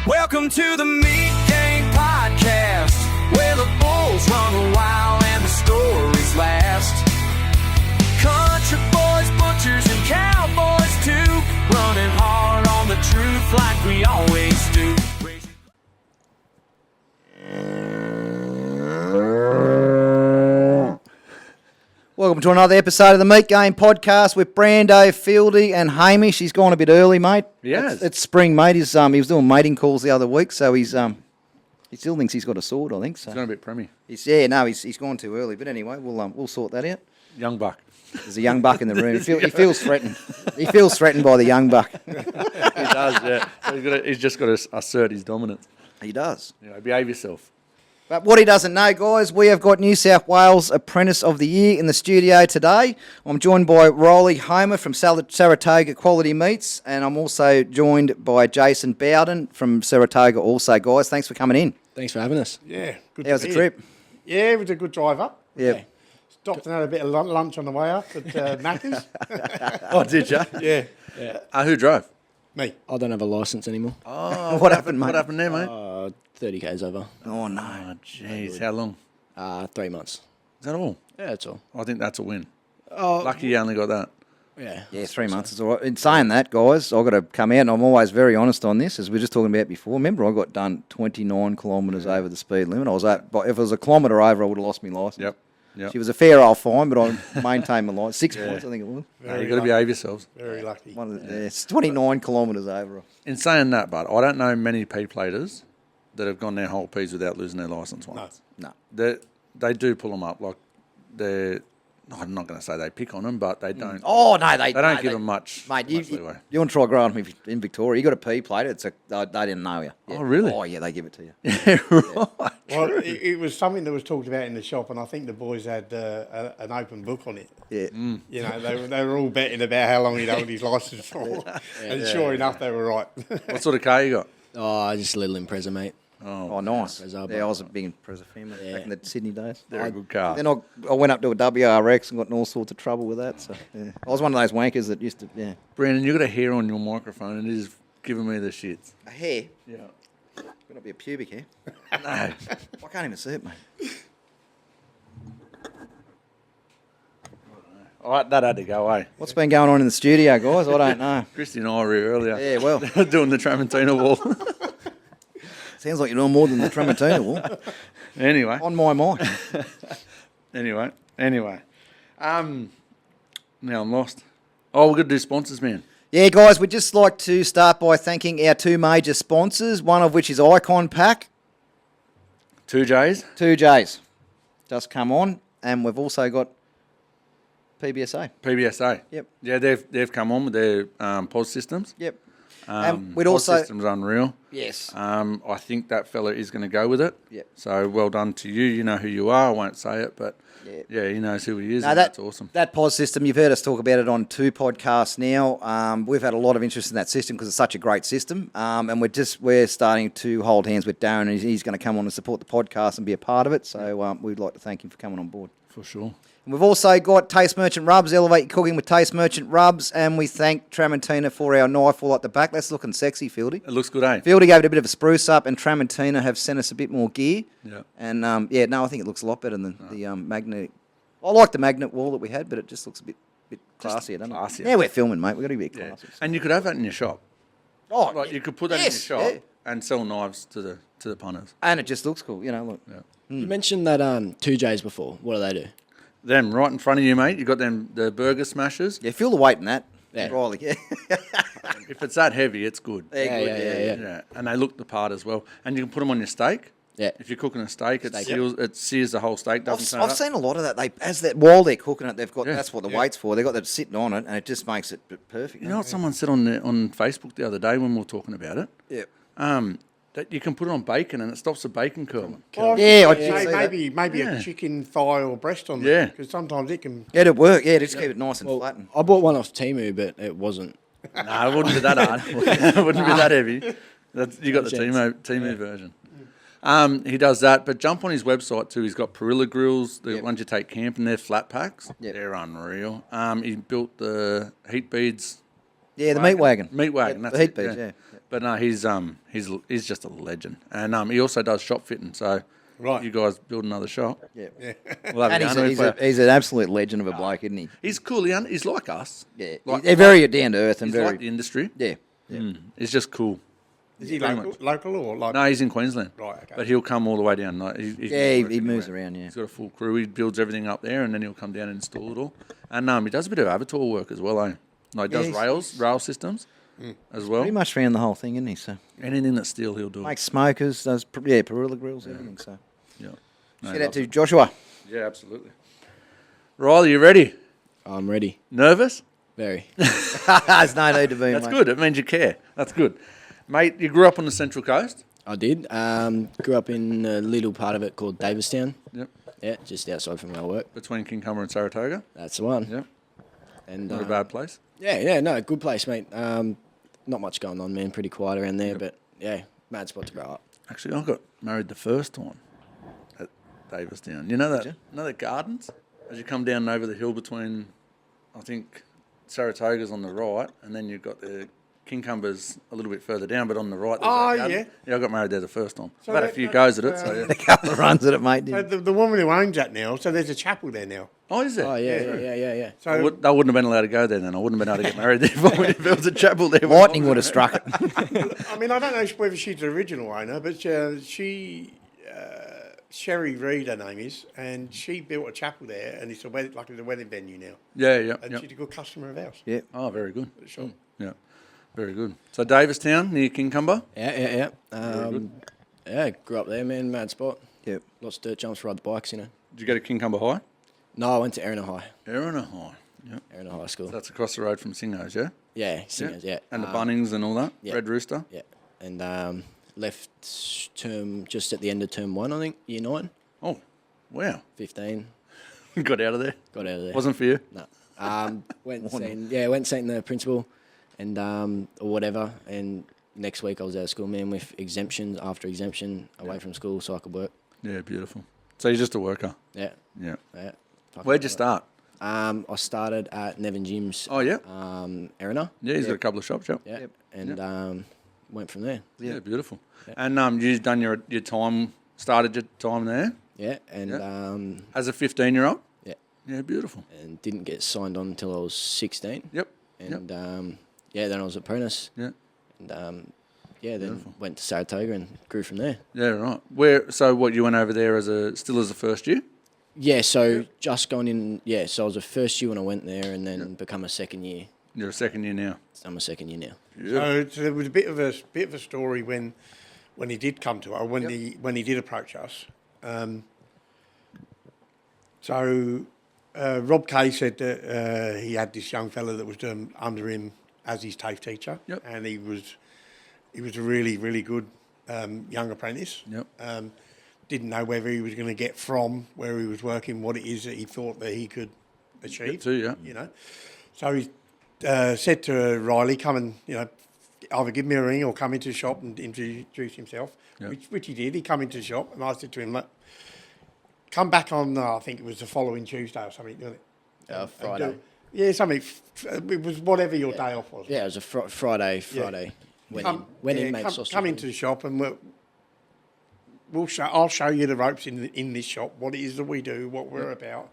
Welcome to the Meat Game Podcast, where the bulls run wild and the stories last. Country boys, butchers, and cowboys too, running hard on the truth like we always do. Welcome to another episode of the Meat Game Podcast with Brando, Fieldy, and Hamish. He's gone a bit early, mate. Yes. It's spring, mate. He was doing mating calls the other week, so he still thinks he's got a sword, I think. So. He's gone a bit premie. He's gone too early. But anyway, we'll sort that out. Young buck. There's a young buck in the room. He feels threatened. He feels threatened by the young buck. He does, yeah. So he's just got to assert his dominance. He does. Behave yourself. But what he doesn't know, guys, we have got New South Wales Apprentice of the Year in the studio today. I'm joined by Rolly Homer from Saratoga Quality Meats, and I'm also joined by Jason Bowden from Saratoga also. Guys, thanks for coming in. Thanks for having us. Yeah, good. How was the trip? Yeah, it was a good drive up. Yeah. Stopped and had a bit of lunch on the way up at Macca's. Oh, did you? Yeah. Who drove? Me. I don't have a licence anymore. Oh, What happened, mate? What happened there, mate? 30 k's over. Oh, no. Oh, jeez. How long? 3 months. Is that all? Yeah, that's all. I think that's a win. Oh, Lucky you only got that. yeah. Yeah, 3 months is all right. In saying that, guys, I've got to come out, and I'm always very honest on this, as we were just talking about before. Remember, I got done 29 kilometres over the speed limit. But if it was a kilometre over, I would have lost my licence. Yep. She was a fair old fine, but I maintained my license. 6 points, I think it was. No, you've got to behave yourselves. Very lucky. It's 29 kilometres over. In saying that, but I don't know many P-platers that have gone their whole Ps without losing their licence once. No. They do pull them up. Like, I'm not going to say they pick on them, but they don't. Oh, no, they don't give them much. Mate, much leeway. you want to try growing up in Victoria, you got a P plate, they didn't know you. Yeah. Oh, really? Oh, yeah, they give it to you. Yeah, right. Well, it was something that was talked about in the shop, and I think the boys had an open book on it. Yeah. You know, they were all betting about how long he'd hold his licence for. And sure enough, they were right. What sort of car you got? Oh, just a little Impreza, mate. Oh, nice. Impreza, Yeah, I was a big Impreza fan back in the Sydney days. They're a good car. Then I went up to a WRX and got in all sorts of trouble with that. So yeah. I was one of those wankers that used to, yeah. Brandon, you got a hair on your microphone and it is giving me the shits. A hair? Yeah. Got to be a pubic hair. No. I can't even see it, mate. All right, that had to go away. What's been going on in the studio, guys? I don't know. Christy and I were here earlier. Yeah, well. Doing the Tramontina wall. Sounds like you're doing more than the Tramontina wall. Anyway. On my mind. Anyway. Now I'm lost. Oh, we're going to do sponsors, man. Yeah, guys, we'd just like to start by thanking our two major sponsors, one of which is Icon Pack. 2Js. 2Js. Just come on. And we've also got PBSA. PBSA. Yep. Yeah, they've come on with their POS systems. Yep. And we'd POS also... system's unreal. Yes. I think that fella is going to go with it. Yep. So well done to you. You know who you are. I won't say it, but yeah, he knows who he is. No, And that's awesome. That POS system, you've heard us talk about it on 2 podcasts now. We've had a lot of interest in that system because it's such a great system. And we're starting to hold hands with Darren, and he's going to come on and support the podcast and be a part of it. So we'd like to thank him for coming on board. For sure. And we've also got Taste Merchant Rubs, elevate your cooking with Taste Merchant Rubs, and we thank Tramontina for our knife all at the back. That's looking sexy, Fieldy. It looks good, eh? Fieldy gave it a bit of a spruce up, and Tramontina have sent us a bit more gear. Yeah. And I think it looks a lot better than the magnetic. I like the magnet wall that we had, but it just looks a bit classier, doesn't it? classier. Yeah, we're filming, mate. We've got to be a bit Yeah. classy. And you could have that in your shop. Oh, Like you could put that yes, in your shop yeah. and sell knives to the punters. And it just looks cool, look. Yeah. You mentioned that 2Js before. What do they do? Them right in front of you, mate. You got the burger smashers. Yeah, feel the weight in that. Yeah. Riley, yeah. If it's that heavy, it's good. Yeah. And they look the part as well. And you can put them on your steak. Yeah. If you're cooking a steak, it Steak. sears the whole steak. Doesn't I've seen a lot of that. While they're cooking it, they've got Yeah. that's what the weight's for. They've got that sitting on it, and it just makes it perfect. You know what someone said on Facebook the other day when we were talking about it? Yeah. That you can put it on bacon and it stops the bacon curling. Well, Yeah, I I'd did say see that. maybe Yeah. a chicken thigh or breast on Yeah. there. Because sometimes it can... It'd work. Yeah, just keep it nice and flat. I bought one off Temu, but it wasn't. No, it wouldn't be that hard. It wouldn't be that heavy. You got the Timo version. He does that, but jump on his website too. He's got Perilla grills, the ones you take camping. They're flat packs. Yep. They're unreal. He built the heat beads. Yeah, the meat wagon. Meat wagon. Yeah, that's the heat it, beads, yeah. But no, he's just a legend, and he also does shop fitting. So, Right. you guys build another shop. Yeah. We'll have And you on. he's an absolute legend of a bloke, isn't he? He's cool. He's like us. Yeah. Like- They're very down to earth and He's very. like the industry. Yeah. He's just cool. Is he Very local, much. local or like? No, he's in Queensland. Right, okay. But he'll come all the way down. Like, he He moves around, yeah. He's got a full crew. He builds everything up there, and then he'll come down and install it all. And he does a bit of Avatar work as well, eh? Like, he does rail systems as well. Pretty much around the whole thing, isn't he? So Anything that's steel, he'll do. makes smokers, does Perilla grills, everything. So Yeah. No, shout he out to loves Joshua. it. Yeah, absolutely. Riley, you ready? I'm ready. Nervous? Very. There's no need to be. That's mate. good. It means you care. That's good. Mate, you grew up on the Central Coast? I did. Grew up in a little part of it called Davistown. Yep. Yeah, just outside from where I work. Between Kincumber and Saratoga? That's the one. Yep. And Not a bad place. Yeah, no, good place, mate. Not much going on, man. Pretty quiet around there, but yeah, mad spot to grow up. Actually, I got married the first time at Davistown. You know that gardens? As you come down over the hill between, I think, Saratoga's on the right, and then you've got the Kincumber's a little bit further down, but on the right. There's that garden. Yeah, I got married there the first time. So I've had a few goes at it. So yeah. A couple of runs at it, mate. didn't The woman who owns that now, so there's a chapel there now. Oh, is there? Oh yeah. So They wouldn't have been allowed to go there then. I wouldn't have been able to get married there if there was a chapel there. Lightning would have struck it. I mean, I don't know whether she's the original owner, but Sherry Reid, her name is, and she built a chapel there, and it's a wedding venue now. Yeah. And she's a good customer of ours. Yeah. Oh, very good. Sure. Yeah, very good. So Davistown near Kincumber. Yeah. Yeah, grew up there, man. Mad spot. Yep. Lots of dirt jumps, ride the bikes, you know. Did you go to Kincumber High? No, I went to Erina High. Erina High. Yep. Erina High School. That's across the road from Singo's, yeah? Yeah, singers, yeah. And the Bunnings and all that? yeah. Red Rooster? Yeah. And left term just at the end of term 1, I think, year 9, Oh, wow. 15. Got out of there? Got out of there. Wasn't for you? No. Went and seen the principal and or whatever. And next week I was out of school, man, with exemptions after exemption away from school so I could work. Yeah, beautiful. So you're just a worker? Yeah. Yeah. Yeah. Fuck Where'd you it. start? I started at Nevin Gyms. Oh, yeah? Erina. Yeah, he's got a couple of shops, yep. Yeah. And went from there. Yeah, beautiful. And you've done your time, started your time there Yeah. And as a 15-year-old? yeah. Yeah, beautiful. And didn't get signed on until I was 16. Yep. And then I was Apprentice. Yeah. And then went to Saratoga and grew from there. Yeah, right. So what, you went over there still as a first year? Yeah, so just going in. Yeah, so I was a first year when I went there, and then become a second year. You're a second year now. I'm a second year now. So there was a bit of a story when he did come to us, when he did approach us. Rob Kay said that he had this young fella that was doing under him as his TAFE teacher, and he was a really, really good young apprentice. Yep. Didn't know whether he was going to get from where he was working what it is that he thought that he could achieve. Get to, yeah. You know, so he said to Riley, "Come and either give me a ring or come into the shop and introduce himself," Yep. which he did. He come into the shop, and I said to him, "Look, come back on. I think it was the following Tuesday or something, didn't it? Friday. Yeah, something. It was whatever your day off was. Yeah, it was a Friday. Went in, made sausage. Come into the shop and I'll show you the ropes in this shop, what it is that we do, what we're about.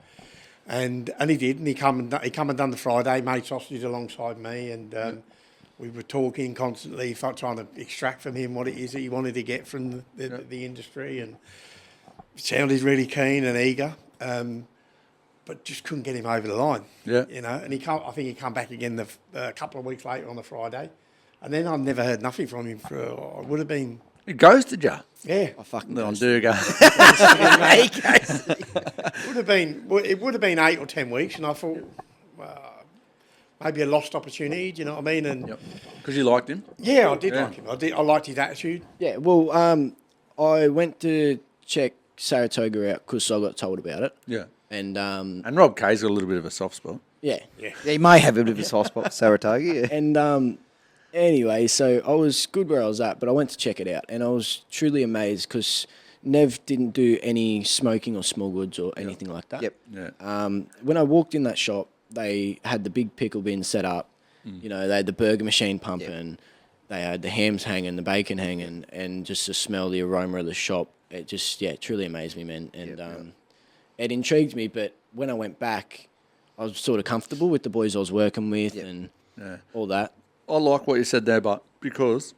And he did, and he come and done the Friday, made sausages alongside me, and we were talking constantly, trying to extract from him what it is that he wanted to get from the industry, and sounded really keen and eager, but just couldn't get him over the line. Yeah. You know, and I think he come back again a couple of weeks later on the Friday, and then I've never heard nothing from him for it would have been. He ghosted you. Yeah. I fucking Little ghosted. Durga. It would have been 8 or 10 weeks, and I thought maybe a lost opportunity. Do you know what I mean? And Because you liked him. yeah, I did like him. I liked his attitude. Yeah, well, I went to check Saratoga out because I got told about it. Yeah. And And Rob Kay's got a little bit of a soft spot. yeah. He may have a bit of a soft spot for Saratoga, yeah. And anyway, so I was good where I was at, but I went to check it out, and I was truly amazed because Nev didn't do any smoking or small goods or anything like that. Yep. Yeah. When I walked in that shop, they had the big pickle bin set up. You know, they had the burger machine pumping. they had the hams hanging, the bacon hanging, and just to smell the aroma of the shop, it just, truly amazed me, man. And it intrigued me, but when I went back, I was sort of comfortable with the boys I was working with and all that. I like what you said there, but because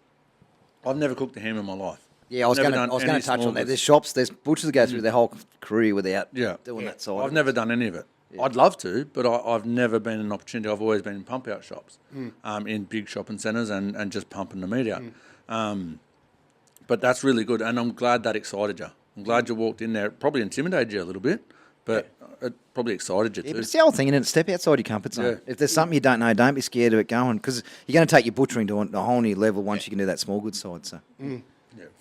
I've never cooked a ham in my life. Yeah, I was going to touch on that. There's shops, there's butchers that go through their whole career without doing that side. I've never done any of it. Yeah. I'd love to, but I've never been an opportunity. I've always been in pump out shops, in big shopping centres and just pumping the meat out. But that's really good, and I'm glad that excited you. I'm glad you walked in there. It probably intimidated you a little bit, but it probably excited you too. But it's the old thing, and step outside your comfort zone. Yeah. If there's something you don't know, don't be scared of it going, because you're going to take your butchering to a whole new level once you can do that small goods side. So.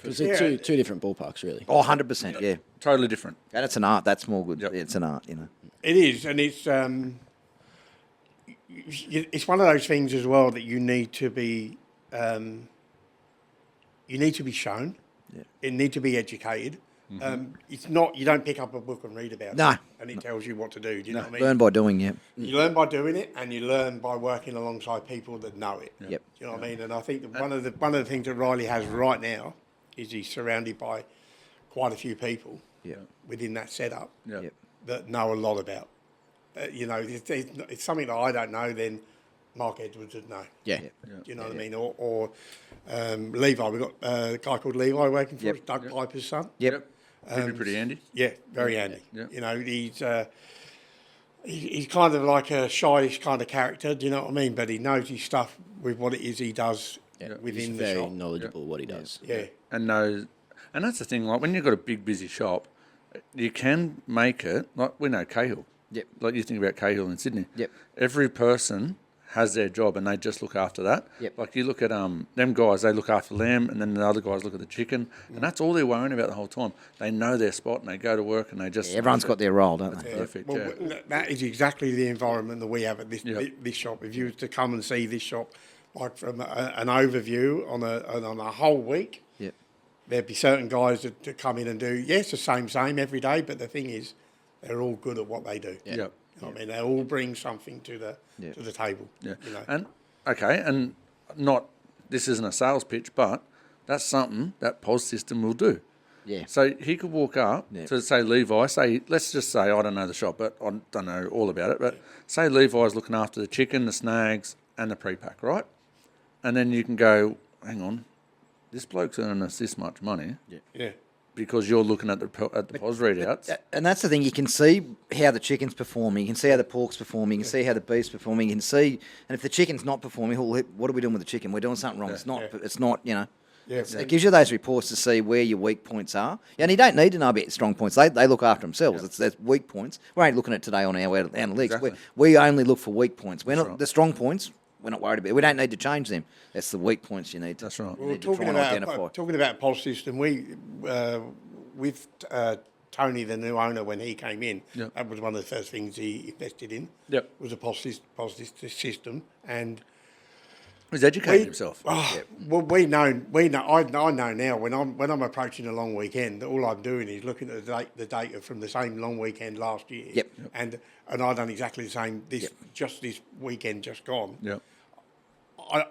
Because they're two different ballparks, really. Oh, 100%, yeah. Totally different. And it's an art, that small goods. Yep. It's an art, you know. It is, and it's one of those things as well that you need to be shown. Yeah. You need to be educated. It's not, you don't pick up a book and read about it. And it tells you what to do. Do you know what I mean? Learn by doing, yeah. You learn by doing it, and you learn by working alongside people that know it. Yep. Do you know what I mean? And I think that one of the things that Riley has right now is he's surrounded by quite a few people within that setup that know a lot about. If it's something that I don't know, then Mark Edwards would know. Yeah. Do you know what I mean? Or Levi. We've got a guy called Levi working for us, Doug Piper's son. Yep. He'd be pretty handy. Yeah, very handy. Yep. You know, he's kind of like a shyish kind of character, do you know what I mean? But he knows his stuff with what it is he does within He's the shop. very knowledgeable what he does. Yeah. And that's the thing, like when you've got a big busy shop, you can make it, like we know Cahill. Yep. Like you think about Cahill in Sydney. Yep. Every person has their job and they just look after that. Yep. Like you look at them guys, they look after lamb, and then the other guys look at the chicken, and that's all they're worrying about the whole time. They know their spot and they go to work and they just... everyone's got their role, don't they? Perfect, Well, that is exactly the environment that we have at this shop. If you were to come and see this shop, like from an overview on a whole week, there'd be certain guys that come in and do, the same every day, but the thing is, they're all good at what they do. Yep. You know what I mean? They all bring something to the table. Yeah. You know? And this isn't a sales pitch, but that's something that POS system will do. Yeah. So he could walk up to, say, Levi, let's just say, I don't know the shop, but I don't know all about it, but say Levi's looking after the chicken, the snags, and the pre-pack, right? And then you can go, hang on, this bloke's earning us this much money. Yeah. Because you're looking at the POS readouts. And that's the thing, you can see how the chicken's performing, you can see how the pork's performing, you can see how the beef's performing, you can see, and if the chicken's not performing, what are we doing with the chicken? We're doing something wrong. It's not, you know. Yeah. It gives you those reports to see where your weak points are. And you don't need to know about your strong points. They look after themselves. That's weak points. We ain't looking at it today on our analytics. Exactly. We only look for weak points. We're not the strong points. We're not worried about it. We don't need to change them. That's the weak points you need to, That's right. you need to try and identify. Talking about POS system, with Tony, the new owner, when he came in, that was one of the first things he invested in. Yep. Was a POS system, and He's educating himself. Well, I know now when I'm approaching a long weekend, all I'm doing is looking at the data from the same long weekend last year. Yep. And I done exactly the same just this weekend just gone. Yep.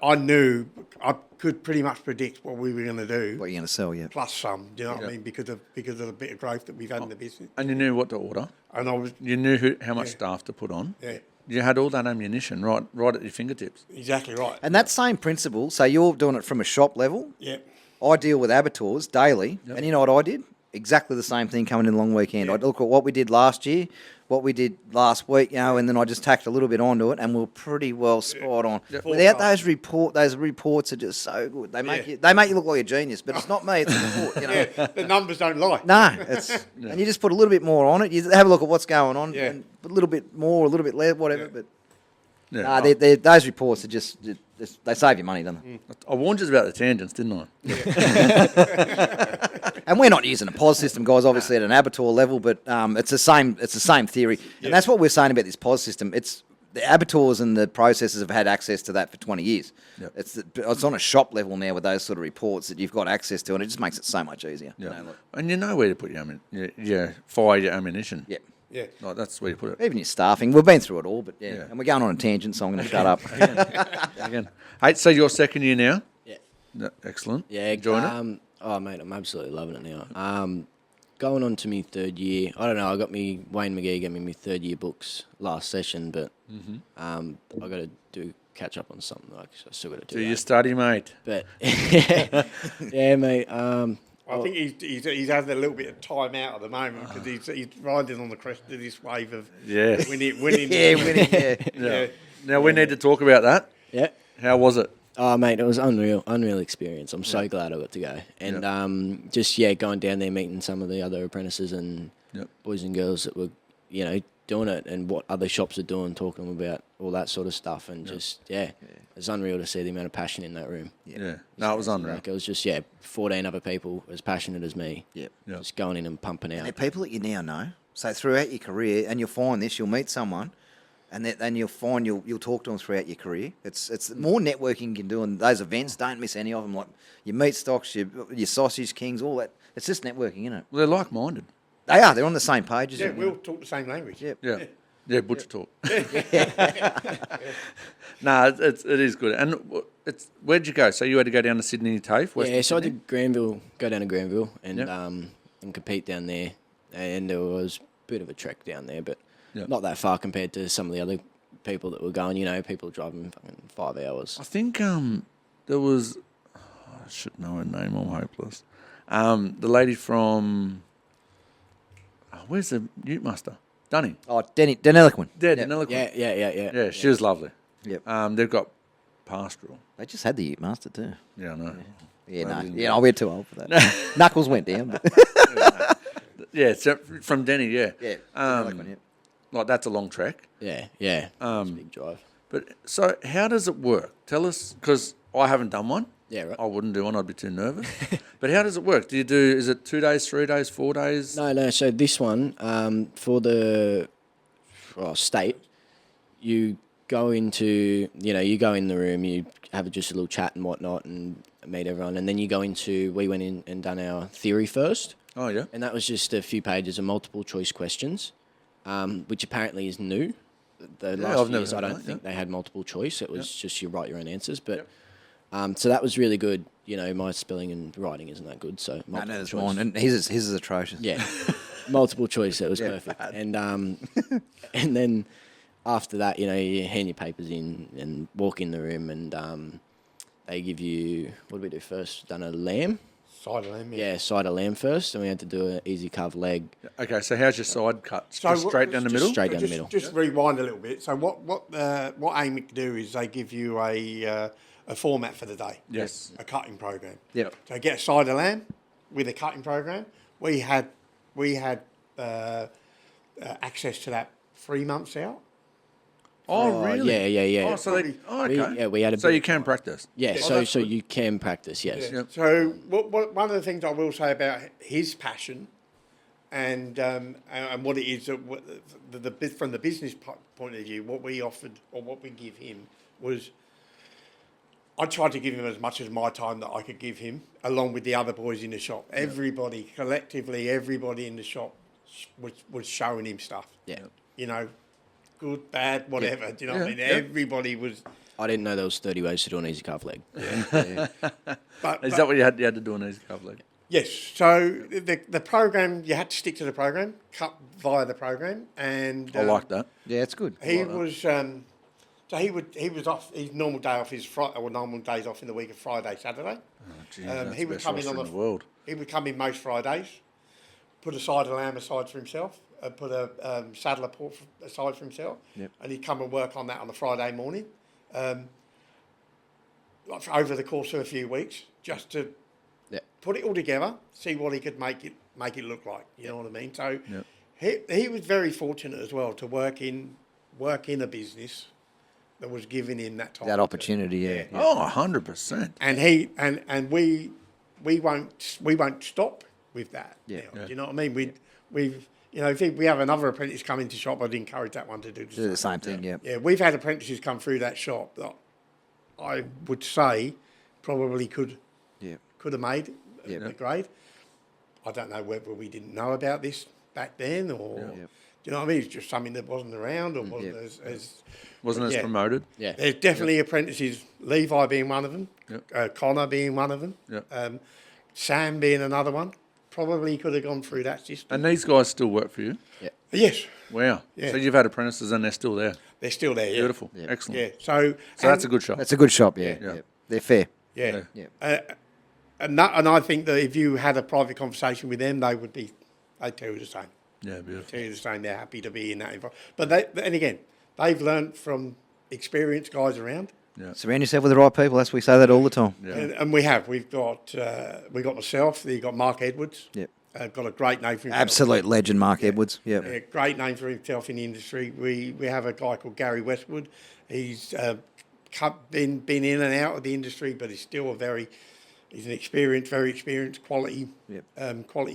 I knew I could pretty much predict what we were going to do. What you're going to sell, Plus some, do you know what I mean? Because of the bit of growth that we've had in the business. And you knew what to order. And you knew how much staff to put on. Yeah. You had all that ammunition right at your fingertips. Exactly right. And that same principle, so you're doing it from a shop level. Yeah. I deal with abattoirs daily, and you know what I did? Exactly the same thing coming in the long weekend. I'd look at what we did last year, what we did last week, and then I just tacked a little bit onto it, and we're pretty well spot on. Yep. Without those reports are just so good. They make you look like a genius, but it's not me. It's the report. You know, the numbers don't lie. No, and you just put a little bit more on it. You have a look at what's going on, and a little bit more, a little bit less, whatever. But those reports are just they save you money, don't they? I warned you about the tangents, didn't I? And we're not using a POS system, guys, obviously at an abattoir level, but it's the same theory. And that's what we're saying about this POS system. It's the abattoirs and the processors have had access to that for 20 years. Yep. It's on a shop level now with those sort of reports that you've got access to, and it just makes it so much easier. Yeah. And you know where to put your fire your ammunition. Yeah. Yeah. Like that's where you put it. Even your staffing. We've been through it all, but and we're going on a tangent, so I'm going to shut up. Again. Hey, so your second year now? Yeah. Excellent. Yeah, Enjoying it? Oh, mate, I'm absolutely loving it now. Going on to me third year. I don't know. I got me Wayne McGee gave me my third year books last session, but I got to catch up on something. Like so I still got to do Do that. you study, mate? But yeah, mate. I think he's had a little bit of time out at the moment because he's riding on the crest of this wave of Yes. winning. winning, yeah. Yeah. Now we need to talk about that. Yeah. How was it? Oh, mate, it was unreal experience. I'm so glad I got to go. And just going down there, meeting some of the other apprentices and boys and girls that were, doing it and what other shops are doing, talking about all that sort of stuff. And it's unreal to see the amount of passion in that room. Yeah. No, it was unreal. Like, it was just, 14 other people as passionate as me. Yep. Just going in and pumping out. They're people that you now know. So throughout your career, and you'll find this, you'll meet someone, and then you'll find you'll talk to them throughout your career. It's more networking you can do in those events. Don't miss any of them. Like your meat stocks, your sausage kings, all that. It's just networking, isn't it? Well, they're like-minded. They are. They're on the same page. Yeah, we'll talk the same language. Yep. Yeah. Yeah, butcher talk. No, it is good. And where'd you go? So you had to go down to Sydney TAFE? Yeah, so I did go down to Granville and compete down there. And there was a bit of a trek down there, but not that far compared to some of the other people that were going. People driving fucking 5 hours. I think there was... I should know her name. I'm hopeless. The lady from... where's the Ute Muster? Dunny. Oh, Deneliquin. Yeah, Deneliquin. Yeah. Yeah, she was lovely. Yep. They've got pastoral. They just had the Ute Master too. Yeah, I know. Yeah, we're too old for that. Knuckles went down. But Yeah, so from Denny, yeah. yeah, Deneliquin, yep. Like, that's a long trek. Yeah. It's a big drive. But, so, how does it work? Tell us, because I haven't done one. Yeah, right. I wouldn't do one, I'd be too nervous. But how does it work? Is it 2 days, 3 days, 4 days? No. So this one, for the state, you go into, you go in the room, you have just a little chat and whatnot and meet everyone. And then you go into, we went in and done our theory first. Oh, yeah? And that was just a few pages of multiple choice questions, which apparently is new. The last I've few never years, I heard don't that, think they had multiple choice. It was just you write your own answers. But Yep. so that was really good. My spelling and writing isn't that good. So multiple No, that's choice. mine. And his is atrocious. Yeah, multiple choice. That was perfect. bad. And and then after that, you hand your papers in and walk in the room, and they give you, what did we do first? Done a lamb. Side of lamb, Yeah, side of lamb first, and we had to do an easy carve leg. Okay, so how's your side cut? So Just straight down the middle? straight down the middle. Just rewind a little bit. So what AMIC do is they give you a format for the day. Yes. A cutting program. Yep. So get a side of lamb with a cutting program. We had access to that 3 months out. Oh, really? Yeah. Oh, so okay. We had a So bit- you can practice? Yeah, Yeah. so you can practice, yes. Yeah. So one of the things I will say about his passion and what it is that from the business point of view, what we offered or what we give him was, I tried to give him as much as my time that I could give him, along with the other boys in the shop. Everybody, collectively, everybody in the shop was showing him stuff. Yeah. Good, bad, whatever. Do you know what I mean? Everybody was. I didn't know there was 30 ways to do an easy carve leg. But, Is that what you had to do an easy carve leg? Yes. So the program, you had to stick to the program, cut via the program, and I like that. Yeah, it's good. He was so he was off his normal day off, his normal days off in the week of Friday, Saturday. Oh, geez, that's He would best come in roster on the world. He would come in most Fridays, put a side of lamb aside for himself, put a saddler pork aside for himself, and he'd come and work on that on a Friday morning, over the course of a few weeks, just to put it all together, see what he could make it look like. You know what I mean? So he was very fortunate as well to work in a business that was giving him that time. That opportunity, yeah. Oh, 100%. And we won't stop with that. Yeah. Now. Do you know what I mean? We've if we have another apprentice come into shop, I'd encourage that one to do Do the same thing, yeah. Yeah, we've had apprentices come through that shop that I would say probably could have made the grade. I don't know whether we didn't know about this back then, or do you know what I mean? It's just something that wasn't around or wasn't as promoted. Yeah. There's definitely apprentices. Levi being one of them, Connor being one of them, Sam being another one. Probably could have gone through that system. And these guys still work for you? Yeah. Yes, Wow. Yeah. So you've had apprentices and they're still there. they're still there. Yeah. Beautiful. Excellent. Yeah. So So that's a good shot. That's a good shop, yeah. Yeah. Yeah. They're fair. Yeah. Yeah. And I think that if you had a private conversation with them, they'd tell you the same. Yeah, beautiful. Tell you the same. They're happy to be in that environment. But then again, they've learnt from experienced guys around. Yeah. Surround yourself with the right people. That's we say that all the time. Yeah. And we have. We've got myself. You've got Mark Edwards. Yep. Got a great name for himself. Absolute legend, Mark Edwards. Yeah. Yeah, great name for himself in the industry. We have a guy called Gary Westwood. He's been in and out of the industry, but he's still he's an very experienced quality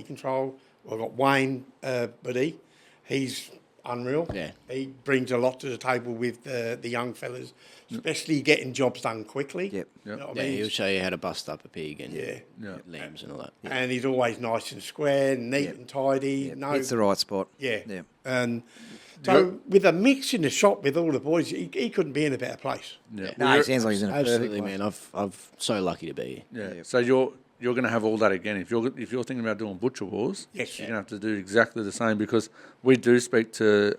control. I've got Wayne Buddy. He's unreal. Yeah. He brings a lot to the table with the young fellas, especially getting jobs done quickly. Yep. You know what Yeah, I mean? he'll show you how to bust up a pig and Yeah. lambs and all that. And he's always nice and square, neat and tidy. No, It's the right spot. yeah. Yeah. And so with a mix in the shop with all the boys, he couldn't be in a better place. Yeah. No, he sounds like he's in a Absolutely, perfect man. I've so lucky to be here. Yeah. So you're going to have all that again. If you're thinking about doing butcher wars, Yes. you're going to have to do exactly the same because we do speak to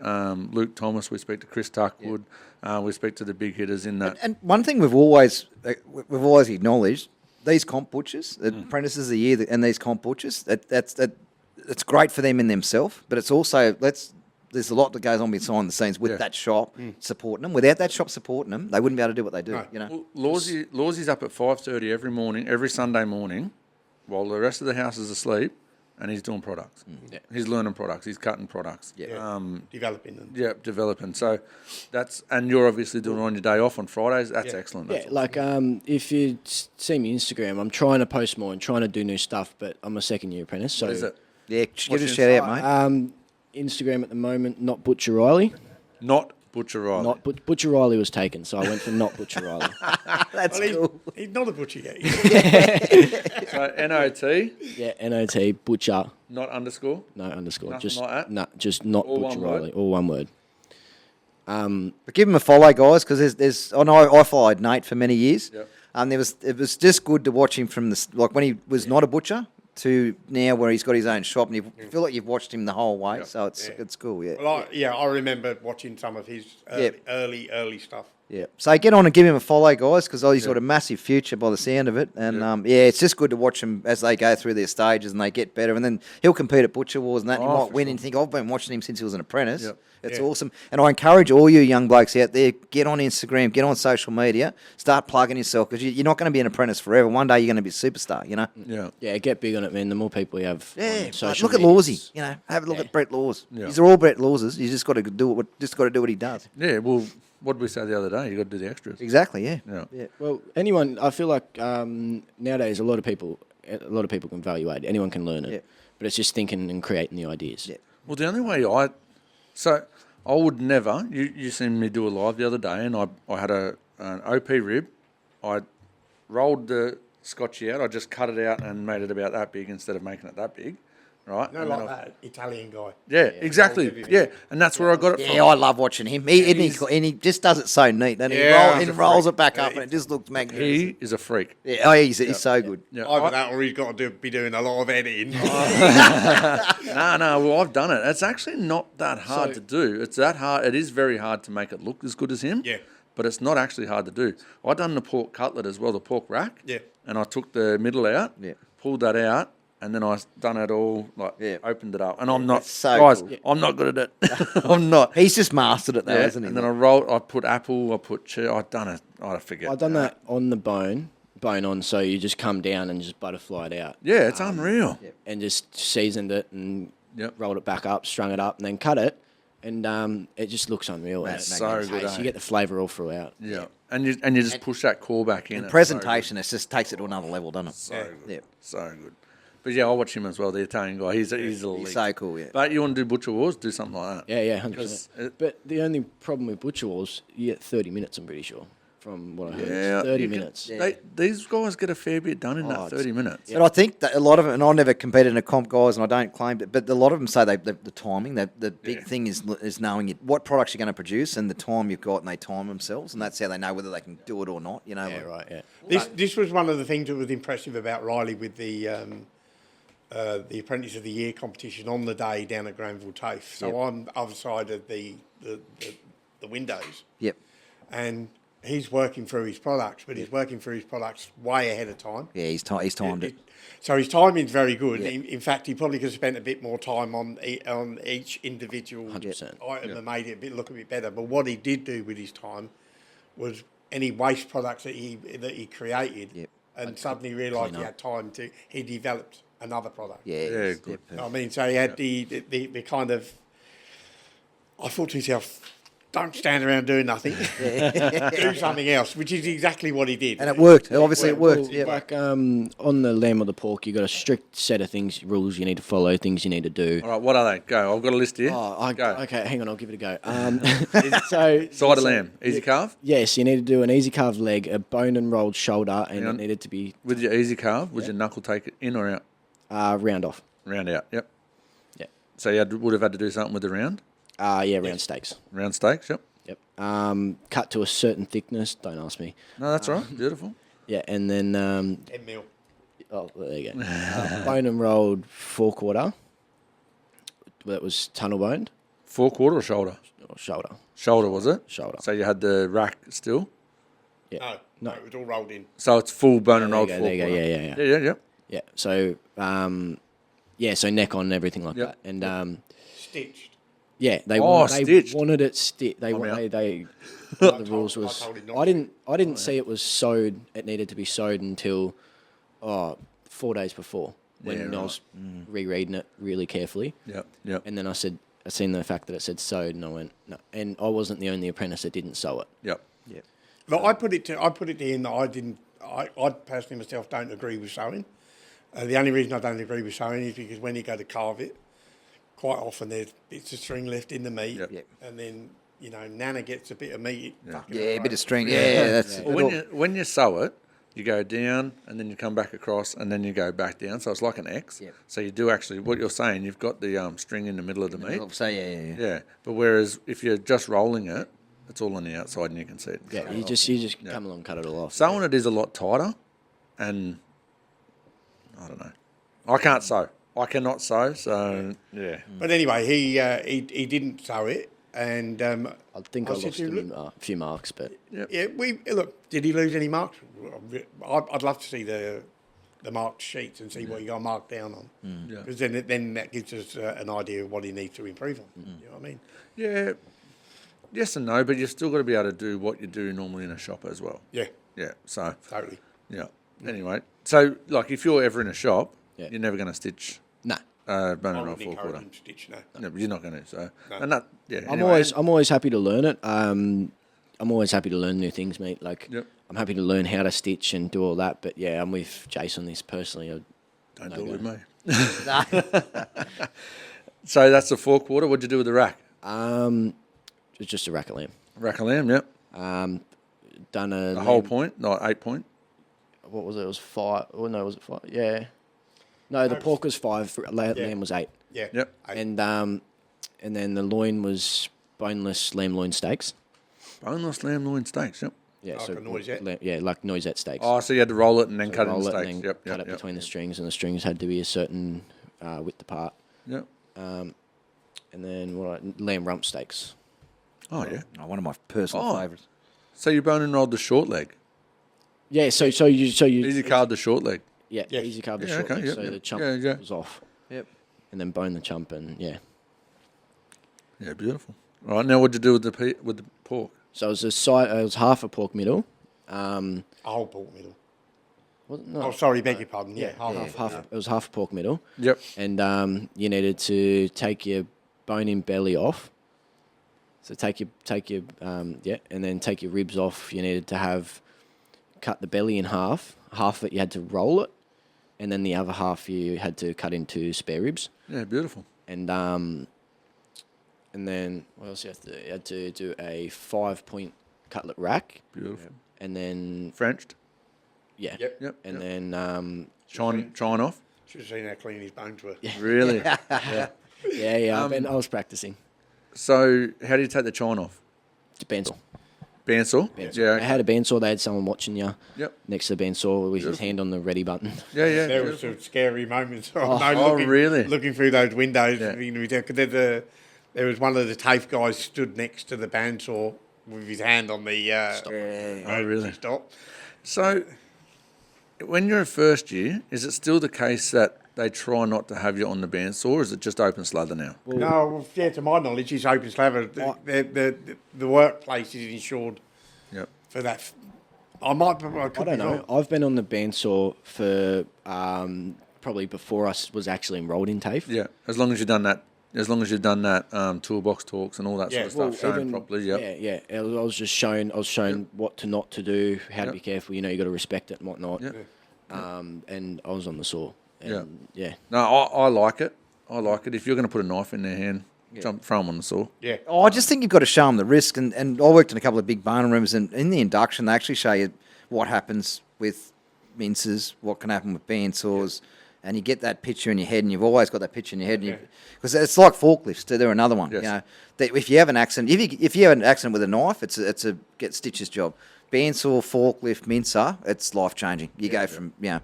Luke Thomas, we speak to Chris Tuckwood, we speak to the big hitters in that. And one thing we've always acknowledged, these comp butchers, the apprentices of the year, and these comp butchers, it's great for them in themselves, but it's also there's a lot that goes on behind the scenes with that shop supporting them. Without that shop supporting them, they wouldn't be able to do what they do. No. You know, Well, Lawsy's up at 5:30 every morning, every Sunday morning, while the rest of the house is asleep, and he's doing products. Yeah. He's learning products. He's cutting products. Developing them. Yeah, developing. So and you're obviously doing it on your day off on Fridays. That's excellent. That's Yeah, like if you see me Instagram, I'm trying to post more and trying to do new stuff, but I'm a second-year apprentice. So What is it? yeah, give What's us a your shout out, mate. Instagram at the moment, not Butcher Riley. Not Butcher Riley. Not Butcher Riley was taken, so I went for not Butcher Riley. That's Well, cool. he's not a butcher yet. So N-O-T, Yeah, N-O-T, Butcher, not underscore. no underscore. Nothing Just like that? nah, just not All Butcher one word? Riley, all one word. But give him a follow, guys, because there's. I know I followed Nate for many years. Yep. It was just good to watch him from like when he was not a butcher to now where he's got his own shop, and you feel like you've watched him the whole way. Yep. So it's cool. Yeah. Well, I remember watching some of his early stuff. Yeah. So get on and give him a follow, guys, because he's got a massive future by the sound of it. And it's just good to watch them as they go through their stages and they get better. And then he'll compete at Butcher Wars and that. And he Oh, might for win sure. and think, I've been watching him since he was an apprentice. Yep. It's Yeah. awesome. And I encourage all you young blokes out there, get on Instagram, get on social media, start plugging yourself because you're not going to be an apprentice forever. One day you're going to be a superstar, you know? Yeah. Yeah, get big on it, man. The more people you have Yeah, on like, social look at medias. Lawsy. You know, have a look at Brett Laws. Yeah. These are all Brett Lawses. You just got to do what he does. Yeah. Well, what did we say the other day? You got to do the extras. Exactly. Yeah. Yeah. Well, anyone, I feel like nowadays a lot of people can evaluate. Anyone can learn it, Yeah. but it's just thinking and creating the ideas. Yeah. Well, the only way I would never. You seen me do a live the other day, and I had an OP rib. I rolled the scotchy out. I just cut it out and made it about that big instead of making it that big, right? No, And then like that Italian guy. Yeah, exactly. Yeah, and that's where I got it from. Yeah, I love watching him. He just does it so neat. And Yeah, he he's a rolls freak. it back up, and it just looks magnificent. He is a freak. Yeah, he's so good. Yeah, Either that or he's got to be doing a lot of editing. No. Well, I've done it. It's actually not that hard So- to do. It's that hard. It is very hard to make it look as good as him. Yeah. But it's not actually hard to do. I done the pork cutlet as well, the pork rack. Yeah. And I took the middle out. Yeah. Pulled that out. And then I done it all, opened it up. And I'm not, That's so guys, cool. I'm not good at it. I'm not. He's just mastered it, though, Yeah, hasn't he? and then I put apple, I put cheese, I done it. I forget. I've done that on the bone on, so you just come down and just butterfly it out. Yeah, it's unreal. And just seasoned it and Yep. rolled it back up, strung it up, and then cut it. And it just looks unreal. That's And so it good, tastes. eh? You get the flavour all throughout. Yeah. And you just push that core back in. And It's presentation, it just takes it to another level, doesn't it? So good. Yeah. So good. But yeah, I'll watch him as well, the Italian guy. He's a elite. He's so cool, yeah. But you want to do Butcher Wars, do something like that. Yeah, 100%. Because it- But the only problem with Butcher Wars, you get 30 minutes, I'm pretty sure. from what I heard. Yeah, It's 30 you can- minutes. these guys get a fair bit done in that 30 minutes. But I think that a lot of it, and I never competed in a comp, guys, and I don't claim it, but a lot of them say the timing, the big thing is knowing what products you're going to produce and the time you've got, and they time themselves, and that's how they know whether they can do it or not, you know. Yeah, right, yeah. This was one of the things that was impressive about Riley with the Apprentice of the Year competition on the day down at Granville TAFE. So I'm other side of the windows. Yep. And he's working through his products, but he's working through his products way ahead of time. Yeah, he's timed it. So his timing's very good. Yeah. In fact, he probably could have spent a bit more time on each individual 100%. item and made it look a bit better. But what he did do with his time was any waste products that he created, Yep. and suddenly realised he had time to. He developed another product. Yeah, good. I mean, so he had the kind of. I thought to myself, don't stand around doing nothing. Do something else, which is exactly what he did. And it worked. Obviously, it worked. Well, Yeah. like on the lamb or the pork, you got a strict set of rules you need to follow, things you need to do. All right, what are they? Go. I've got a list here. Go. Okay, hang on, I'll give it a go. So Side of lamb, easy carve. yes, you need to do an easy carved leg, a bone and rolled shoulder, and Yeah. it needed to be With your easy carve, would your knuckle take it in or out? round off. Round out, yep. Yeah, So you would have had to do something with the round? round steaks. Round steaks, yep. Yep. Cut to a certain thickness. Don't ask me. No, that's all right. Beautiful. Yeah, and then 10 mil. oh, there you go. Bone and rolled 4/4. That was tunnel boned Four-quarter or shoulder? or shoulder. Shoulder, was it? Shoulder. So you had the rack still? Yeah. No, it was all rolled in. So it's full bone and There you rolled go, four-quarter. there you go, yeah. Yeah, yep. Yeah. So so neck on and everything like Yep. that, and Stitched. yeah, they stitched. wanted it stitched. They out. the rules was. told him not I didn't see it was sewed. It needed to be sewed until 4 days before when Yeah, I right. was rereading it really carefully. Yep, yep. And then I seen the fact that it said sewed, and I went no. And I wasn't the only apprentice that didn't sew it. Yep. But I put it to him that I personally myself don't agree with sewing. The only reason I don't agree with sewing is because when you go to carve it, quite often there's bits of string left in the meat, Yep. and then Nana gets a bit of meat. Yeah, a bit of string. Yeah, that's Well, when you sew it, you go down and then you come back across and then you go back down. So it's like an X. Yep. So you do actually, what you're saying, you've got the string in the middle of the meat. So yeah. Yeah. But whereas if you're just rolling it, it's all on the outside and you can see it. Yeah, you just come along, and cut it all off. Sewing it is a lot tighter, and I don't know. I can't sew. I cannot sew, so yeah. But anyway, he didn't sew it, and I think I said lost to him, a few marks, but yeah, look. Did he lose any marks? I'd love to see the marked sheets and see what you got marked down on, Yeah. because then that gives us an idea of what he needs to improve on. You know what I mean? Yeah. Yes and no, but you've still got to be able to do what you do normally in a shop as well. Yeah, Yeah. So totally. yeah. Anyway, so like if you're ever in a shop, Yeah. you're never going to stitch no. bone I and roll wouldn't encourage four-quarter. him to stitch, no. No, but you're not going to. So No. and that yeah. I'm anyway. always happy to learn it. I'm always happy to learn new things, mate. Like Yep. I'm happy to learn how to stitch and do all that. But yeah, I'm with Jason on this personally. Don't No do it go. with me. So that's the four-quarter. What'd you do with the rack? It's just a rack of lamb. Rack of lamb, yep. Done a A whole point, not 8 point. What was it? It was 5. Oh no, was it 5? Yeah. No, the pork was 5. Lamb was 8. Yeah. Yep. And then the loin was boneless lamb loin steaks. Boneless lamb loin steaks, yep. Yeah, Like a noisette? like noisette steaks. Oh, so you had to roll it and then cut it Roll into it steaks. and then Yep, cut yep, it yep. between the strings, and the strings had to be a certain width apart. Yep. And then lamb rump steaks. Oh, yeah. Oh, one of my personal favourites. So you bone and rolled the short leg. Yeah, so you Easy carved the short leg. yeah, Yes. easy carb the Yeah, short okay, leg, yep, so yep. the chump Yeah. was off, Yep. and then bone the chump, and yeah. Yeah, beautiful. All right, now what'd you do with the pork? So it was it was half a pork middle. A whole pork middle. No, Oh, sorry, beg your pardon. Yeah, half. it was half a pork middle. Yep. And you needed to take your bone-in belly off. So take your and then take your ribs off. You needed to cut the belly in half. Half of it you had to roll it, and then the other half you had to cut into spare ribs. Yeah, beautiful. And then what else you had to do? You had to do a 5-point cutlet rack, Beautiful. and then Frenched. yeah, Yep. and yep. then Shine off. Should have seen how clean his bones were. Really? I was practicing. So how do you take the chine off? Bandsaw. Bandsaw? Yeah. I had a bandsaw. They had someone watching you Yep. next to the bandsaw with his hand on the ready button. Yeah. There were some scary moments. Really? Looking through those windows. Yeah. There was one of the TAFE guys stood next to the bandsaw with his hand on the really? stop. So when you're in first year, is it still the case that they try not to have you on the bandsaw, or is it just open slather now? No, yeah, to my knowledge, it's open slather. The workplace is insured Yep. for that. I don't know. I've been on the bandsaw for probably before I was actually enrolled in TAFE. Yeah. As long as you've done that toolbox talks and all that sort of stuff shown properly. Yep. Yeah. I was just shown. I was shown what to not to do, how to be careful. You got to respect it and whatnot. Yep. And I was on the saw. And yeah. No, I like it. I like it. If you're going to put a knife in their hand, throw them on the saw. Yeah. I just think you've got to show them the risk. And I worked in a couple of big bone rooms, and in the induction, they actually show you what happens with minces, what can happen with bandsaws. And you get that picture in your head, and you've always got that picture in your head. Because it's like forklifts. They're another one. Yes. That if you have an accident, if you have an accident with a knife, it's a get stitches job. Bandsaw, forklift, mincer, it's life changing. You go from Yeah.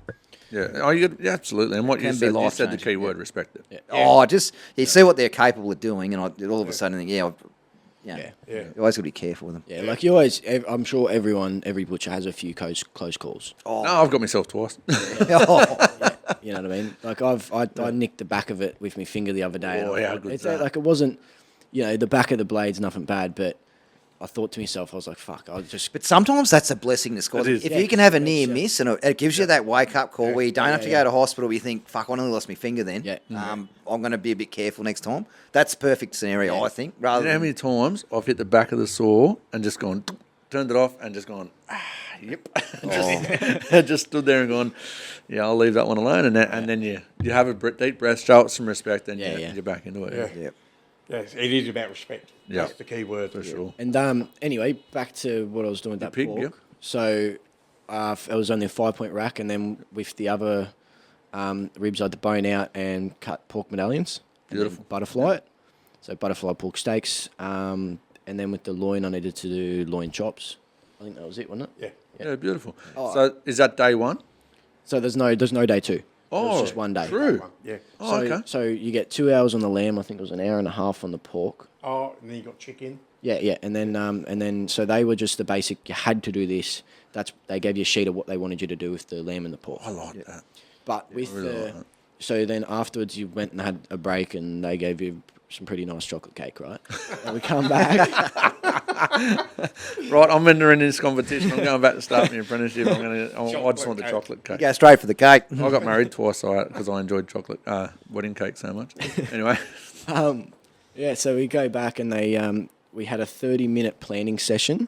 Oh, absolutely. And what you Can be said the life-changing, key word, respect it. Yeah. Oh, just you see what they're capable of doing, and all of a sudden, you always got to be careful with them. Yeah, like you always, I'm sure every butcher has a few close calls. No, I've got myself twice. You know what I mean? Like I nicked the back of it with my finger the other day. Oh, and how good's it's that? like it wasn't, the back of the blade's nothing bad, but I thought to myself, I was like, fuck, I'll just. But sometimes that's a blessing in disguise. It is. If Yeah, you can have a near miss, and it gives you that wake up call where you don't have to go to hospital, where you think, fuck, I only lost my finger then. Yeah. I'm going to be a bit careful next time. That's a perfect scenario, I think. Rather You know how than many times I've hit the back of the saw and just gone, turned it off and just gone, yep. just stood there and gone, yeah, I'll leave that one alone. And then you have a deep breath, show it some respect, and you're back into it. Yeah. Yes, it is about respect. Yeah. That's the key word. For sure. And anyway, back to what I was doing with that pig, pork. yep. So it was only a 5-point rack, and then with the other ribs, I had the bone out and cut pork medallions. and then Beautiful. Butterfly it. So butterfly pork steaks. And then with the loin, I needed to do loin chops. I think that was it, wasn't it? Yeah. Yeah, beautiful. So is that day one? So there's no day two. Oh, it's just one day. True. Yeah. Oh, okay. So you get 2 hours on the lamb. I think it was an hour and a half on the pork. Oh, and then you got chicken. Yeah, and then so they were just the basic. You had to do this. They gave you a sheet of what they wanted you to do with the lamb and the pork. I like that. But with really like that. so then afterwards you went and had a break, and they gave you some pretty nice chocolate cake, right? And we come back. Right, I'm entering this competition. I'm going back to start my apprenticeship. I just want the chocolate cake. go straight for the cake. I got married twice because I enjoyed chocolate wedding cake so much. Anyway, Yeah, so we go back, and we had a 30-minute planning session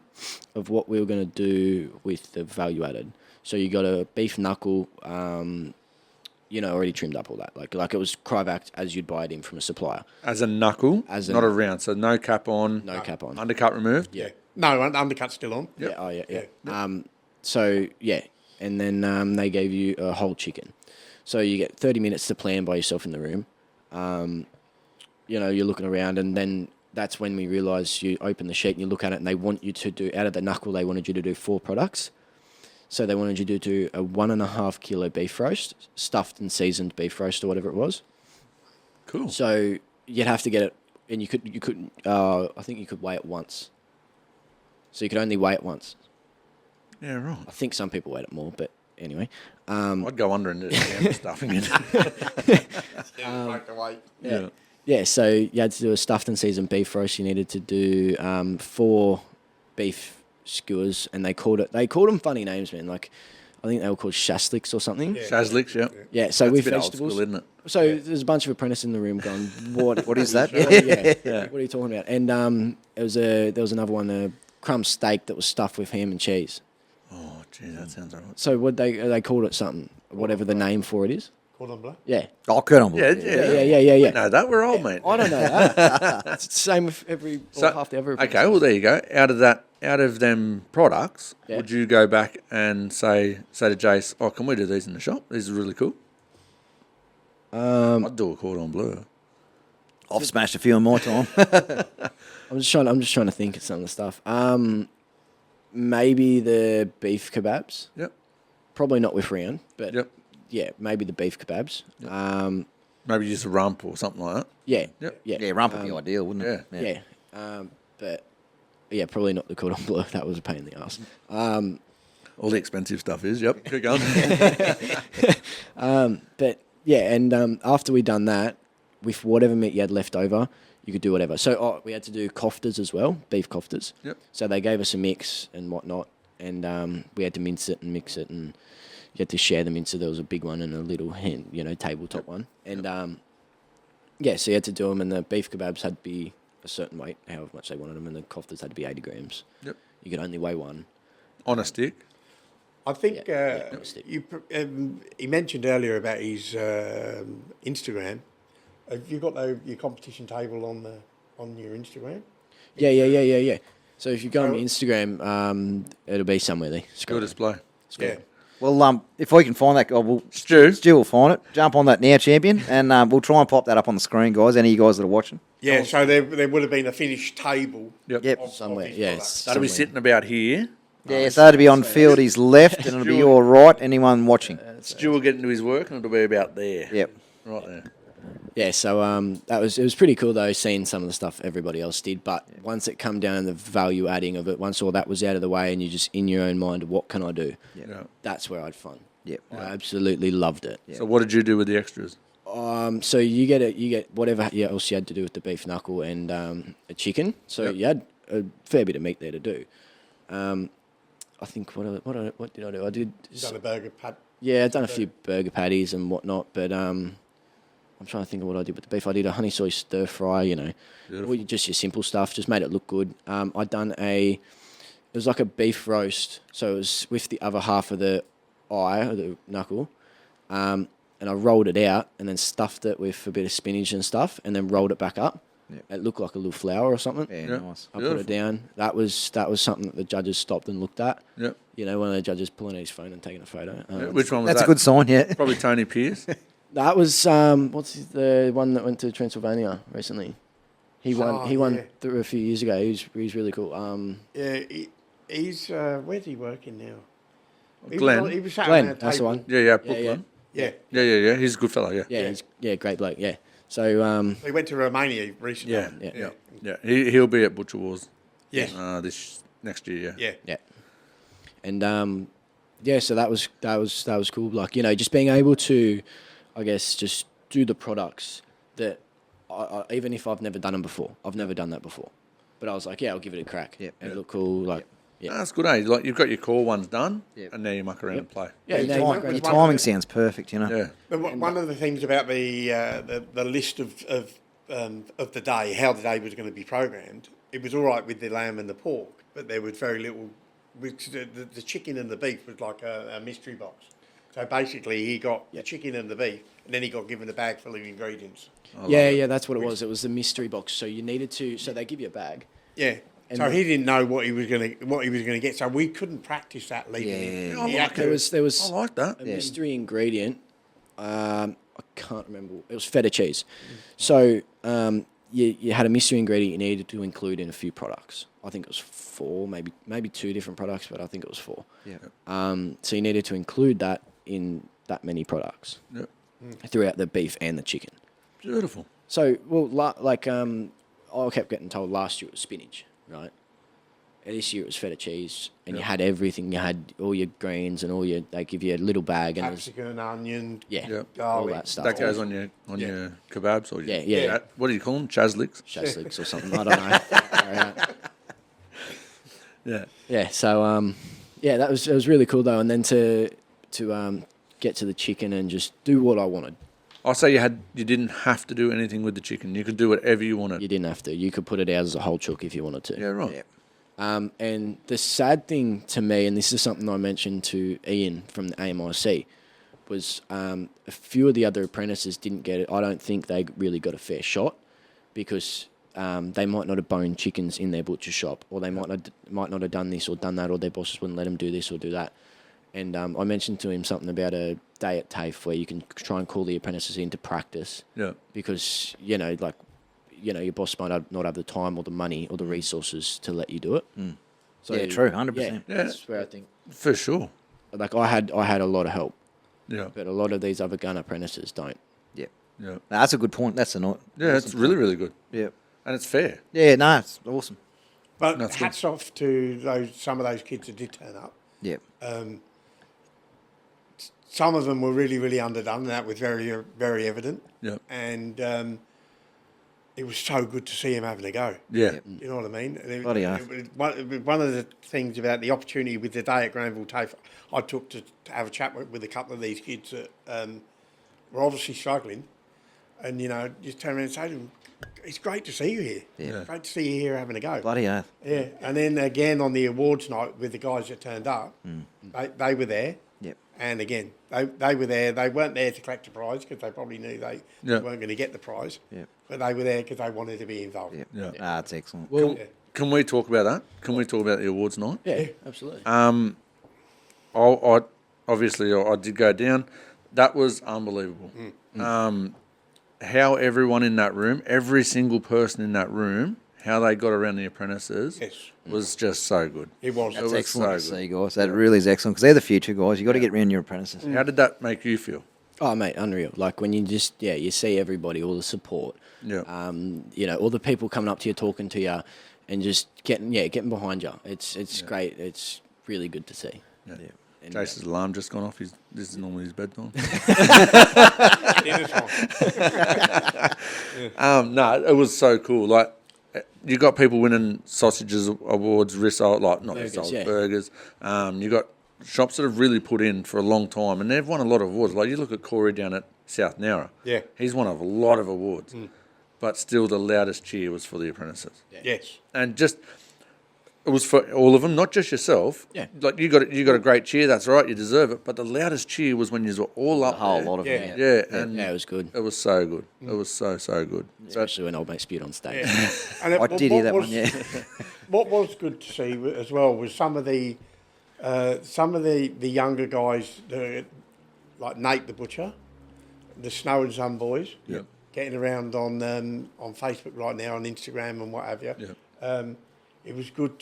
of what we were going to do with the value added. So you got a beef knuckle, already trimmed up all that. Like it was Cryovac as you'd buy it in from a supplier. as a knuckle, not a round, so no cap on, No cap on. undercut removed. Yeah. No, undercut's still on. Yeah, So, and then they gave you a whole chicken. So you get 30 minutes to plan by yourself in the room. You're looking around, and then that's when we realised you open the sheet and you look at it, and they want you to do, out of the knuckle, they wanted you to do 4 products. So they wanted you to do a 1.5 kilo beef roast, stuffed and seasoned beef roast or whatever it was. Cool. So you'd have to get it, and you could I think you could weigh it once. So you could only weigh it once. Yeah, right. I think some people weighed it more, but anyway. I'd go under and do the stuffing it. Yeah, so you had to do a stuffed and seasoned beef roast. You needed to do 4 beef skewers, and they called them funny names, man. Like I think they were called shasliks or something. Shazliks, yeah. Yeah, so That's with a bit old vegetables. school, isn't it? So there's a bunch of apprentices in the room going, "What is that?" What are you talking about? And there was another one, a crumb steak that was stuffed with ham and cheese. Oh, gee, that sounds alright. So they called it something, whatever the name for it is. Cordon bleu. Yeah. Oh, cordon bleu. Yeah. No, that we're old, mate. I don't know that. It's the same with half the other. Okay, well there you go. Out of them products, Yeah. would you go back and say to Jace, "Oh, can we do these in the shop? These are really cool." I'd do a cordon bleu. I've smashed a few in my time. I'm just trying to think of some of the stuff. Maybe the beef kebabs. Yep. Probably not with round, but Yep. yeah, maybe the beef kebabs. Maybe just a rump or something like that. Yeah. Yep. Yeah. Yeah, rump would be ideal, wouldn't it? Yeah. But yeah, probably not the cordon bleu. That was a pain in the ass. All the expensive stuff is. Yep. Keep going. But yeah, and after we done that, with whatever meat you had left over, you could do whatever. So we had to do koftas as well, beef koftas. Yep. So they gave us a mix and whatnot, and we had to mince it and mix it, and you had to share the mince. So there was a big one and a little tabletop one, and yeah, so you had to do them, and the beef kebabs had to be a certain weight, however much they wanted them, and the koftas had to be 80 grams. Yep. You could only weigh one. On a stick. I think stick. he mentioned earlier about his Instagram. Have you got your competition table on your Instagram? Yeah. So if you go on Instagram, it'll be somewhere there. Good display. Yeah. Well, if we can find that guy, Stu will find it. Jump on that now, champion, and we'll try and pop that up on the screen, guys. Any of you guys that are watching. Yeah, so there would have been a finished table. Yep. of Somewhere, his yeah. products. That'll be sitting about here. Yeah, so it'll be on Fieldy's left, and it'll be your right. Anyone watching? Stu will get into his work, and it'll be about there. Yep. Right there. Yeah, so it was pretty cool though, seeing some of the stuff everybody else did. But once it come down to the value adding of it, once all that was out of the way, and you just in your own mind, what can I do? Yeah. That's where I had fun. Yep. I absolutely loved it. So what did you do with the extras? So you get whatever else you had to do with the beef knuckle and a chicken. So you had a fair bit of meat there to do. I think what did I do? I did. You've done a burger pat. Yeah, I've done a few burger patties and whatnot, but I'm trying to think of what I did with the beef. I did a honey soy stir fry, just your simple stuff, just made it look good. I done it was like a beef roast, so it was with the other half of the the knuckle, and I rolled it out and then stuffed it with a bit of spinach and stuff, and then rolled it back up. Yep. It looked like a little flower or something. Yeah, nice. I put it down. That was something that the judges stopped and looked at. Yep. One of the judges pulling out his phone and taking a photo. Which one was That's that? a good sign, yeah. Probably Tony Pierce. That was the one that went to Transylvania recently. He won. He won through a few years ago. He's really cool. Yeah, he's where's he working now? Glenn. He was sat Glenn, on our that's the table. one. Yeah, Brooklyn. Yeah. Yeah. He's a good fellow, yeah. Yeah, he's great bloke. Yeah. So He went to Romania recently. Yeah. He'll be at Butcher Wars. Yeah. This next year, Yeah. yeah, and so that was cool. Like just being able to, I guess, just do the products that I even if I've never done them before, I've never done that before, but I was like, I'll give it a crack. Yep. And it looked cool. Like, No, that's good, eh? Like you've got your core ones done, Yep. and now you muck around and play. yeah, Your, now you might your grab- timing sounds perfect, Yeah. But one of the things about the list of the day, how the day was going to be programmed, it was all right with the lamb and the pork, but there was very little. Which the chicken and the beef was like a mystery box. So basically, he got the chicken and the beef, and then he got given a bag full of ingredients. Yeah, that's what it was. It was the mystery box. So you needed to. So they give you a bag. Yeah. And So he didn't know what he was going to get. So we couldn't practice that legally. Yeah. He had to- There was I like that. a mystery ingredient. I can't remember. It was feta cheese. So you had a mystery ingredient you needed to include in a few products. I think it was 4, maybe 2 different products, but I think it was 4. Yeah. So you needed to include that in that many products Yep. throughout the beef and the chicken. Beautiful. So I kept getting told last year it was spinach, right? And this year it was feta cheese, and you had everything. You had all your greens and they give you a little bag and it was, capsicum, onion, Yep. all garlic. that stuff. That goes on your kebabs or your, Yeah. What do you call them? Chaslicks. Chaslicks or something. I don't know. Yeah. Yeah. So it was really cool though, and then to get to the chicken and just do what I wanted. I'll say you didn't have to do anything with the chicken. You could do whatever you wanted. You didn't have to. You could put it out as a whole chook if you wanted to. Yeah, right. Yeah. And the sad thing to me, and this is something I mentioned to Ian from the AMIC, was a few of the other apprentices didn't get it. I don't think they really got a fair shot because they might not have boned chickens in their butcher shop, or they might not have done this or done that, or their bosses wouldn't let them do this or do that. And I mentioned to him something about a day at TAFE where you can try and call the apprentices in to practice. Yeah. Because, your boss might not have the time or the money or the resources to let you do it. So, Yeah, true, 100%. Yeah, Yeah. that's where I think, For sure. like, I had a lot of help, Yeah. but a lot of these other gun apprentices don't. Yeah. Yeah. No, that's a good point. That's a not. Yeah, it's really, really good. Yeah. And it's fair. Yeah, no, it's awesome. But That's good. hats off to some of those kids that did turn up. Yeah. Some of them were really, really underdone, and that was very, very evident. Yeah. And it was so good to see him having a go. Yeah. You know what I mean? Bloody oath. One of the things about the opportunity with the day at Granville TAFE, I took to have a chat with a couple of these kids that were obviously struggling, and just turn around and say to them, "It's great to see you here. Yeah. Great to see you here having a go." Bloody oath. Yeah, and then again on the awards night with the guys that turned up, they were there. Yep. And again, they were there. They weren't there to collect a prize because they probably knew they Yeah. weren't going to get the prize. Yep. But they were there because they wanted to be involved. Yep. Yeah. Yeah. That's excellent. Well, Can we talk about that? Can we talk about the awards night? yeah, absolutely. I obviously I did go down. That was unbelievable. How everyone in that room, every single person in that room, how they got around the apprentices Yes. was just so good. It was. That's was excellent so to good. see, guys. That really is excellent because they're the future, guys. You got to get around your apprentices. How did that make you feel? Oh, mate, unreal. Like when you just, you see everybody, all the support. Yeah. All the people coming up to you, talking to you, and just getting behind you. It's great. It's really good to see. Yeah. And, Jason's alarm just gone off. This is normally his bedtime. No, it was so cool. Like, you got people winning sausages awards, risotto, like not Burgers, risotto, yeah. burgers. You got shops that have really put in for a long time, and they've won a lot of awards. Like you look at Corey down at South Nowra. Yeah. He's won a lot of awards, but still the loudest cheer was for the apprentices. Yes. And just it was for all of them, not just yourself. Yeah. Like you got a great cheer. That's right, you deserve it. But the loudest cheer was when you were all up A whole there. lot of Yeah. them. Yeah, and Yeah, it was good. it was so good. It was so good. Especially when old mate spewed on stage. And I did hear that was, one, yeah. What was good to see as well was some of the younger guys, like Nate the Butcher, the Snow and Sun boys, Yep. getting around on Facebook right now, on Instagram and what have you. Yep. It was good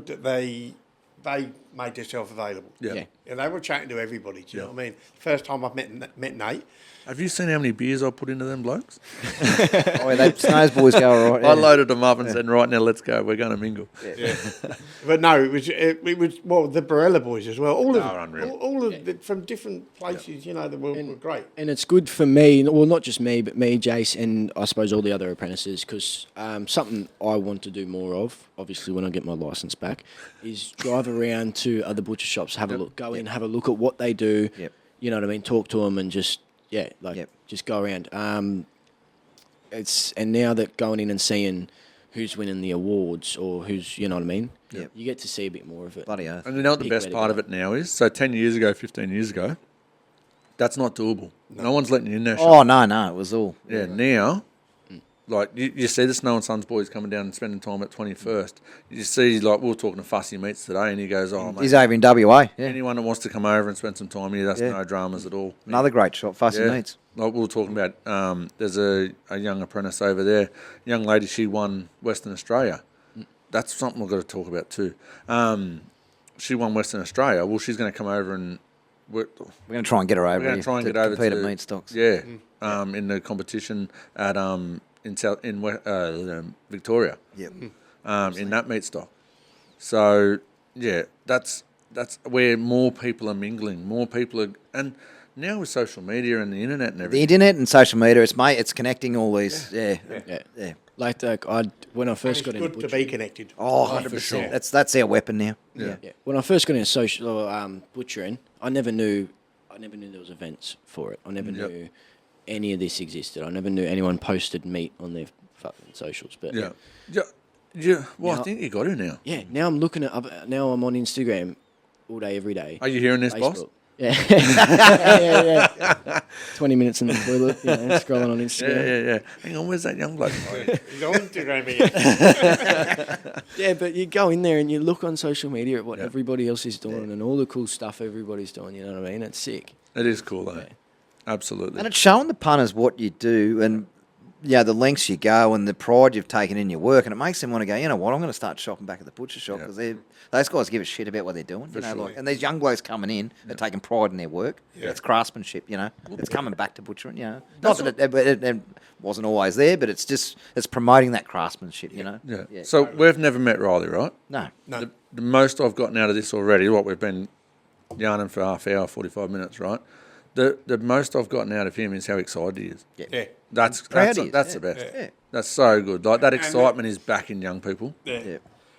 that they made themselves available. Yeah. Yeah. And they were chatting to everybody. Do you know what I mean? First time I've met Nate. Have you seen how many beers I put into them blokes? Oh, yeah, Snow's boys go all right. I Yeah. loaded them up and said, right now, let's go. We're going to mingle. But no, it was the Barella boys as well. All of They were them, unreal. all of them from different places. That were great. And it's good for me, well, not just me, but me, Jace, and I suppose all the other apprentices, because something I want to do more of, obviously when I get my licence back, is drive around to other butcher shops, have a look, go in, have a look at what they do, Yep. you know what I mean, talk to them and just, Yep. just go around. And now that going in and seeing who's winning the awards or who's, you know what I mean, Yep. you get to see a bit more of it. Bloody oath. And you know what the Pick best where to part go. of it now is? So 10 years ago, 15 years ago, that's not doable. No one's letting you in there. Oh, no, it was all. Yeah, now, like, you see the Snow and Sons boys coming down and spending time at 21st. You see, like, we were talking to Fussy Meats today, and he goes, oh, mate, He's over in WA. Yeah. anyone that wants to come over and spend some time here, that's Yeah. no dramas at all. Another great shop, Fussy Yeah. Meats. Like we were talking about, there's a young apprentice over there, young lady, she won Western Australia. That's something we've got to talk about too. She won Western Australia. Well, she's going to come over and we're We're going to try and get her over going to here try and to get over compete to at meat stocks. Yeah, in the competition at Victoria. Yep. In that meat stock. So yeah, that's where more people are mingling. More people are, and now with social media and the internet and The everything. internet and social media, it's connecting all these. Yeah. Yeah. Like when I first It's got into good to butchery, be connected. Oh, 100%. for sure. That's our weapon now. Yeah. yeah. When I first got into social butchering, I never knew there was events for it. I never Yep. knew any of this existed. I never knew anyone posted meat on their fucking socials. But Yeah. Yeah. Well, I Now- think you got to now. yeah, now I'm looking at now I'm on Instagram all day, every day. Are you hearing this, boss? Facebook. Yeah. yeah. 20 minutes in the toilet, scrolling on Instagram. Yeah. Hang on, where's that young bloke? He's on Instagram again. Yeah, but you go in there and you look on social media at what everybody else is doing and all the cool stuff everybody's doing, you know what I mean? It's sick. It is cool, though. Absolutely. And it's showing the punters what you do and the lengths you go and the pride you've taken in your work, and it makes them want to go, you know what, I'm going to start shopping back at the butcher shop because those guys give a shit about what they're doing. And these young blokes coming in, they're taking pride in their work. Yeah. It's craftsmanship, It's coming back to butchering, Not that it wasn't always there, but it's promoting that craftsmanship, Yeah. So we've never met Riley, right? No. The most I've gotten out of this already, we've been yarning for half hour, 45 minutes, right? The most I've gotten out of him is how excited he is. Yeah. That's the best. Yeah. That's so good. Like that excitement is back in young people. Yeah.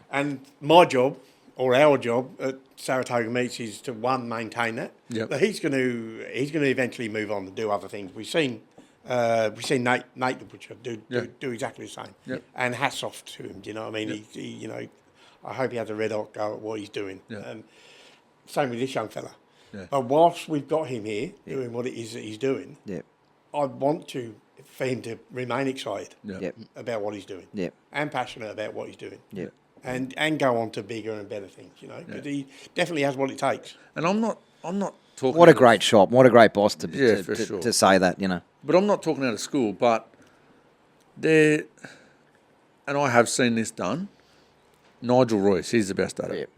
And my job, or our job at Saratoga Meats, is to maintain that. Yep. But he's going to eventually move on to do other things. We've seen Nate the butcher do exactly the same. Yep. And hats off to him. Do you know what I mean? Yep. He I hope he has a red hot go at what he's doing. Yeah. Same with this young fella. Yeah. But whilst we've got him here doing what it is that he's doing, I want for him to remain excited about what he's doing and passionate about what he's doing and go on to bigger and better things, But he definitely has what it takes. And I'm not talking. What a great shop! What a great boss to sure. to say that, But I'm not talking out of school. But and I have seen this done. Nigel Royce, he's the best at it.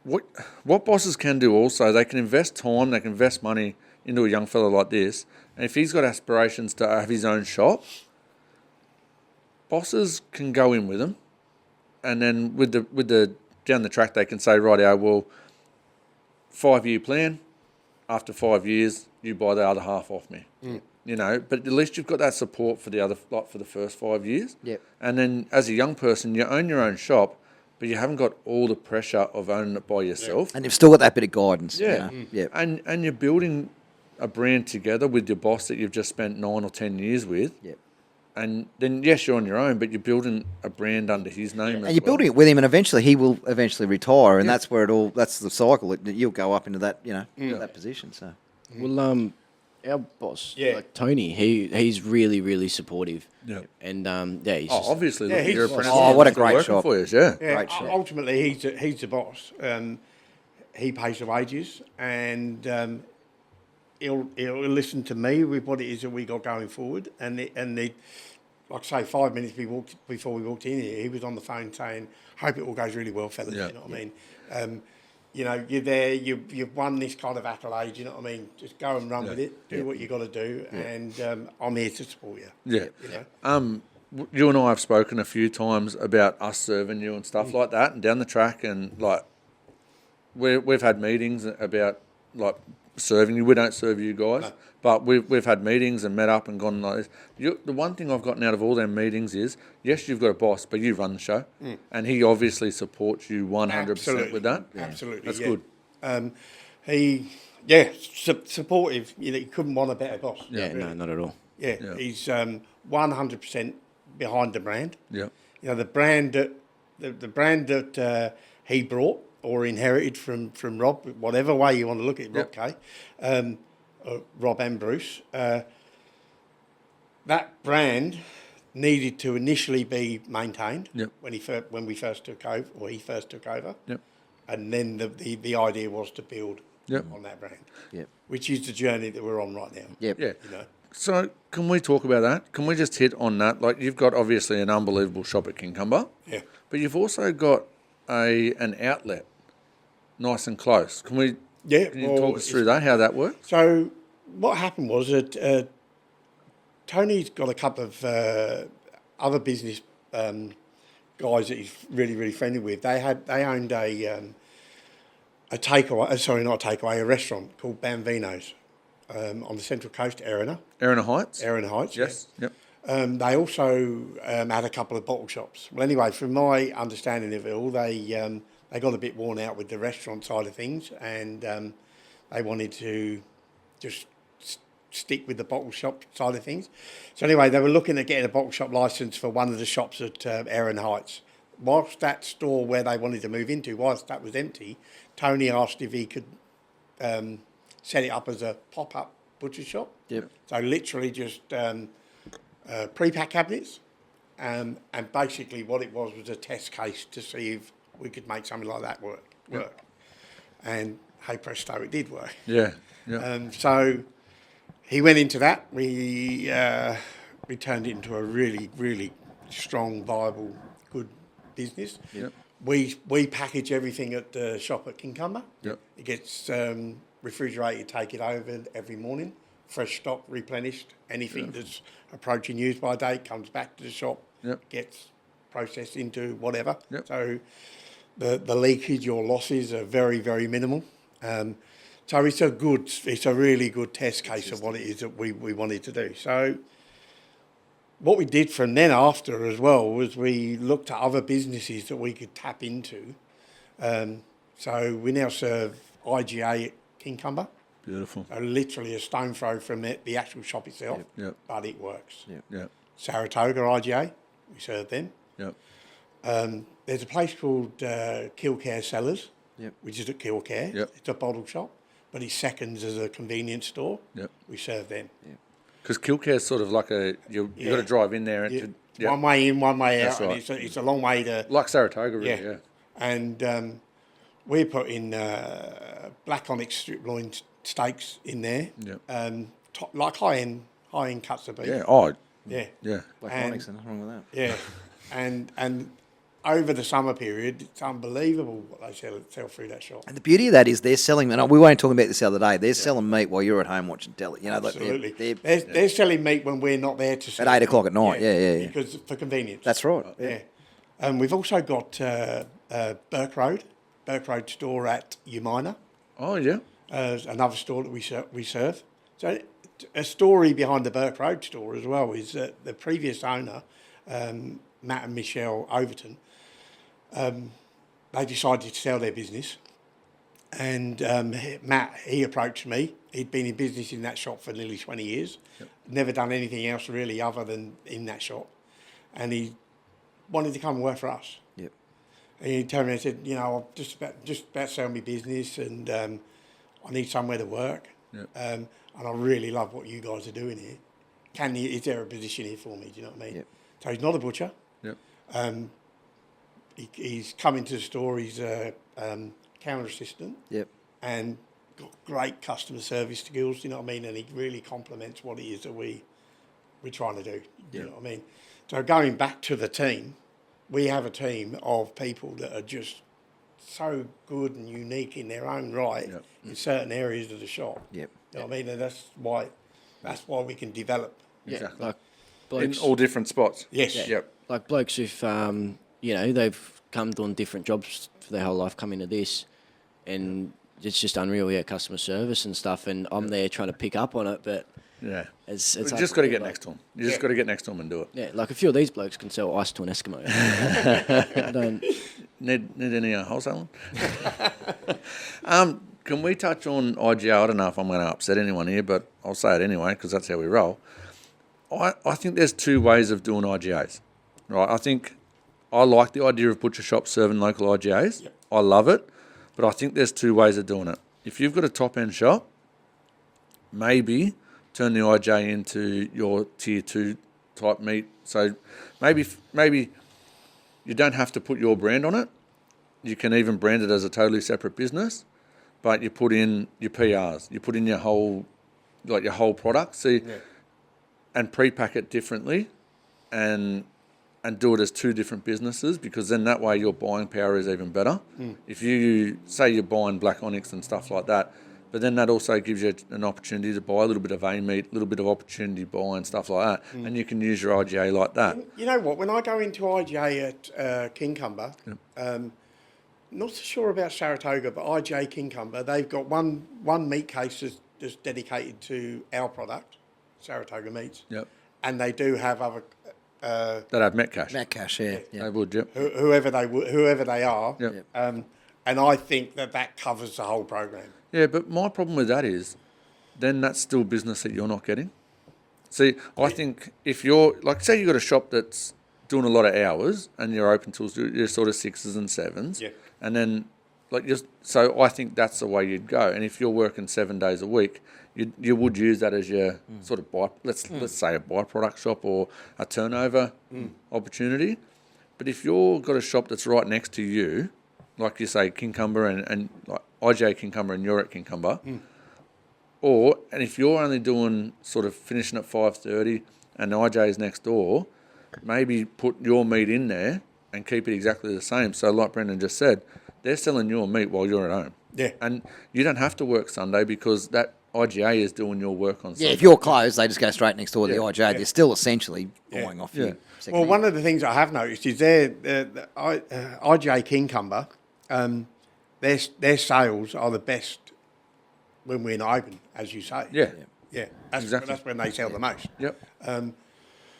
What bosses can do also, they can invest time, they can invest money into a young fella like this, and if he's got aspirations to have his own shop, bosses can go in with him, and then with the down the track they can say, rightio, well, 5-year plan, after 5 years you buy the other half off me. But at least you've got that support for for the first 5 years. Yep. And then as a young person, you own your own shop, but you haven't got all the pressure of owning it by yourself. And you've still got that bit of guidance. Yeah. Yeah. And you're building a brand together with your boss that you've just spent 9 or 10 years with. Yep. And then, yes, you're on your own, but you're building a brand under his name. And you're building it with him, and eventually he will retire, and that's where that's the cycle. You'll go up into that, that position. So, Well, our boss, like Tony, he's really, really supportive. Yeah. And he's just, obviously, Yeah, look, he's you're a the boss. apprentice. What a Still great working shop. for you, yeah. Great shop. Ultimately, he's the boss. He pays the wages, and he'll listen to me with what it is that we got going forward. And like I say, 5 minutes before we walked in here, he was on the phone saying, "Hope it all goes really well, fellas." Yeah. You know what I mean? You're there. You've won this kind of accolade. You know what I mean? Just go and run with it. Do what you got to do, and I'm here to support you. Yeah. You and I have spoken a few times about us serving you and stuff like that, and down the track, and like we've had meetings about like serving you. We don't serve you guys, but we've had meetings and met up and gone like this. The one thing I've gotten out of all them meetings is, yes, you've got a boss, but you run the show, and he obviously supports you 100% with that. Absolutely, That's good. Supportive. You couldn't want a better boss. yeah, really. no, not at all. Yeah, he's 100% behind the brand. Yeah. The brand that he brought or inherited from Rob, whatever way you want to look at it, Rob Kay, Rob and Bruce. That brand needed to initially be maintained when we first took over, or he first took over. Yep. And then the idea was to build on that brand, which is the journey that we're on right now. Yep. Yeah. So can we talk about that? Can we just hit on that? Like, you've got obviously an unbelievable shop at Kincumber, but you've also got an outlet nice and close. Can you talk us through that, how that works? So what happened was that Tony's got a couple of other business guys that he's really, really friendly with. They owned a restaurant called Bambino's on the Central Coast, Erina Heights? Heights, Yes. Yep. They also had a couple of bottle shops. Well, anyway, from my understanding of it all, they got a bit worn out with the restaurant side of things, and they wanted to just stick with the bottle shop side of things. So anyway, they were looking at getting a bottle shop licence for one of the shops at Erina Heights. whilst that store where they wanted to move into, whilst that was empty, Tony asked if he could set it up as a pop-up butcher shop. Yep. So literally just pre-pack cabinets, and basically what it was a test case to see if we could make something like that work. And hey presto, it did work. Yeah. So he went into that. We turned it into a really, really strong, viable, good business. Yep. We package everything at the shop at Kincumber. Yep. It gets refrigerated, take it over every morning, fresh stock replenished. Anything that's approaching use by date comes back to the shop, gets processed into whatever. Yep. So the leakage or losses are very, very minimal. So it's a really good test case of what it is that we wanted to do. So what we did from then after as well was we looked at other businesses that we could tap into. So we now serve IGA at Kincumber. Beautiful. So literally a stone throw from the actual shop itself, Yep. but it works. Yep. Saratoga IGA, we serve them. Yep. There's a place called Killcare Cellars, Yep. which is at Killcare. Yep. It's a bottle shop, but it seconds as a convenience store. Yep. We serve them. Because Killcare's sort of like you've got to drive in there and One way in, one way out. That's right. And it's a long way to... like Saratoga, really. Yeah. And we put in black onyx strip loin steaks in there. Yep. Like high-end cuts of beef. Yeah. Oh. Yeah. Yeah. Black And- Onyx, nothing wrong with that. Yeah. and over the summer period, it's unbelievable what they sell through that shop. And the beauty of that is they're selling, and we weren't talking about this the other day, they're selling meat while you're at home watching telly. You know, like Absolutely. they're They're selling meat when we're not there to sell. at 8 o'clock at night. Yeah. Because for convenience. That's right. Yeah. And we've also got Burke Road store at Umina. Oh, yeah. Another store that we serve. So a story behind the Burke Road store as well is that the previous owner, Matt and Michelle Overton, they decided to sell their business. And Matt, he approached me. He'd been in business in that shop for nearly 20 years. Yep. Never done anything else really other than in that shop. And he wanted to come and work for us. Yep. And he told me, I said, you know, I'm just about to sell my business and I need somewhere to work. Yep. And I really love what you guys are doing here. Is there a position here for me? Do you know what I mean? Yep. So he's not a butcher. Yep. He's come into the store. He's a counter assistant. Yep. And got great customer service skills. You know what I mean? And he really complements what it is that we're trying to do. You know what I mean? So going back to the team, we have a team of people that are just so good and unique in their own right in certain areas of the shop. Yep. You know what I mean? And that's why we can develop. Exactly. Like In blokes, all different spots. Yes. Yep. like blokes who've they've come on different jobs for their whole life, come into this, and it's just unreal. Yeah, customer service and stuff, and I'm there trying to pick up on it, but Yeah. it's You up just to got to them, get like- next to them. You just got to get next to them and do it. Yeah, like a few of these blokes can sell ice to an Eskimo. I don't. Need any wholesaling? Can we touch on IGA? I don't know if I'm going to upset anyone here, but I'll say it anyway because that's how we roll. I think there's two ways of doing IGAs. Right? I think I like the idea of butcher shops serving local IGAs. Yep. I love it, but I think there's two ways of doing it. If you've got a top-end shop, maybe turn the IGA into your tier 2 type meat. So maybe you don't have to put your brand on it. You can even brand it as a totally separate business, but you put in your PRs, you put in your whole product, and pre-pack it differently, and do it as two different businesses, because then that way your buying power is even better. If you say you're buying black onyx and stuff like that, but then that also gives you an opportunity to buy a little bit of A meat, a little bit of opportunity buy and stuff like that, and you can use your IGA like that. You know what? When I go into IGA at Kincumber, not so sure about Saratoga, but IGA Kincumber, they've got one meat case that's dedicated to our product, Saratoga Meats. Yep. And they do have other That have Metcash. Metcash, yeah. They would, yep. whoever they are. Yep. And I think that covers the whole program. Yeah, but my problem with that is then that's still business that you're not getting. See, I think if you're, like, say you've got a shop that's doing a lot of hours and you're open till you're sort of 6s and 7s, Yeah. and then so I think that's the way you'd go. And if you're working 7 days a week, you would use that as your sort of let's say a byproduct shop or a turnover opportunity. But if you've got a shop that's right next to you, like you say, Kincumber and like IJ Kincumber and you're at Kincumber, and if you're only doing sort of finishing at 5:30 and IJ is next door, maybe put your meat in there and keep it exactly the same. So like Brendan just said, they're selling your meat while you're at home. Yeah. And you don't have to work Sunday because that IGA is doing your work on Sunday. Yeah, if you're closed, they just go straight next door to the Yeah. IJ. They're still essentially buying off you. Yeah. Well, one of the things I have noticed is IGA Kincumber, their sales are the best when we're not open, as you say. Yeah. Yeah. That's, Exactly. that's when they sell the most. Yep.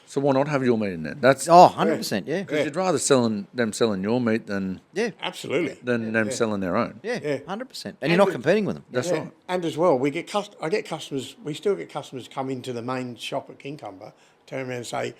So why not have your meat in there? That's Oh, 100%, yeah. because you'd rather them selling your meat than Yeah, Absolutely. them selling their own. yeah, Yeah. 100%. And you're not competing with them. That's Yeah. right. And as well, I get customers. We still get customers come into the main shop at Kincumber, turn around and say,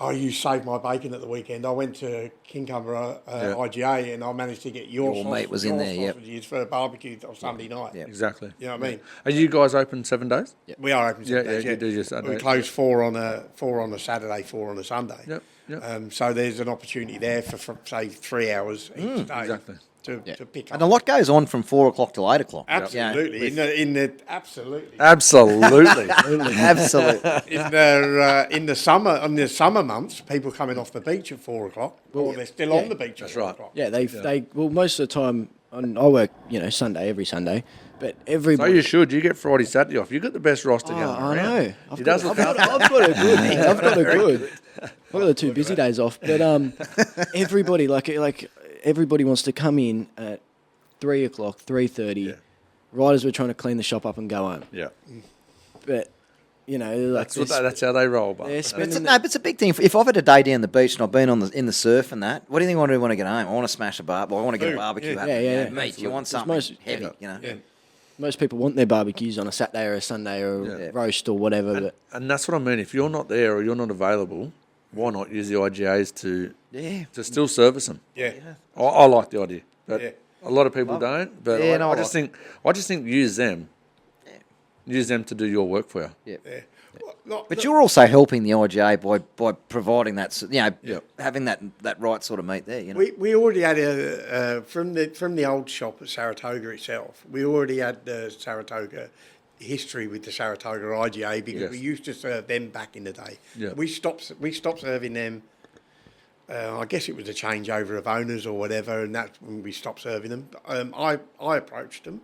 "Oh, you saved my bacon at the weekend. I went to Kincumber IGA and I managed to get your meat was in there, yep. sausages for a barbecue on Sunday night." Yep. Exactly. You know what I mean? Are you guys open 7 days? We are open 7 days. you do your Saturday. We close four on a Saturday, 4 on a Sunday. Yep, yep. So there's an opportunity there for say 3 hours each day exactly. to pick up. And a lot goes on from 4 o'clock till 8 o'clock. Absolutely, absolutely. Absolutely. Absolutely. In the summer months, people coming off the beach at 4 o'clock, or they're still on the beach at 4 right. o'clock. Yeah, they well, most of the time, I work, Sunday, every Sunday, but So everybody... you should. You get Friday, Saturday off. You got the best roster going I around. know. He does look I've got a good. I've got a good. I've got the 2 busy days off, but everybody like everybody wants to come in at 3 o'clock, 3:30, right as we're trying to clean the shop up and go home. Yeah. But like That's how they roll. But they're But spending it's a big thing. If I've had a day down the beach and I've been in the surf and that, what do you think I do when I get home? I want to smash a bar. Well, I want to get a barbecue. Yeah. happening, Yeah. Meat. You want It's something most- heavy, Yeah. most people want their barbecues on a Saturday or a Sunday or a roast or whatever. But and that's what I mean. If you're not there or you're not available, why not use the IGAs to still service them? Yeah. I like the idea, but Yeah. a lot of people don't. But Yeah, I just think use them. Use them to do your work for you. Yeah. Yeah. Well, But you're also helping the IGA by providing that, Yeah. having that right sort of meat there. we already had from the old shop at Saratoga itself. We already had the Saratoga history with the Saratoga IGA because Yes. we used to serve them back in the day. Yeah. We stopped serving them. I guess it was a changeover of owners or whatever, and that's when we stopped serving them. I approached them,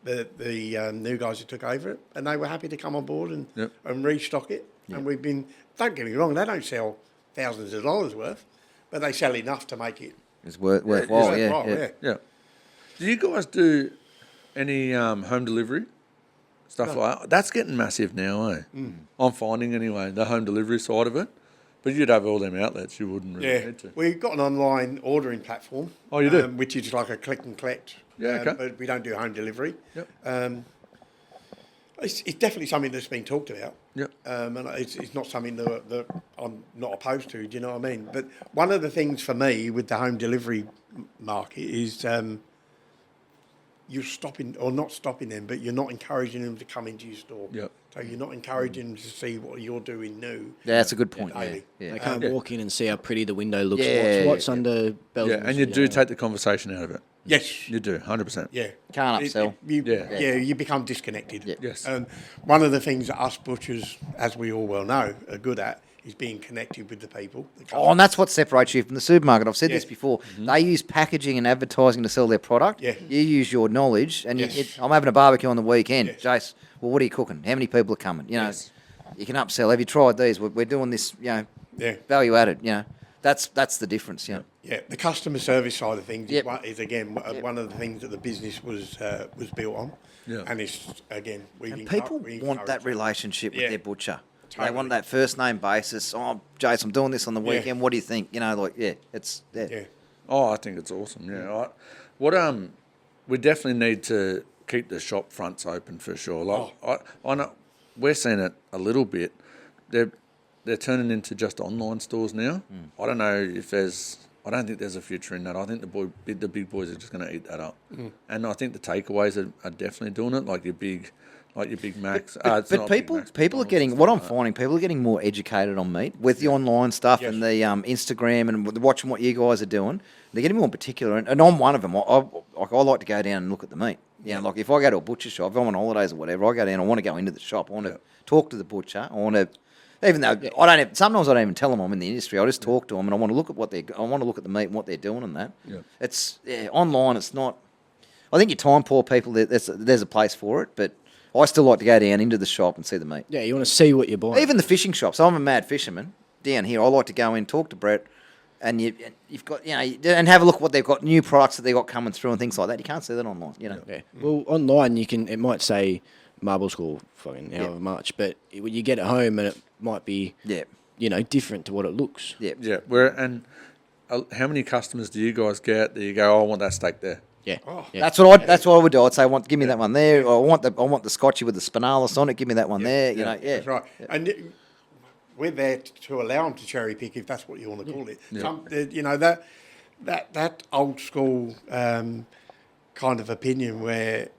the new guys who took over it, and they were happy to come on board and restock it. And we've been, don't get me wrong, they don't sell thousands of dollars worth, but they sell enough to make it It's worthwhile. Yeah. Yeah. Do you guys do any home delivery stuff like that? That's getting massive now, eh? I'm finding anyway the home delivery side of it. But you'd have all them outlets. You wouldn't really need to. We've got an online ordering platform. Oh, you do? Which is like a click and collect. Yeah, okay. But we don't do home delivery. Yep. It's definitely something that's been talked about. Yep. And it's not something that I'm not opposed to. Do you know what I mean? But one of the things for me with the home delivery market is you're stopping, or not stopping them, but you're not encouraging them to come into your store. Yep. So you're not encouraging them to see what you're doing new. Yeah, that's a good point. daily. Yeah. they can't walk in and see how pretty the window looks. Yeah, What's under bells. Yeah, and you do take the conversation out of it. Yes. You do, 100%. Yeah. Can't upsell. You become disconnected. Yeah. Yes. One of the things that us butchers, as we all well know, are good at is being connected with the people. Oh, and that's what separates you from the supermarket. I've said this Yeah. before. They use packaging and advertising to sell their product. Yeah. You use your knowledge, and Yes. I'm having a barbecue on the weekend. Yes. Jace, well, what are you cooking? How many people are coming? Yes. You can upsell. Have you tried these? We're doing this. Yeah. Value added. That's the difference. Yeah, the customer service side of things Yep. is again one of the things that the business was built on. Yeah. And it's again And people want encourage that relationship with Yeah. their butcher. They Totally. want that first name basis. Oh, Jace, I'm doing this on the Yeah. weekend. What do you think? It's Yeah. Oh, I think it's awesome. Yeah. We definitely need to keep the shop fronts open for sure. Like I know we're seeing it a little bit. they're turning into just online stores now. I don't know if there's. I don't think there's a future in that. I think the big boys are just going to eat that up, and I think the takeaways are definitely doing it. Like your big Macs. But people are getting what I'm finding. People are getting more educated on meat with the online stuff and the Instagram and watching what you guys are doing. They're getting more particular, and I'm one of them. I like to go down and look at the meat. Like if I go to a butcher shop, if I'm on holidays or whatever, I go down. I want to go into the shop. I want to talk to the butcher. I want to. Even though sometimes I don't even tell them I'm in the industry. I just talk to them and I want to look at I want to look at the meat and what they're doing and that. Yeah. It's online. It's not. I think your time poor people. There's a place for it, but I still like to go down into the shop and see the meat. Yeah, you want to see what you're buying. Even the fishing shops. I'm a mad fisherman down here. I like to go in, talk to Brett, and you've got and have a look at what they've got, new products that they've got coming through and things like that. You can't see that online. Yeah. Well, online it might say marble score fucking however much, but when you get it home and it might be different to what it looks. Yeah. How many customers do you guys get that you go, I want that steak there? Yeah. That's what I would do. I'd say, give me that one there. Or I want the Scotchy with the spinalis on it. Give me that one there. That's right. Yeah. And we're there to allow them to cherry pick if that's what you want to call it. Yeah. That old school kind of opinion where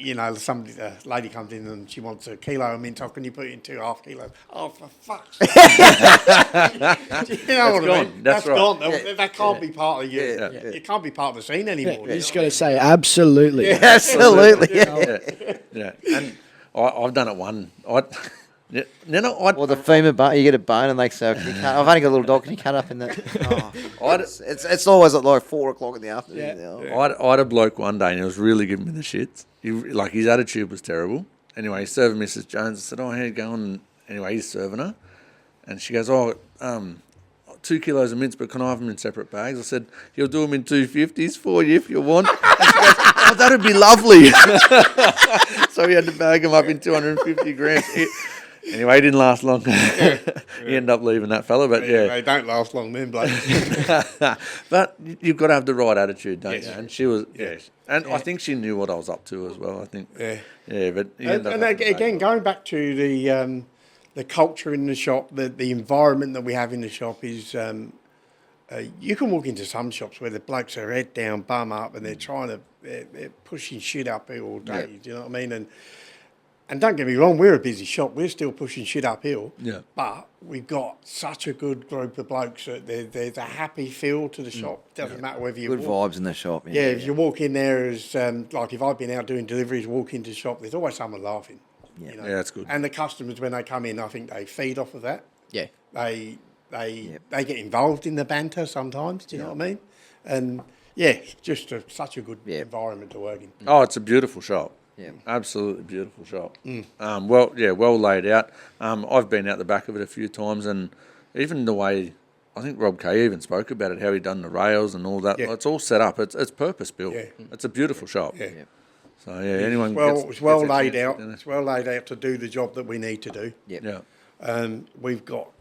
a lady comes in and she wants a kilo of mint. Can you put it in 2.5 kilos? Oh, for fuck's sake! You know what I mean? That's right. gone. That can't be part of you. It can't be part of the scene anymore. You just got to say absolutely. Yeah, absolutely. Yeah. And I've done it one. The femur bone, you get a bone and they say, I've only got a little dog, can you cut up in that? It's always at like 4 o'clock in the afternoon. I had a bloke one day and he was really giving me the shits. His attitude was terrible. Anyway, he's serving Mrs. Jones. I said, how you going? Anyway, he's serving her. And she goes, 2 kilos of mince, but can I have them in separate bags? I said, he'll do them in 250s for you if you want. And she goes, that'd be lovely. So he had to bag them up in 250 grams. Anyway, he didn't last long. He ended up leaving that fella, but They don't last long, then, blokes. But you've got to have the right attitude, don't you? And she was, and I think she knew what I was up to as well. I think, but and again, going back to the culture in the shop, the environment that we have in the shop is. You can walk into some shops where the blokes are head down, bum up, and they're pushing shit uphill all day. Yeah. Do you know what I mean? And don't get me wrong, we're a busy shop. We're still pushing shit uphill. Yeah. But we've got such a good group of blokes that there's a happy feel to the shop. Doesn't matter whether you Good vibes in the shop. Yeah, if you walk in there as like if I've been out doing deliveries, walk into the shop, there's always someone laughing. Yeah. Yeah, that's good. And the customers when they come in, I think they feed off of that. Yeah. They get involved in the banter sometimes. Do you know what I mean? And just such a good environment to work in. Oh, it's a beautiful shop. Yeah. Absolutely beautiful shop. Well laid out. I've been out the back of it a few times, and even the way I think Rob Kay even spoke about it, how he done the rails and all that. Yeah. It's all set up. It's purpose built. Yeah. It's a beautiful shop. Yeah. So anyone. It's well gets a laid chance out. to dinner. It's well laid out to do the job that we need to do. Yeah. Yeah. We've got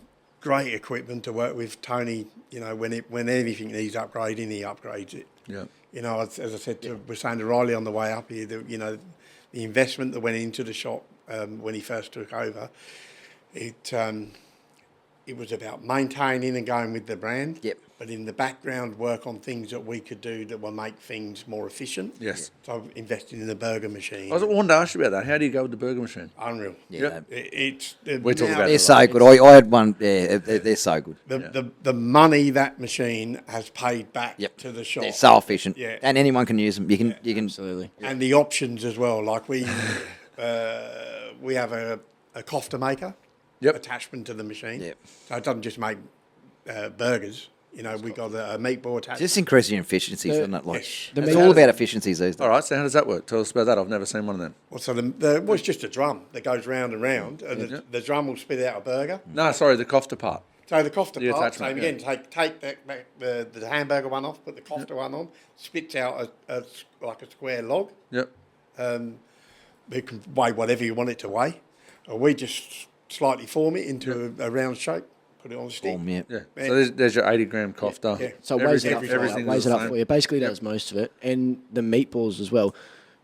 great equipment to work with. Tony, when anything needs upgrading, he upgrades it. Yeah. As I said, we're saying to Riley on the way up here, the investment that went into the shop when he first took over, it was about maintaining and going with the brand. Yep. But in the background, work on things that we could do that will make things more efficient. Yes. So I've invested in the burger machine. I wanted to ask you about that. How do you go with the burger machine? Unreal. Yeah. We talk about They're it. so good. I had one. Yeah, they're so good. The money that machine has paid back to the shop. They're so efficient. Yeah. And anyone can use them. You can. Absolutely. And the options as well. Like we have a kofta maker attachment to the machine. Yep. So it doesn't just make burgers. We got a meatball attachment. Just increase your efficiencies, doesn't it? Like, Yes. it's all about efficiencies these days. All right. So how does that work? Tell us about that. I've never seen one of them. Well, so it's just a drum that goes round and round, and the drum will spit out a burger. No, sorry, the kofta part. So the kofta The part, attachment, same again, take the hamburger one off, put the kofta one on, spits out like a square log. Yep. It can weigh whatever you want it to weigh. Or we just slightly form it into a round shape, put it on a stick. Yeah. Yeah. So there's your 80-gram kofta. Yeah. So it weighs it up, everything's weighs the it up same. for you. Basically does most of it. And the meatballs as well.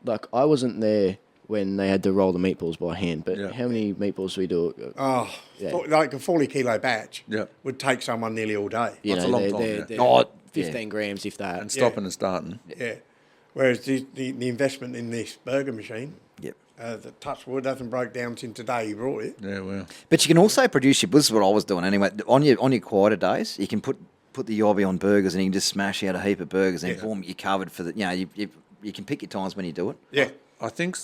Like, I wasn't there when they had to roll the meatballs by hand. But Yeah. how many meatballs do we do? Like a 40-kilo batch Yeah. would take someone nearly all day. You That's know, a long they're, time, they're, yeah. they're Oh, 15 grams, if that. And stopping and starting. Yeah. Whereas the investment in this burger machine, Yep. the touch wood hasn't broke down since the day you brought it. Yeah, well. But you can also produce your. This is what I was doing anyway. On your quieter days, you can put the yobby on burgers, and you can just smash out a heap of burgers, and boom, you're covered for the. You can pick your times when you do it. Yeah. I think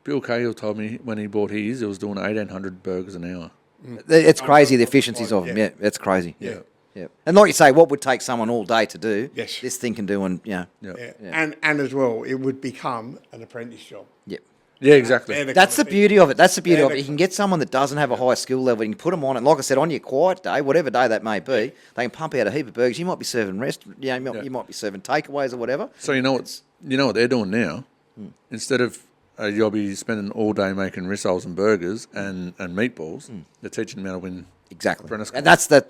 Bill Cahill told me when he bought his, he was doing 1,800 burgers an hour. It's crazy the efficiencies of them. Yeah. Yeah, it's crazy. Yeah. Yeah. And like you say, what would take someone all day to do? Yes. This thing can do, and Yeah. And as well, it would become an apprentice job. Yep. Yeah, exactly. They're That's the kind of beauty of it. That's the beauty Yeah, of it. You can get someone that doesn't have a high skill level. You can put them on it. Like I said, on your quiet day, whatever day that may be, they can pump out a heap of burgers. You might be serving you might be serving takeaways or whatever. So you know what they're doing now? Instead of a yobby spending all day making rissoles and burgers and meatballs, they're teaching them how to win. Exactly. Apprentice And that's the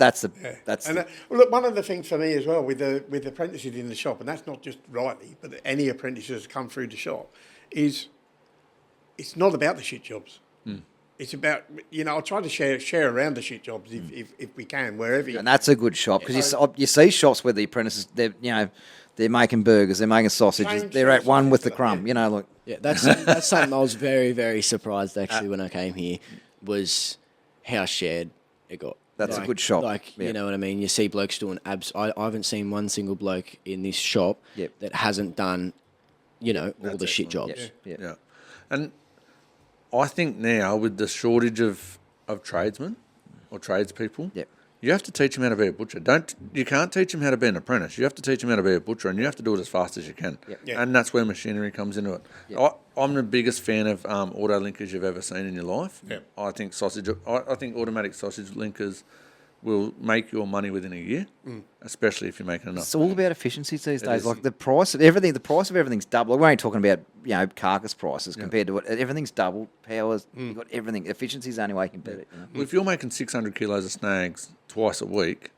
And well, look, one of the things for me as well with the apprentices in the shop, and that's not just rightly, but any apprentices come through the shop, is it's not about the shit jobs. It's about, I try to share around the shit jobs if we can, wherever you and that's a good shop because you see shops where the apprentices they're making burgers, they're making sausages, Same they're at one with the sausages, crumb. yeah. Look. Yeah, that's something I was very, very surprised actually when I came here was how shared it got. That's a good shop. You know what I mean? You see blokes doing abs. I haven't seen one single bloke in this shop Yep. that hasn't done, all the shit jobs. Yeah. And I think now with the shortage of tradesmen or tradespeople, Yep. you have to teach them how to be a butcher. You can't teach them how to be an apprentice. You have to teach them how to be a butcher, and you have to do it as fast as you can. Yep. Yeah. And that's where machinery comes into it. Yep. I'm the biggest fan of auto linkers you've ever seen in your life. Yep. I think I think automatic sausage linkers will make your money within a year, especially if you're making enough. It's all about efficiencies these days. is. Like the price of everything's doubled. We ain't talking about carcass prices compared to what everything's doubled. Powers, you've got everything. Efficiency's the only way you can beat it. Well, if you're making 600 kilos of snags twice a week,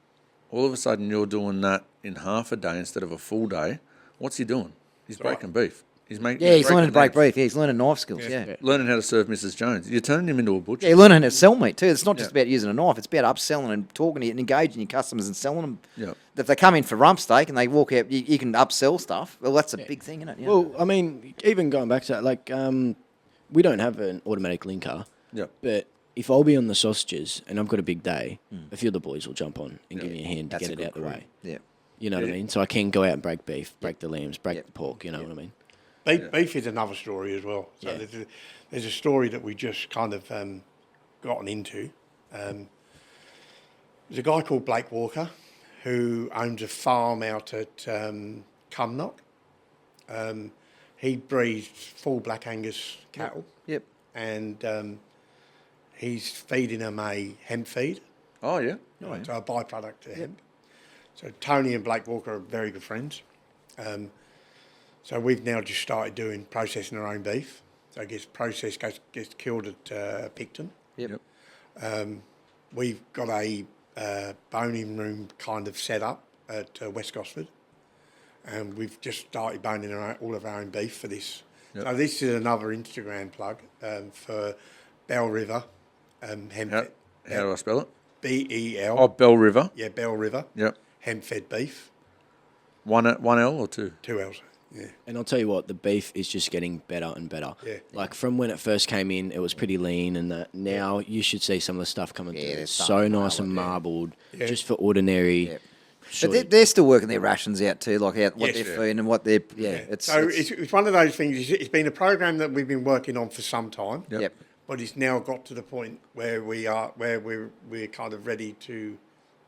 all of a sudden you're doing that in half a day instead of a full day. What's he doing? He's breaking beef. He's making. Yeah, he's learning to break break beef. Yeah, he's learning knife skills. Yeah. Learning how to serve Mrs. Jones. You're turning him into a butcher. Yeah, you're learning how to sell meat too. It's not just about using a knife. It's about upselling and talking to you and engaging your customers and selling them. Yeah. If they come in for rump steak and they walk out, you can upsell stuff. Well, that's a big thing, isn't it? Yeah. Well, I mean, even going back to that, like, we don't have an automatic linker. Yeah. But if I'll be on the sausages and I've got a big day, a few of the boys will jump on and give me a hand to That's get a it out good the crew. way. Yeah. You know what I mean? So I can go out and break beef, break the lambs, break the pork. You know what I mean? Beef is another story as well. So Yeah. there's a story that we just kind of gotten into. There's a guy called Blake Walker who owns a farm out at Cumnock. He breeds full Black Angus cattle, Yep. and he's feeding them a hemp feed, Oh, yeah. so a byproduct of hemp. So Tony and Blake Walker are very good friends. So we've now just started doing processing our own beef. So it gets processed, gets killed at Picton. Yep. We've got a boning room kind of set up at West Gosford, and we've just started boning all of our own beef for this. Yep. So this is another Instagram plug for Bell River hemp. How do I spell it? BEL. Oh, Bell River. Yeah, Bell River. Yep. Hemp-fed beef. One L or two? 2 L's. Yeah. And I'll tell you what, the beef is just getting better and better. Yeah. Like from when it first came in, it was pretty lean, and that now you should see some of the stuff coming through. there's It's stuff so nice and marbled, Yeah. just for ordinary. Yep. sort But of- they're still working their rations out too, like what Yes. they're feeding and what they're So it's one of those things. It's been a program that we've been working on for some time. Yep. But it's now got to the point where we're kind of ready to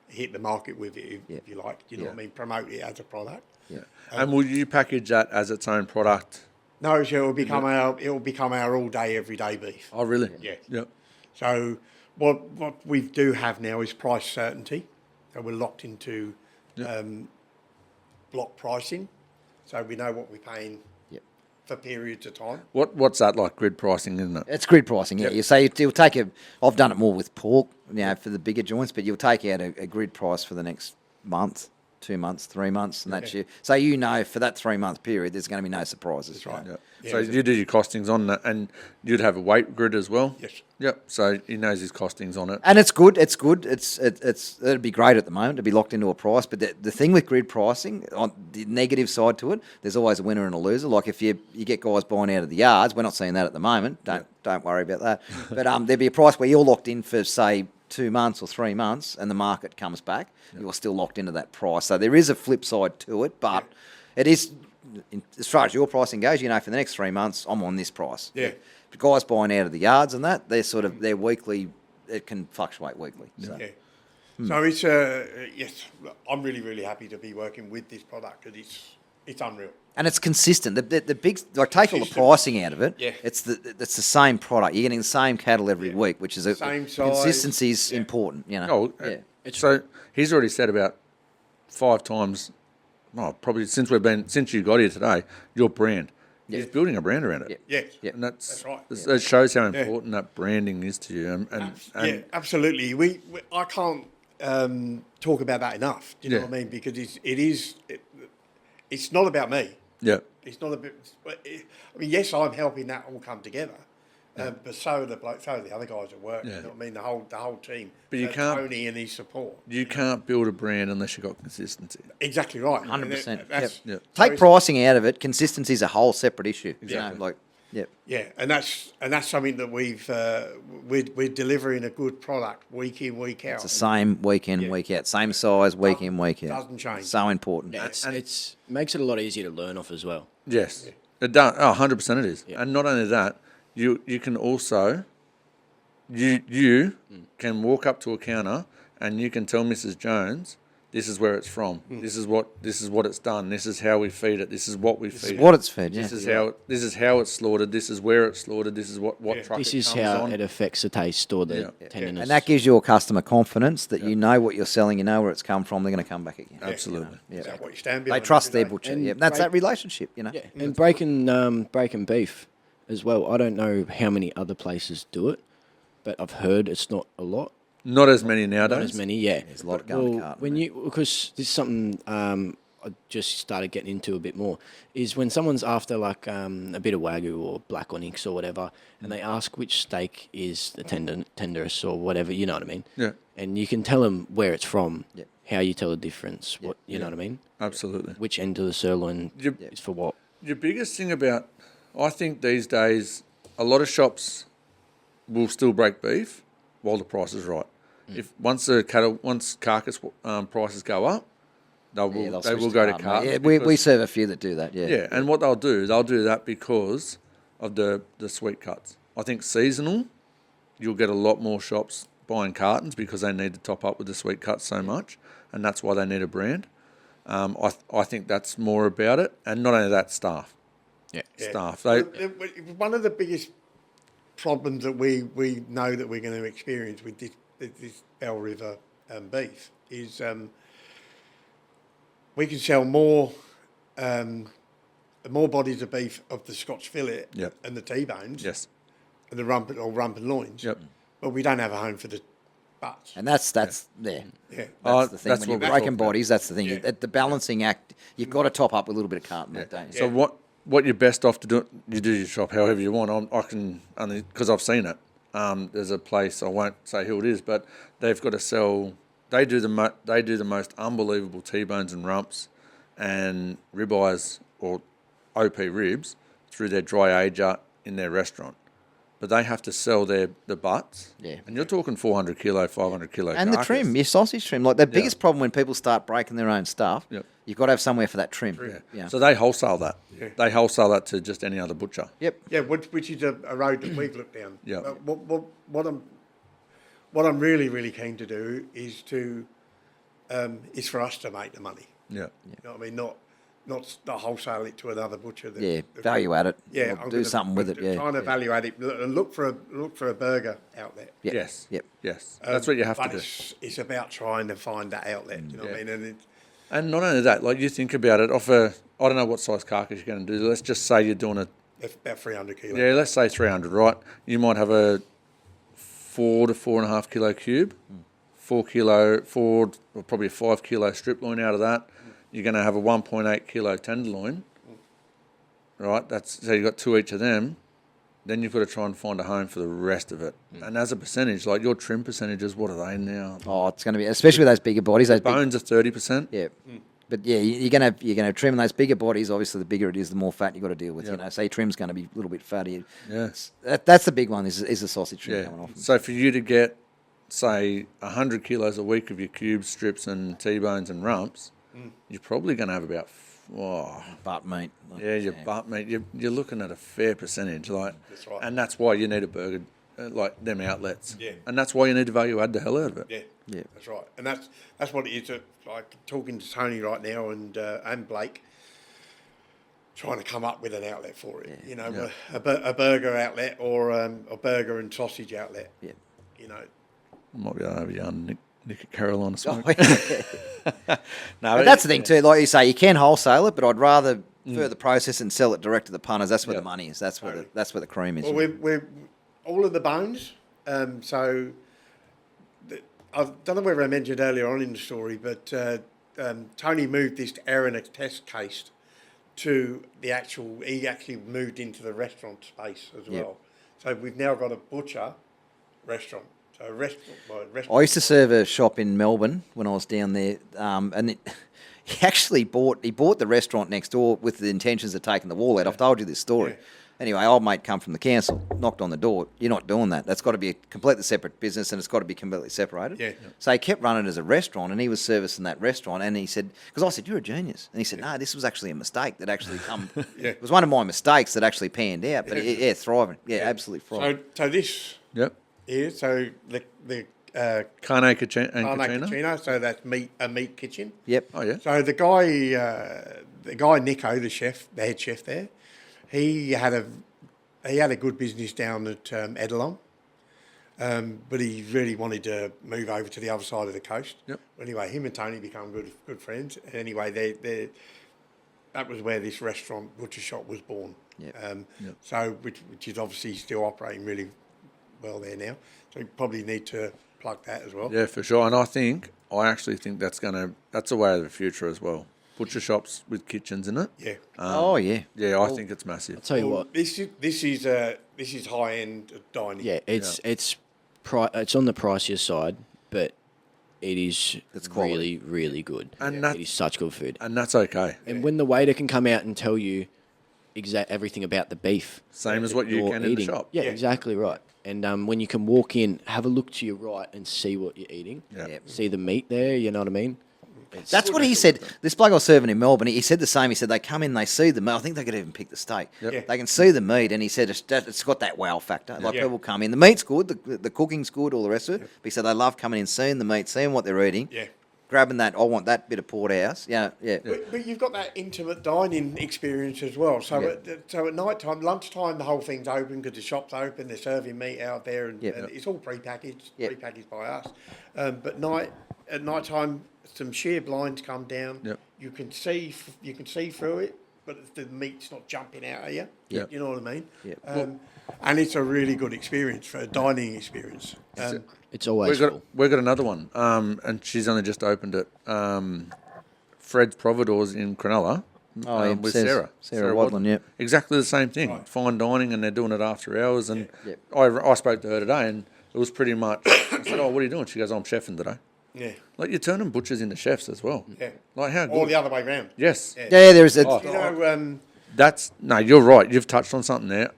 hit the market with it, if you like. You know what I mean? Promote it as a product. Yeah. And will you package that as its own product? No, so it will become our all day, everyday beef. Oh, really? Yeah. Yep. So what we do have now is price certainty. So we're locked into block pricing. So we know what we're paying for periods of time. What's that like? Grid pricing, isn't it? It's grid pricing, yeah. Yep. You say you'll take I've done it more with pork, for the bigger joints, but you'll take out a grid price for the next month, 2 months, 3 months, and that's you. So you know for that 3 month period, there's going to be no surprises. That's right. you know. Yeah. So you do your costings on that, and you'd have a weight grid as well. Yes. Yep. So he knows his costings on it. And it's good. It's good. It'd be great at the moment to be locked into a price. But the thing with grid pricing, on the negative side to it, there's always a winner and a loser. Like if you get guys buying out of the yards, we're not seeing that at the moment. Don't worry about that. But there'd be a price where you're locked in for say 2 months or 3 months, and the market comes back. You're still locked into that price. So there is a flip side to it, but it is. As far as your pricing goes, you know, for the next 3 months, I'm on this price. Yeah. The guys buying out of the yards and that, they're weekly. It can fluctuate weekly. So. Yeah. So it's yes, I'm really, really happy to be working with this product because it's unreal. And it's consistent. The big, like, take all the Consistent. pricing out of it. Yeah. It's the same product. You're getting the same cattle every week, which is Same size. consistency is important. You know. Oh, yeah. So he's already said about 5 times. Oh, probably since you got here today, your brand. Yeah. He's building a brand around it. Yeah. Yeah. And that's right. It shows how important that branding is to you. And Yeah, absolutely. I can't talk about that enough. Do you know Yeah. what I mean? Because it's not about me. yeah. It's not a bit. I mean, yes, I'm helping that all come together, but so are the other guys at work. Yeah. You know what I mean? The whole team. But you can't- Tony and his support. You can't build a brand unless you've got consistency. Exactly right. 100%. And that's- Yep. so Take it's- pricing out of it. Consistency is a whole separate issue. Exactly. You know, like, yeah. Yeah, and that's something that we're delivering a good product week in, week out. It's the same week in, week out. Same size, week in, week out. Doesn't change. So important. Yeah, it's makes it a lot easier to learn off as well. Yes. It does. Oh, 100% it is. Yeah. And not only that, you can also, you can walk up to a counter and you can tell Mrs. Jones, this is where it's from. This is what it's done. This is how we feed it. This is what we feed it. What it's fed, yeah. This is how it's slaughtered. This is where it's slaughtered. This is what truck This it is comes how on. it affects the taste or the tenderness. And that gives your customer confidence that you know what you're selling, you know where it's come from, they're going to come back again. Absolutely. Yeah. Is that what you stand They behind trust every their day? butcher. And Yeah. That's that break- relationship, you know. Yeah, and breaking beef as well. I don't know how many other places do it, but I've heard it's not a lot. Not as many nowadays. Not as many, yeah. There's a lot going to carton, when because this is something I just started getting into a bit more, is when someone's after like a bit of Wagyu or Black Onyx or whatever, and they ask which steak is the tenderest or whatever, you know what I mean? Yeah. And you can tell them where it's from, Yeah. how you tell the difference, what you know what I mean? Absolutely. Which end of the sirloin is for what. Your biggest thing about, I think these days, a lot of shops will still break beef while the price is right. If once carcass prices go up, they will switch go to carton. cartons. Yeah, we because- serve a few that do that, yeah. Yeah, and what they'll do that because of the sweet cuts. I think seasonal, you'll get a lot more shops buying cartons because they need to top up with the sweet cuts so much, and that's why they need a brand. I think that's more about it, and not only that, staff. Yeah. Staff. One of the biggest problems that we know that we're going to experience with this Bell River beef is we can sell more bodies of beef of the Scotch fillet Yep. and the T-bones Yes. and the rump and loins, Yep. but we don't have a home for the butts. And that's Yeah. That's the thing. That's When you're what we're breaking talking about. bodies, that's the thing. Yeah. The balancing act, you've got to top up with a little bit of carton, don't you? So what you're best off to do, you do your shop however you want. I can only because I've seen it. There's a place, I won't say who it is, but they've got to sell. They do the most unbelievable T-bones and rumps and ribeyes or OP ribs through their dry ager in their restaurant. But they have to sell the butts. Yeah. And you're talking 400 kilo, 500 kilo And the carcass. trim, your sausage trim. Like the biggest problem when people start breaking their own stuff, Yep. you've got to have somewhere for that trim. Yeah. So they wholesale that. Yeah. They wholesale that to just any other butcher. Yep. Yeah, which is a road that we've looked down. Yeah. What I'm really, really keen to do is for us to make the money. Yeah. You know what I mean? Not wholesale it to another butcher. Yeah, value add it. Yeah, Or I'm do gonna- something with it. Yeah. Trying to evaluate it and look for a burger outlet. Yep. Yes. Yep. Yes. That's what you have But to do. it's about trying to find that outlet. You know what I mean? And And not only that, like you think about it, I don't know what size carcass you're going to do. Let's just say you're doing it's about 300 kilos. yeah, let's say 300, right? You might have a 4 to 4.5 kilo cube, probably a 5 kilo strip loin out of that. You're going to have a 1.8 kilo tenderloin, right? So you've got 2 each of them. Then you've got to try and find a home for the rest of it. And as a percentage, like your trim percentages, what are they now? Oh, it's going to be, especially with those bigger bodies. Those Bones are 30%. Yeah. But yeah, you're gonna trim those bigger bodies. Obviously, the bigger it is, the more fat you got to deal with. Yep. You know, so your trim's going to be a little bit fatty. Yeah. That's the big one. Is the sausage trim Yeah. coming off? So for you to get, say, 100 kilos a week of your cubes, strips, and T-bones and rumps, you're probably going to have about, Butt meat. your butt meat. You're looking at a fair percentage, like, That's right. and that's why you need a burger, like them outlets. Yeah. And that's why you need to value add the hell out of it. Yeah, Yeah. that's right. And that's what it is. Like talking to Tony right now and Blake, trying to come up with an outlet for it. Yeah. You know, a burger outlet or a burger and sausage outlet. Yeah. You know. Might be over young Nick at Carolina Oh, smoke. yeah. No, But that's the thing too. Like you say, you can wholesale it, but I'd rather further process and sell it direct to the punters. That's where the money is. That's where the cream is. Well, we're all of the bones. So I don't know whether I mentioned earlier on in the story, but Tony moved this Aaron test case to the actual. He actually moved into the restaurant space as well. So we've now got a butcher restaurant. So restaurant. I used to serve a shop in Melbourne when I was down there, and he actually bought the restaurant next door with the intentions of taking the wall out. I've told you this story. Yeah. Anyway, old mate come from the council, knocked on the door. You're not doing that. That's got to be a completely separate business, and it's got to be completely separated. Yeah. So he kept running as a restaurant, and he was servicing that restaurant. And he said, because I said, "You're a genius," and he said, "No, this was actually a mistake that actually come. It was one of my mistakes that actually panned out." But thriving, absolutely thriving. So this Yep. here, so the Carne and Cucina. Cucina, so that's a meat kitchen. Yep. Oh, yeah. So the guy Nico, the chef, the head chef there, he had a good business down at Edelon, but he really wanted to move over to the other side of the coast. Yep. Anyway, him and Tony become good friends. And anyway, that was where this restaurant butcher shop was born. Yep. So which is obviously still operating really well there now. So you probably need to plug that as well. Yeah, for sure. And I actually think that's a way of the future as well. Butcher shops with kitchens in it. Yeah. Oh yeah. Yeah, I think it's massive. I'll tell you what. This is high end dining. Yeah, it's on the pricier side, but it's quality. really, really good. And it is such good food. And that's okay. And when the waiter can come out and tell you everything about the beef, Same as what you you're can in the shop. Yeah, exactly right. And when you can walk in, have a look to your right and see what you're eating. Yeah. Yep. See the meat there. You know what I mean? That's what he said. This bloke I was serving in Melbourne, he said the same. He said they come in, they see the meat. I think they could even pick the steak. Yep. Yeah. They can see the meat, and he said it's got that wow factor. Like Yeah. people come in, the meat's good, the cooking's good, all the rest of it. But he said they love coming in, seeing the meat, seeing what they're eating, Yeah. grabbing that. I want that bit of porterhouse. Yeah. But you've got that intimate dining experience as well. So at night time, lunchtime, the whole thing's open because the shop's open. They're serving meat out there, and it's all prepackaged, prepackaged by us. But at night time, some sheer blinds come down. Yep. You can see through it, but the meat's not jumping out at you. Yep. You know what I mean? Yep. And it's a really good experience for a dining experience. It's always full. We've got another one, and she's only just opened it. Fred's Providors in Cronulla. With Sarah Wadland, yep. Exactly the same thing. Fine dining, and they're doing it after hours. And I spoke to her today, and it was pretty much. I said, "Oh, what are you doing?" She goes, "I'm chefing today." Yeah. Like you're turning butchers into chefs as well. Yeah. Like how good? Or the other way round. Yes. Yeah. Yeah, there is a. Oh. You know, No, you're right. You've touched on something there.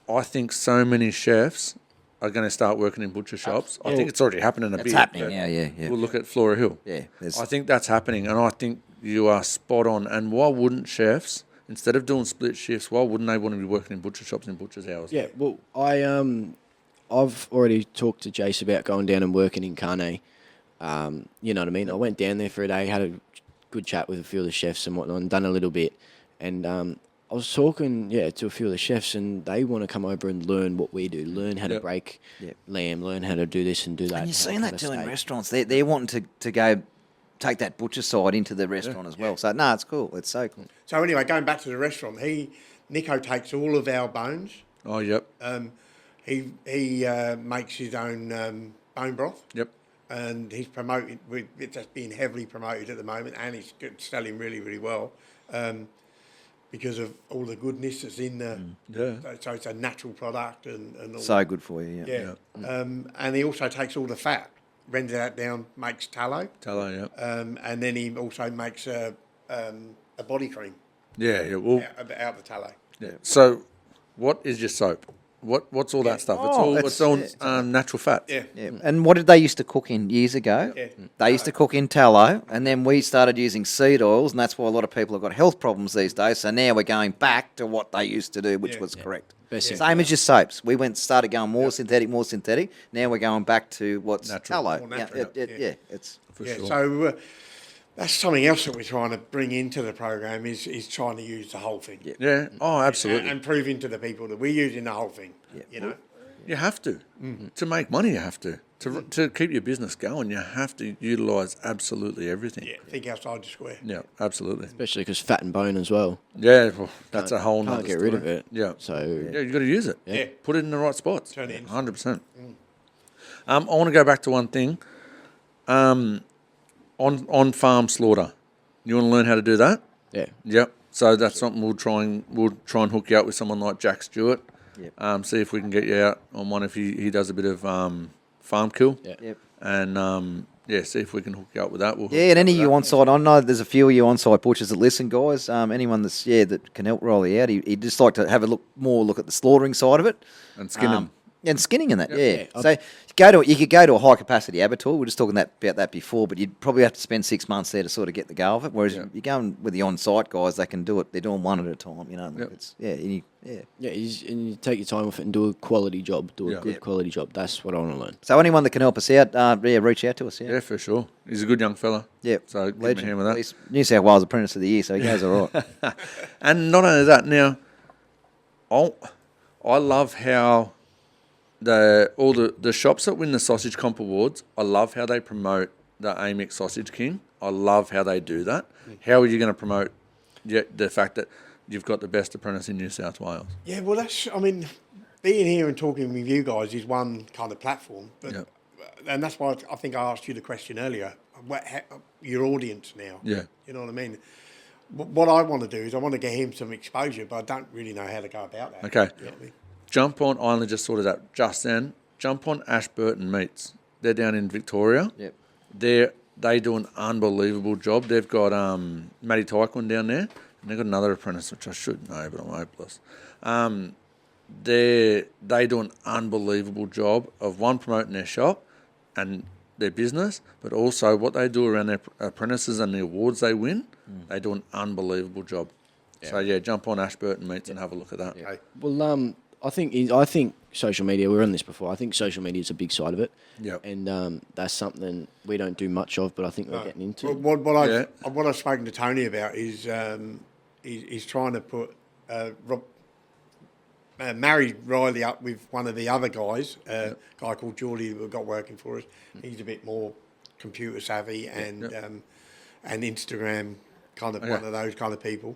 I think so many chefs are going to start working in butcher shops. I think it's already happening a bit. It's happening. but Yeah. We'll look at Flora Hill. Yeah, I think that's happening, and I think you are spot on. And why wouldn't chefs, instead of doing split shifts, why wouldn't they want to be working in butcher shops in butcher's hours? Yeah, well, I've already talked to Jace about going down and working in Carne. You know what I mean? I went down there for a day, had a good chat with a few of the chefs and whatnot, and done a little bit. And I was talking, to a few of the chefs, and they want to come over and learn what we do, learn how to break lamb, learn how to do this and do that. And you're seeing that too in steak. restaurants. They're wanting to go take that butcher side into the restaurant as well. So no, it's cool. It's so cool. so anyway, going back to the restaurant, Nico takes all of our bones. Oh, yep. He makes his own bone broth. Yep. and he's promoted. It's just being heavily promoted at the moment, and he's selling really, really well. Because of all the goodness that's in the, so it's a natural product and all So good for you. Yeah. And he also takes all the fat, renders that down, makes tallow. Tallow, yeah. And then he also makes a body cream Yeah. Well, out of the tallow. yeah. So, what is your soap? What's all that stuff? Oh, It's all it's- natural fat. Yeah. Yeah. And what did they used to cook in years ago? Yeah. They used to cook in tallow, and then we started using seed oils, and that's why a lot of people have got health problems these days. So now we're going back to what they used to do, which was correct. Best thing. Same as your soaps. We started going more synthetic. Now we're going back to what's Natural. tallow. More natural, It's For Yeah, sure. so that's something else that we're trying to bring into the program is trying to use the whole thing. Yeah. Oh, absolutely. And proving to the people that we're using the whole thing. You know. You have to. To make money, you have to. To keep your business going, you have to utilise absolutely everything. Yeah. Think outside the square. Yeah, absolutely. Especially because fat and bone as well. Yeah, well, that's a whole Can't nother get rid of story. it. Yeah. So Yeah, you got to use it. Yeah. Put it in the right spots. Turn it in. 100%. I want to go back to one thing. On farm slaughter, you want to learn how to do that? yeah, Yep. So that's something we'll try and hook you up with someone like Jack Stewart. Yep. See if we can get you out on one if he does a bit of farm kill. yeah. Yep. And see if we can hook you up with that. We'll hook Yeah, and any up of with you that. on-site, I know there's a few of you on-site butchers that listen, guys. Anyone that's that can help Rolly out, he'd just like to have a look at the slaughtering side of it. And skin 'em. And skinning and that, Yeah. So you could go to a high capacity abattoir. We were just talking about that before, but you'd probably have to spend 6 months there to sort of get the go of it. Whereas you're going with the on-site guys, they can do it. They're doing one at a time. You know, Yep. it's And you take your time with it and do a quality job, do a good quality job. That's what I want to learn. So anyone that can help us out, reach out to us. Yeah, for sure. He's a good young fella. Yeah, So give him a hand with that. He's New South Wales Apprentice of the Year, so he goes all right. And not only that, now, I love how all the shops that win the Sausage Comp Awards, I love how they promote the Amix Sausage King. I love how they do that. How are you going to promote the fact that you've got the best apprentice in New South Wales? Yeah, well, being here and talking with you guys is one kind of platform. But, and that's why I think I asked you the question earlier, your audience now. Yeah. You know what I mean? What I want to do is I want to get him some exposure, but I don't really know how to go about that. Okay. You know what I mean? Jump on, I only just sorted out just then, jump on Ashburton Meats. They're down in Victoria. Yep. They do an unbelievable job. They've got Matty Tyquin down there, and they've got another apprentice, which I should know, but I'm hopeless. They do an unbelievable job of promoting their shop and their business, but also what they do around their apprentices and the awards they win. They do an unbelievable job. So jump on Ashburton Meats and have a look at that. Okay. Well, I think social media. We were on this before. I think social media is a big side of it. Yep. And that's something we don't do much of, but I think we're getting into. What I've spoken to Tony about is he's trying to put married Riley up with one of the other guys, a guy called Geordie who we've got working for us. He's a bit more computer savvy and Instagram kind of one of those kind of people.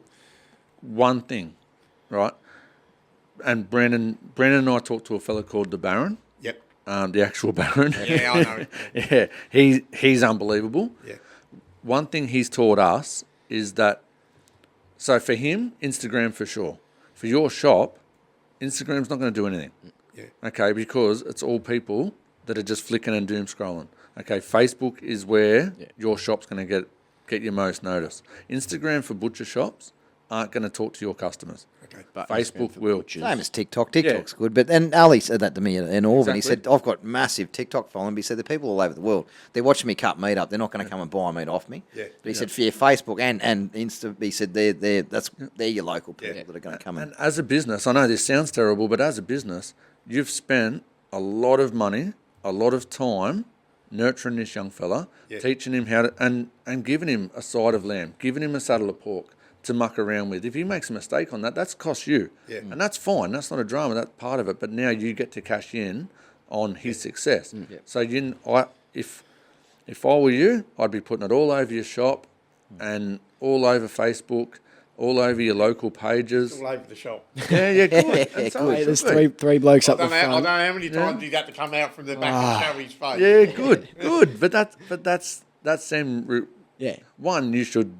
One thing, right? And Brandon and I talked to a fellow called the Baron. Yep. The actual Baron. Yeah, I know. Yeah, he's unbelievable. Yeah. One thing he's taught us is that, so for him, Instagram for sure. For your shop, Instagram's not going to do anything. Yeah. Okay, because it's all people that are just flicking and doom scrolling. Okay, Facebook is where your shop's going to get your most notice. Instagram for butcher shops aren't going to talk to your customers. Okay. But Facebook will. Same as TikTok. TikTok's good. But and Ali said that to me in Auburn. Exactly. He said, I've got massive TikTok following. But he said, the people all over the world, they're watching me cut meat up. They're not going to come and buy meat off me. Yeah. But he said, for your Facebook and Insta, he said, they're your local people that are going to come in. And as a business, I know this sounds terrible, but as a business, you've spent a lot of money, a lot of time nurturing this young fella, teaching him how to, and giving him a side of lamb, giving him a saddle of pork to muck around with. If he makes a mistake on that, that's cost you. Yeah. And that's fine. That's not a drama. That's part of it. But now you get to cash in on his success. So if I were you, I'd be putting it all over your shop and all over Facebook, all over your local pages. All over the shop. Yeah, good. And so good. it There's should be. three blokes I up the don't know front. how many times he's had to come out from the back and show his face. Yeah, good. But that's them. Yeah. One, you should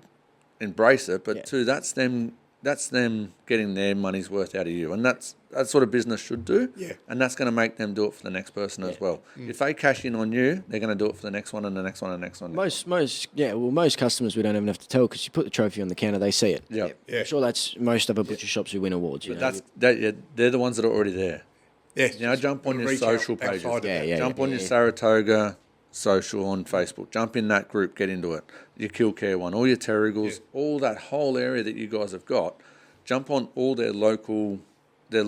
embrace it, but Yeah. two, that's them getting their money's worth out of you, and that's what a business should do. Yeah. And that's going to make them do it for the next person as well. If they cash in on you, they're going to do it for the next one and the next one and the next one. Most customers we don't even have to tell because you put the trophy on the counter, they see it. Yeah. Yeah. I'm sure that's most other butcher shops who win awards. You know? They're the ones that are already there. Yes. You know, jump on your Reach out social pages. outside of that. Yeah. Jump on your Saratoga social on Facebook. Jump in that group. Get into it. Your Kill Care one, all your Terrigals, all that whole area that you guys have got. Jump on all their local. Yeah.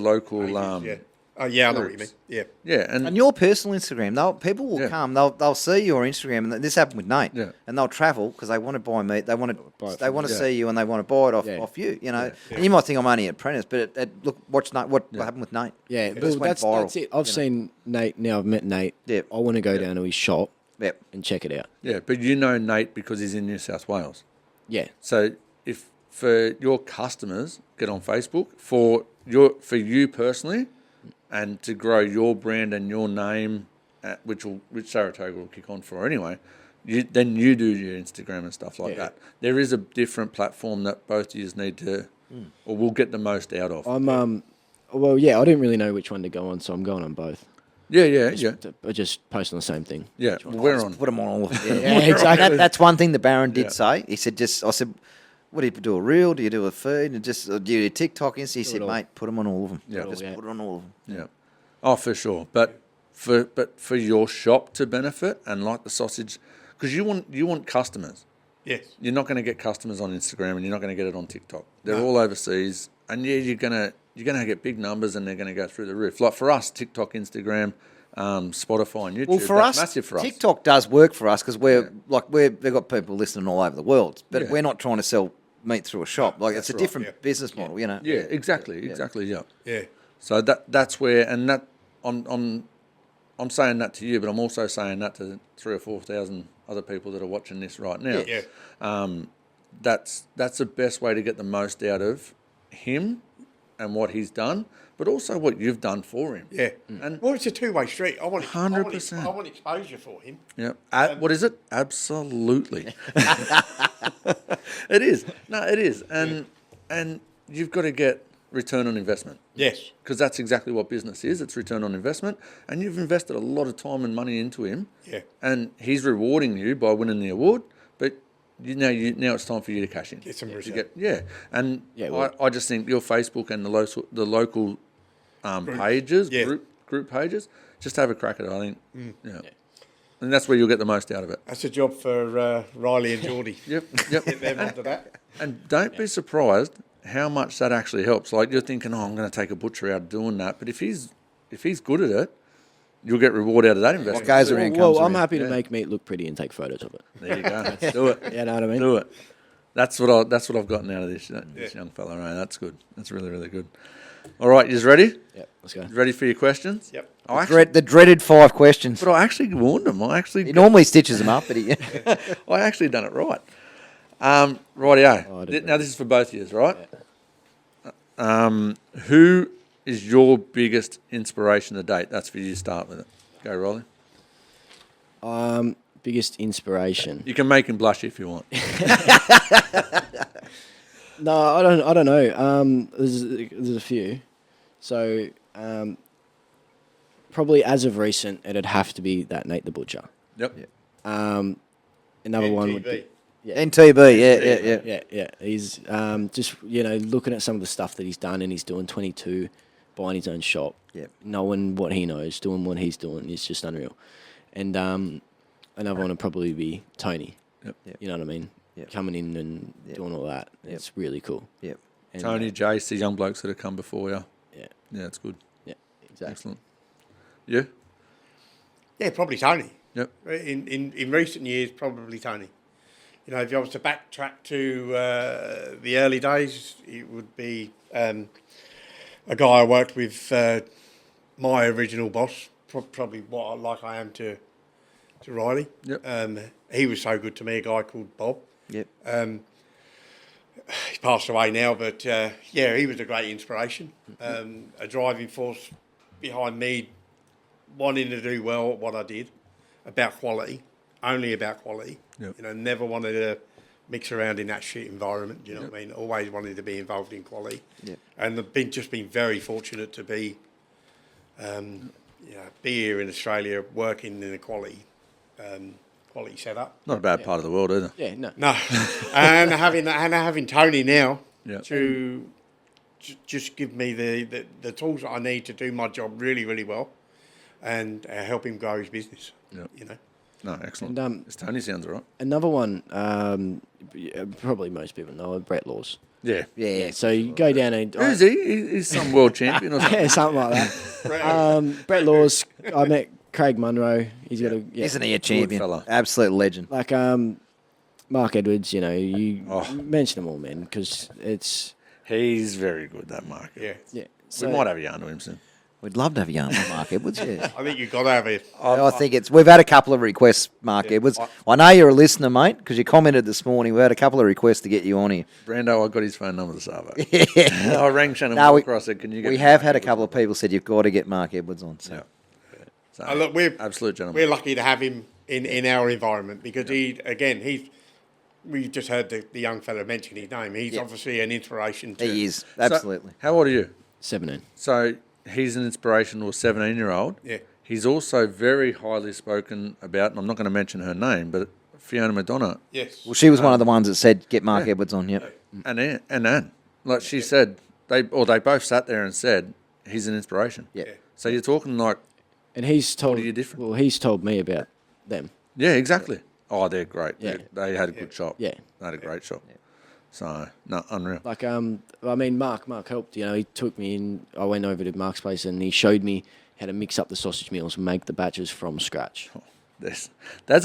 Oh, yeah, I know what you mean. groups. Yeah. Yeah, And your personal Instagram, people will Yeah. come. They'll see your Instagram, and this happened with Nate. Yeah. And they'll travel because they want to buy meat. They want Buy it to from to you. see you, and they want to buy it Yeah. off you. You know, and you might think I'm only an apprentice, but look, watch Nate. What happened with Nate? Yeah, It well, just went viral, that's it. I've seen Nate now. I've met Nate. Yep. I want to go down to his shop Yep. and check it out. yeah. But you know Nate because he's in New South Wales. Yeah, So if for your customers get on Facebook for you personally, and to grow your brand and your name, which Saratoga will kick on for anyway. Then you do your Instagram and stuff like that. There is a different platform that both of you need to, or will get the most out of. Well, yeah, I didn't really know which one to go on, so I'm going on both. Yeah. I just post on the same thing. Yeah, we're on. Put them on all of them. Yeah, exactly. That's one thing the Baron did Yeah. say. He said, I said, what do you do, a reel? Do you do a feed? And do you do TikTok? Insta? He said, all. mate, put them on all of them. Yeah. Just Yeah. put it on all of them. Yeah. Oh, for sure. But for your shop to benefit and like the sausage, because you want customers. Yes. You're not going to get customers on Instagram, and you're not going to get it on TikTok. They're all overseas, and you're gonna get big numbers, and they're going to go through the roof. Like for us, TikTok, Instagram, Spotify, and YouTube. Well, for that's us, massive for us. TikTok does work for us because they've got people listening all over the world, but Yeah. we're not trying to sell meat through a shop. Like it's a right, different yeah. business model, you know. Yeah, exactly. Yeah. Yeah. So that's where, and that I'm saying that to you, but I'm also saying that to 3,000 or 4,000 other people that are watching this right now. Yeah. That's the best way to get the most out of him and what he's done, but also what you've done for him. Yeah. And Well, it's a two-way street. I want 100%. I want exposure for him. yeah, what is it? Absolutely. It is. No, it is, and you've got to get return on investment. Yes. Because that's exactly what business is. It's return on investment, and you've invested a lot of time and money into him. Yeah. And he's rewarding you by winning the award, but now it's time for you to cash in. Get some To return. And Yeah, well- I just think your Facebook and the local pages, Yeah. group pages, just have a crack at it. I think, yeah. And that's where you'll get the most out of it. That's a job for Riley and Geordie. Yep. Get them onto that. And don't be surprised how much that actually helps. Like you're thinking, I'm going to take a butcher out doing that, but if he's good at it, you'll get reward out of that investment. What goes around Well, comes I'm around. happy to make meat look pretty and take photos of it. There you go. Let's do it. You know what I mean? Do it. That's what I've gotten out of this young fella. Right? That's good. That's really, really good. All right, you ready? Yeah, let's go. You ready for your questions? Yep. The dreaded 5 questions. But I actually warned him. He normally stitches them up, but he. I actually done it right. Rightio. Oh, I did Now this is for both of you, right? Who is your biggest inspiration to date? That's for you to start with it. Go, Rolly. Biggest inspiration? You can make him blush if you want. No, I don't know. There's a few. So probably as of recent, it'd have to be that Nate the Butcher. Yep. Another one would NTB. be NTB, yeah. yeah. He's just looking at some of the stuff that he's done, and he's doing 22, buying his own shop, Yep. knowing what he knows, doing what he's doing. It's just unreal. And another one would probably be Tony. Yep. You know what I mean? Yep. Coming in and doing all that. It's really cool. Yep. And, Tony, Jace, the young blokes that have come before you. Yeah. Yeah, it's good. Yeah. Exactly. Excellent. Yeah? Yeah, probably Tony. Yep. In recent years, probably Tony. You know, if I was to backtrack to the early days, it would be a guy I worked with, my original boss, probably like I am to Riley. Yep. He was so good to me, a guy called Bob. Yep. He's passed away now, but yeah, he was a great inspiration, a driving force behind me wanting to do well at what I did, about quality, only about quality. Yep. You know, never wanted to mix around in that shit environment. You know what I mean? Always wanted to be involved in quality. Yep. And I've just been very fortunate to be, be here in Australia working in a quality setup. Not a bad part of the world either. Yeah, no. No, and having Tony now Yeah. to just give me the tools that I need to do my job really, really well, and help him grow his business. Yep. You know. No, excellent. And, This Tony sounds all right. Another one, probably most people know, Brett Laws. Yeah. Yeah. So you go down and Who's he? He's some world champion or something. yeah, something like that. Brett Laws. I met Craig Munro. He's got a Isn't he a champion? fella. Absolute legend. like Mark Edwards. You know, you mention them all, man, because it's He's very good, that Mark. Yeah. yeah. We So, might have a yarn to him soon. We'd love to have a yarn with Mark Edwards, yeah. I think you've got to have it. I think we've had a couple of requests, Mark Edwards. I know you're a listener, mate, because you commented this morning. We had a couple of requests to get you on here. Brando, I got his phone number this afternoon. I rang Shannon Walker. I said, can you get We me have Mark had a Edwards couple on? of people said you've got to get Mark Edwards on. So. Yeah. So, Look, we're absolute gentleman. We're lucky to have him in our environment because we just heard the young fella mention his name. He's obviously an inspiration to He is, So, absolutely. how old are you? 17. So he's an inspiration to a 17-year-old. Yeah. He's also very highly spoken about, and I'm not going to mention her name, but Fiona Madonna Yes. Well, she was one of the ones that said get Mark Edwards on, yep. and Anne. Like she said, they both sat there and said, he's an inspiration. Yeah. So you're talking like, And he's told. are you different? Well, he's told me about them. yeah, exactly. Oh, they're great. Yeah. They had a good shop. Yeah. They had a great shop. So, no, unreal. Like I mean, Mark helped. You know, he took me in. I went over to Mark's place and he showed me how to mix up the sausage meals and make the batches from scratch. That's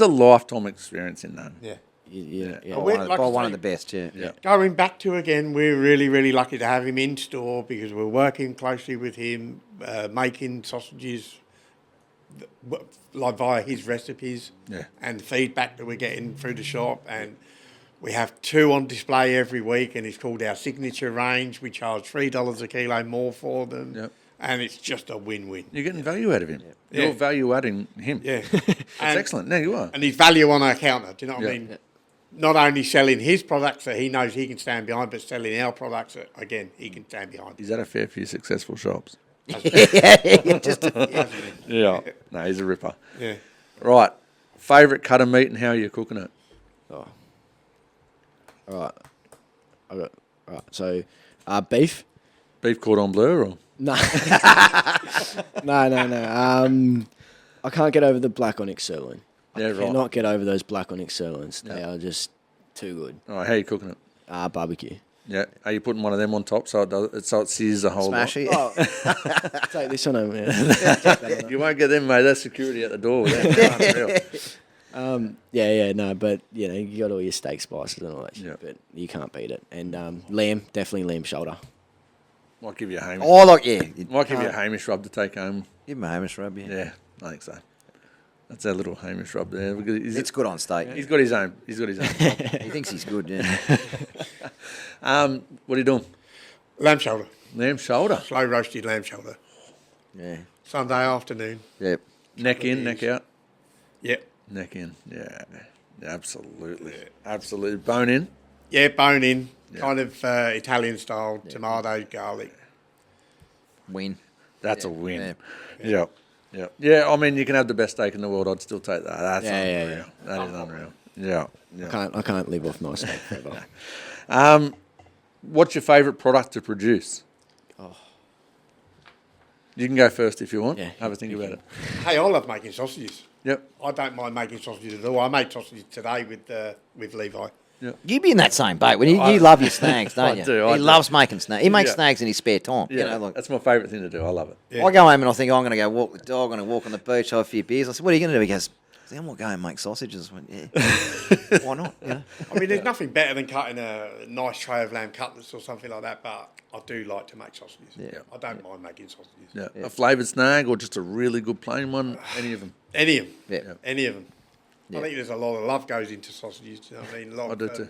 a lifetime experience in that. Yeah. Yeah. We're- like I One say, of the best, yeah. Going back to again, we're really, really lucky to have him in store because we're working closely with him, making sausages like via his recipes and feedback that we're getting through the shop. And we have 2 on display every week, and it's called our signature range. We charge $3 a kilo more for them, Yep. and it's just a win-win. You're getting value out of him. Yeah. You're value adding him. Yeah, That's and, excellent. No, you are. and his value on our counter. Do you know what I Yeah. mean? Not only selling his products that he knows he can stand behind, but selling our products that, again, he can stand behind. Is that a fair few successful shops? Just Yeah. No, he's a ripper. Yeah. Right. Favourite cut of meat and how you're cooking it? Oh. All right. All right. So, beef. Beef cordon bleu or? No. No. I can't get over the black onyx sirloin. Yeah, I right. cannot get over those black onyx sirloins. They are just too good. All right, how you cooking it? Barbecue. Yeah. Are you putting one of them on top so it sears the whole smash lot? it. Take this one over here. You won't get them, mate. That's security at the door with that. Unreal. No, but you know, you got all your steak spices and all that shit, Yeah. but you can't beat it. And lamb, definitely lamb shoulder. Might give you a Hamish. Oh, look, yeah. Might give you a Hamish rub to take home. Give him a Hamish rub, yeah. Yeah, I think so. That's our little Hamish rub there. It's good on steak. He's got his own. He's got his own. He thinks he's good, yeah. What are you doing? Lamb shoulder, Lamb shoulder. slow roasted lamb shoulder. Yeah. Sunday afternoon. Yep. Neck in, neck out. Yep. Neck in. Yeah. Absolutely. Absolutely. Bone in. Yeah, bone in, kind of Italian style, tomato, garlic. Win. That's a win. Yeah. Yeah, I mean, you can have the best steak in the world. I'd still take that. That's unreal. That is unreal. Yeah. I can't live off nice steak forever. What's your favourite product to produce? Oh. You can go first if you want. Yeah. Have a think about it. Hey, I love making sausages. Yep. I don't mind making sausages at all. I made sausages today with Levi. You be in that same boat. When you love your snags, don't you? I He do. loves making snags. He makes Yeah. snags in his spare time. Yeah, You know, like, that's my favourite thing to do. I love it. Yeah. I go home and I think, I'm going to go walk the dog, I'm going to walk on the beach, have a few beers. I said, what are you going to do? He goes, I'm going to go and make sausages. I went, yeah. Why not? You know? I mean, there's nothing better than cutting a nice tray of lamb cutlets or something like that, but I do like to make sausages. Yeah. I don't mind making sausages. Yeah. A flavoured snag or just a really good plain one? Any of them? Any of them. Yeah. Any of them. I think there's a lot of love goes into sausages. You know what I mean? A lot I do of, too.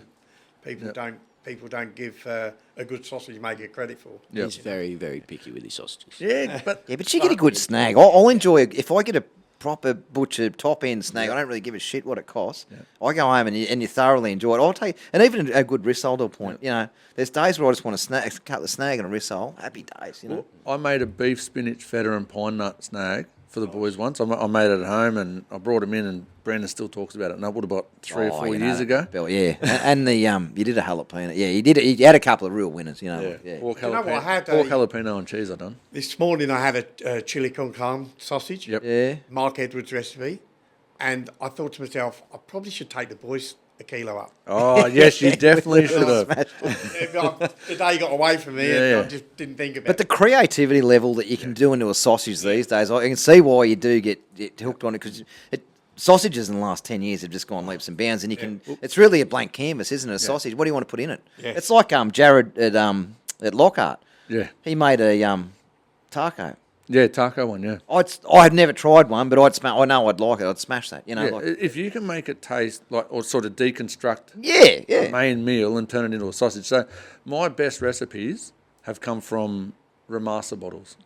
people don't people don't give a good sausage maker credit for. Yep. He's very, very picky with his sausages. Yeah, but Yeah, but you get a good snag. I'll enjoy it if I get a proper butcher top end snag. I don't really give a shit what it costs. I go home and you thoroughly enjoy it. I'll take and even a good rissole to a point. You know, there's days where I just want to cut the snag and a rissole. Happy days. You know. I made a beef, spinach, feta, and pine nut snag for the boys once. I made it at home and I brought them in, and Brandon still talks about it. And that would have about 3 or 4 you know, years ago. Bill, yeah, and the you did a jalapeno. Yeah, you did. You had a couple of real winners. You know. Yeah, Yeah. pork You know what, I had pork a- jalapeno and cheese I done. This morning I had a chili con carne sausage. Yep. Yeah. Mark Edwards recipe, and I thought to myself, I probably should take the boys a kilo up. Oh, yes, you definitely should have. The day got away from me, and Yeah, I yeah. just didn't think about But the it. creativity level that you can do into a sausage these days, I can see why you do get hooked on it because sausages in the last 10 years have just gone leaps and bounds, and you can. It's really a blank canvas, isn't it? A sausage. What do you want to put in it? Yeah. It's like Jared at Lockhart. Yeah. He made a taco. Yeah, taco one, yeah. I've never tried one, but I know I'd like it. I'd smash that. You know. Yeah, Like, if you can make it taste like, or sort of deconstruct yeah. a main meal and turn it into a sausage. So my best recipes have come from Ramasa bottles,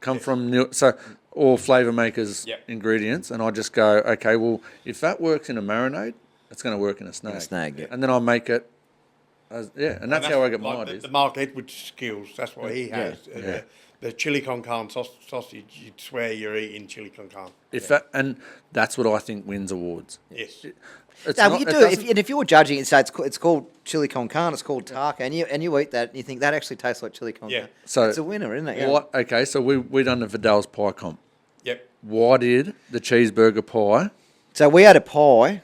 or flavour makers Yep. ingredients, and I just go, okay, well, if that works in a marinade, it's going to work in a snag. snag, yeah. And then I'll make it, and that's how I get my like ideas. the Mark Edwards skills. That's what he has. Yeah. The chili con carne sausage, you'd swear you're eating chili con carne. And that's what I think wins awards. Yes. It's No, not- but you it do. doesn't- If you were judging it, say it's called chili con carne, it's called taco, and you eat that, and you think that actually tastes like chili con Yeah. carne. So it's a winner, isn't it? Yeah. What? Okay, so we done the Vidal's pie comp. Yep. Why did the cheeseburger pie? So we had a pie,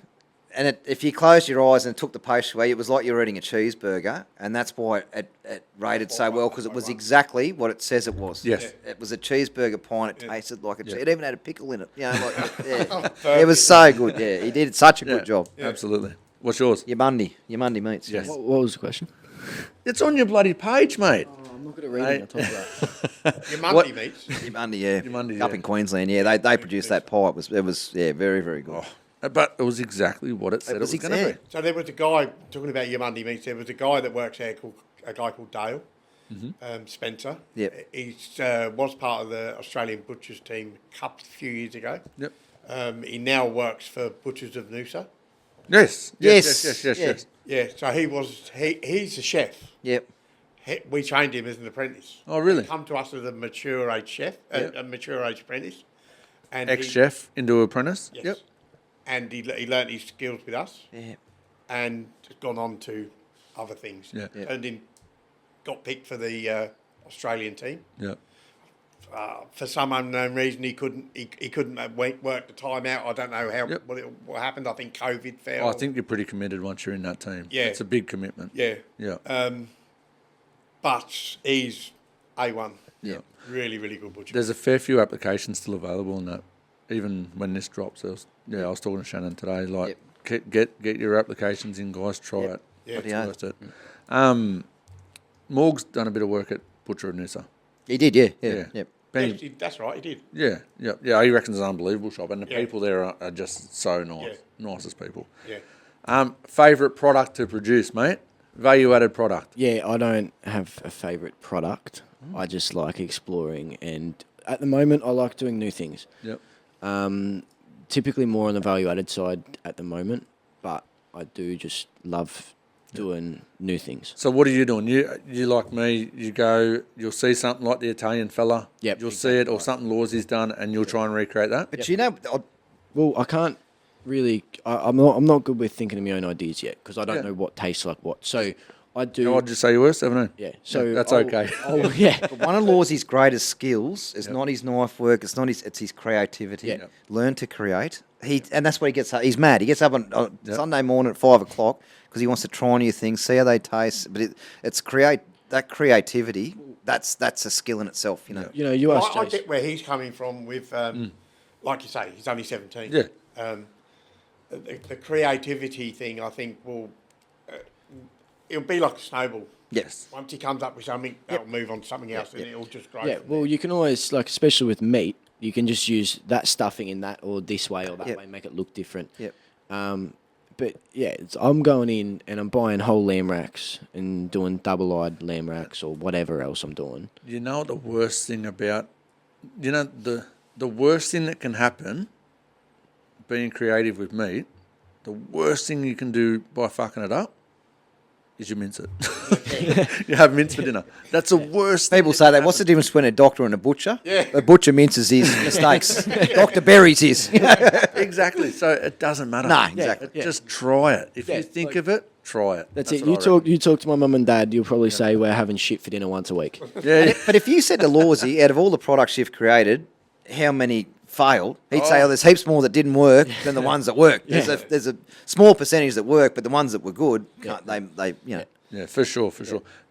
and if you closed your eyes and took the pastry away, it was like you were eating a cheeseburger, and that's why it rated so well, because it was exactly what it says it was. Yes. It was a cheeseburger pie, and it tasted like a cheese. It even had a pickle in it. You know, like, it was so good. Yeah, he did such a good job. Absolutely. What's yours? Your Monday meats. Yes. What was the question? It's on your bloody page, mate. I'm not good at reading. I'll talk about it. Your Monday meats. Your Monday, yeah. Your Monday, Up yeah. in Queensland, yeah. They produced that pie. It was very, very good. But it was exactly what it said it was going to be. So there was a guy, talking about your Monday meats, there was a guy that works there a guy called Dale, Spencer. Yep. He was part of the Australian Butchers team a few years ago. Yep. He now works for Butchers of Noosa. Yes. Yes. Yes. Yeah, so he's a chef. Yep. We trained him as an apprentice. Oh, really? He come to us as a mature age chef, a mature age apprentice. And Ex-chef into apprentice. Yes. Yep. And he learnt his skills with us. Yeah. And gone on to other things. Yeah. Yeah. And got picked for the Australian team. Yep. For some unknown reason, he couldn't work the time out. I don't know how Yep. what happened. I think COVID fell. I think you're pretty committed once you're in that team. Yeah. It's a big commitment. Yeah. Yeah. But he's A1. Yeah. Really, really good butcher. There's a fair few applications still available in that. Even when this drops, I was talking to Shannon today. Like, get your applications in, guys. Try it. Yeah. It's Yeah. worth it. Morg's done a bit of work at Butcher of Noosa. He did, yeah. Yeah. Yep. Yes, that's right, he did. Yeah. He reckons it's an unbelievable shop, and the Yeah. people there are just so nice, nicest people. Yeah. Favorite product to produce, mate? Value-added product. Yeah, I don't have a favourite product. I just like exploring, and at the moment, I like doing new things. Yep. Typically more on the value-added side at the moment, but I do just love doing new things. So what are you doing? You like me? You'll see something like the Italian fella. Yep, You'll see it, or something Lawsy's done, and you'll try and recreate that. But you know, Well, I can't really. I'm not good with thinking of my own ideas yet because I don't Yeah. know what tastes like what. So I do. No, I'd just say you were 17. Yeah. So that's I'll- okay. Oh yeah. but one of Lawsy's greatest skills is not his knife work. It's his creativity. Yeah. Learn to create. And that's what he gets. He's mad. He gets up on Sunday morning at 5 o'clock because he wants to try new things, see how they taste. But it's that creativity. That's a skill in itself. You know. You know, you asked I Jace. get where he's coming from with, like you say, he's only 17. Yeah. The creativity thing, I think, it'll be like a snowball. Yes. Once he comes up with something, that'll move on to something else, and it'll just grow. Yeah. from Well, there. you can always especially with meat, you can just use that stuffing in that or this way or that Yep. way, make it look different. Yep. But yeah, I'm going in and I'm buying whole lamb racks and doing double-eyed lamb racks or whatever else I'm doing. You know what the worst thing about, the worst thing that can happen being creative with meat, the worst thing you can do by fucking it up is you mince it. You have mince for dinner. That's the worst thing. People say that. What's the difference between a doctor and a butcher? Yeah. A butcher minces his mistakes. Doctor buries his. Exactly. So it doesn't matter. No, exactly. Just try it. If you think of it, try it. That's it. what I reckon. You talk to my mum and dad, you'll probably say we're having shit for dinner once a week. Yeah. But if you said to Lawsy, out of all the products you've created, how many failed? He'd say, there's heaps more that didn't work than the ones that worked. There's a small percentage that work, but the ones that were good, they Yeah, for sure.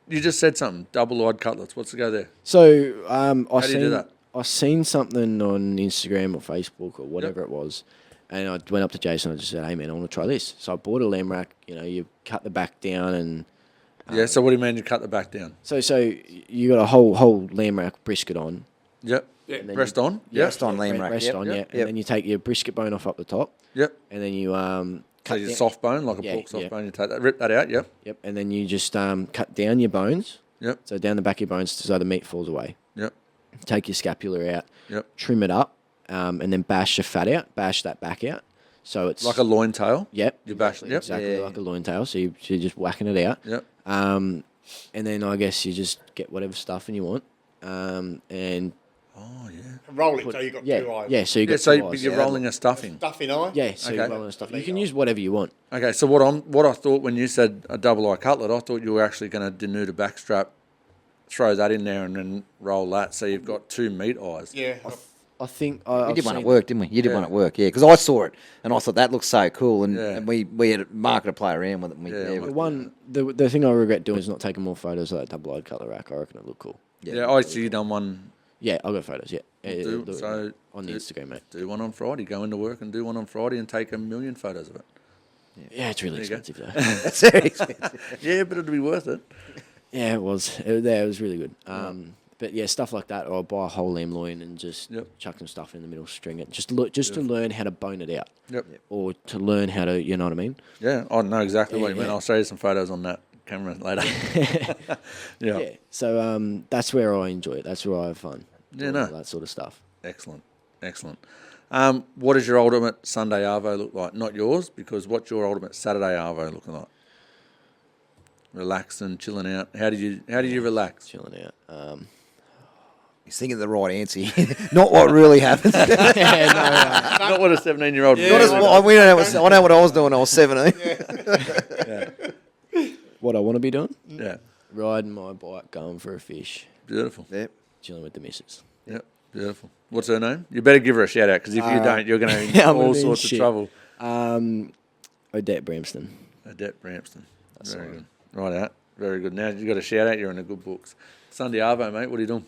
You just said something. Double-eyed cutlets. What's the go there? So How do you do that? I seen something on Instagram or Facebook or whatever it was, and I went up to Jason and I just said, "Hey man, I want to try this." So I bought a lamb rack. You cut the back down and Yeah. So what do you mean you cut the back down? so you got a whole lamb rack brisket on. Yep. And then Breast you- on. Breast on lamb rack. Breast Yep. on, Yep. yeah. Yep. And then you take your brisket bone off up the top, Yep. and then you So cut your down- soft bone, like a Yeah, pork soft yeah. bone, you take that, rip that out. Yep. Yep, and then you just cut down your bones. Yep. So down the back of your bones so the meat falls away. Yep. Take your scapula out. Yep. Trim it up, and then bash the fat out. Bash that back out. So it's Like a loin tail. Yep. You bash it. Yep. Exactly Yeah. like a loin tail. So you're just whacking it out. Yep. And then I guess you just get whatever stuffing you want. And Oh yeah. Roll it so you got yeah, two eyes. yeah. So you Yeah. got So two eyes. you're rolling a stuffing. Stuffing eye. Yeah, so you're Okay. rolling stuff. You can use whatever you want. Okay. So what I thought when you said a double eye cutlet, I thought you were actually going to denude a backstrap, throw that in there, and then roll that. So you've got two meat eyes. Yeah. I think We did one at work, didn't we? You did one at work, yeah. Because I saw it and I thought that looks so cool, and, Yeah. and we had Mark to play around with it. And The thing I regret doing is not taking more photos of that double-eyed cutlet rack. I reckon it looked cool. Yeah. I see you done one. Yeah, I got photos. Yeah, Do- so on the do- Instagram, mate. Do one on Friday. Go into work and do one on Friday and take 1,000,000 photos of it. Yeah, it's really There you go. expensive though. That's very expensive. Yeah, but it'll be worth it. Yeah, it was. It was really good. But yeah, stuff like that, or I'll buy a whole lamb loin and just Yep. chuck some stuff in the middle, string it, just to learn how to bone it out, Yep. or to learn how to, you know what I mean? Yeah, I know exactly what you mean. Yeah. I'll show you some photos on that camera later. Yeah. Yeah. So that's where I enjoy it. That's where I have fun. Yeah, doing no. all that sort of stuff. Excellent. What does your ultimate Sunday arvo look like? Not yours, because what's your ultimate Saturday arvo looking like? Relaxing, chilling out. How do you relax? Chilling out. He's thinking of the right answer. Not what really happens. Not Not what a 17-year-old. as well. We don't know what, I know what I was doing when I was 17. What I want to be doing? Yeah. Riding my bike, going for a fish, Beautiful. Yep. chilling with the missus. Yep. Beautiful. What's her name? You better give her a shout out, because if you don't, you're going to be in I'm gonna all be in sorts of shit. trouble. Odette Bramston. Adet Brampton. That's Very all good. Right out. Very good. Now you got a shout out. You're in the good books. Sunday arvo, mate. What are you doing?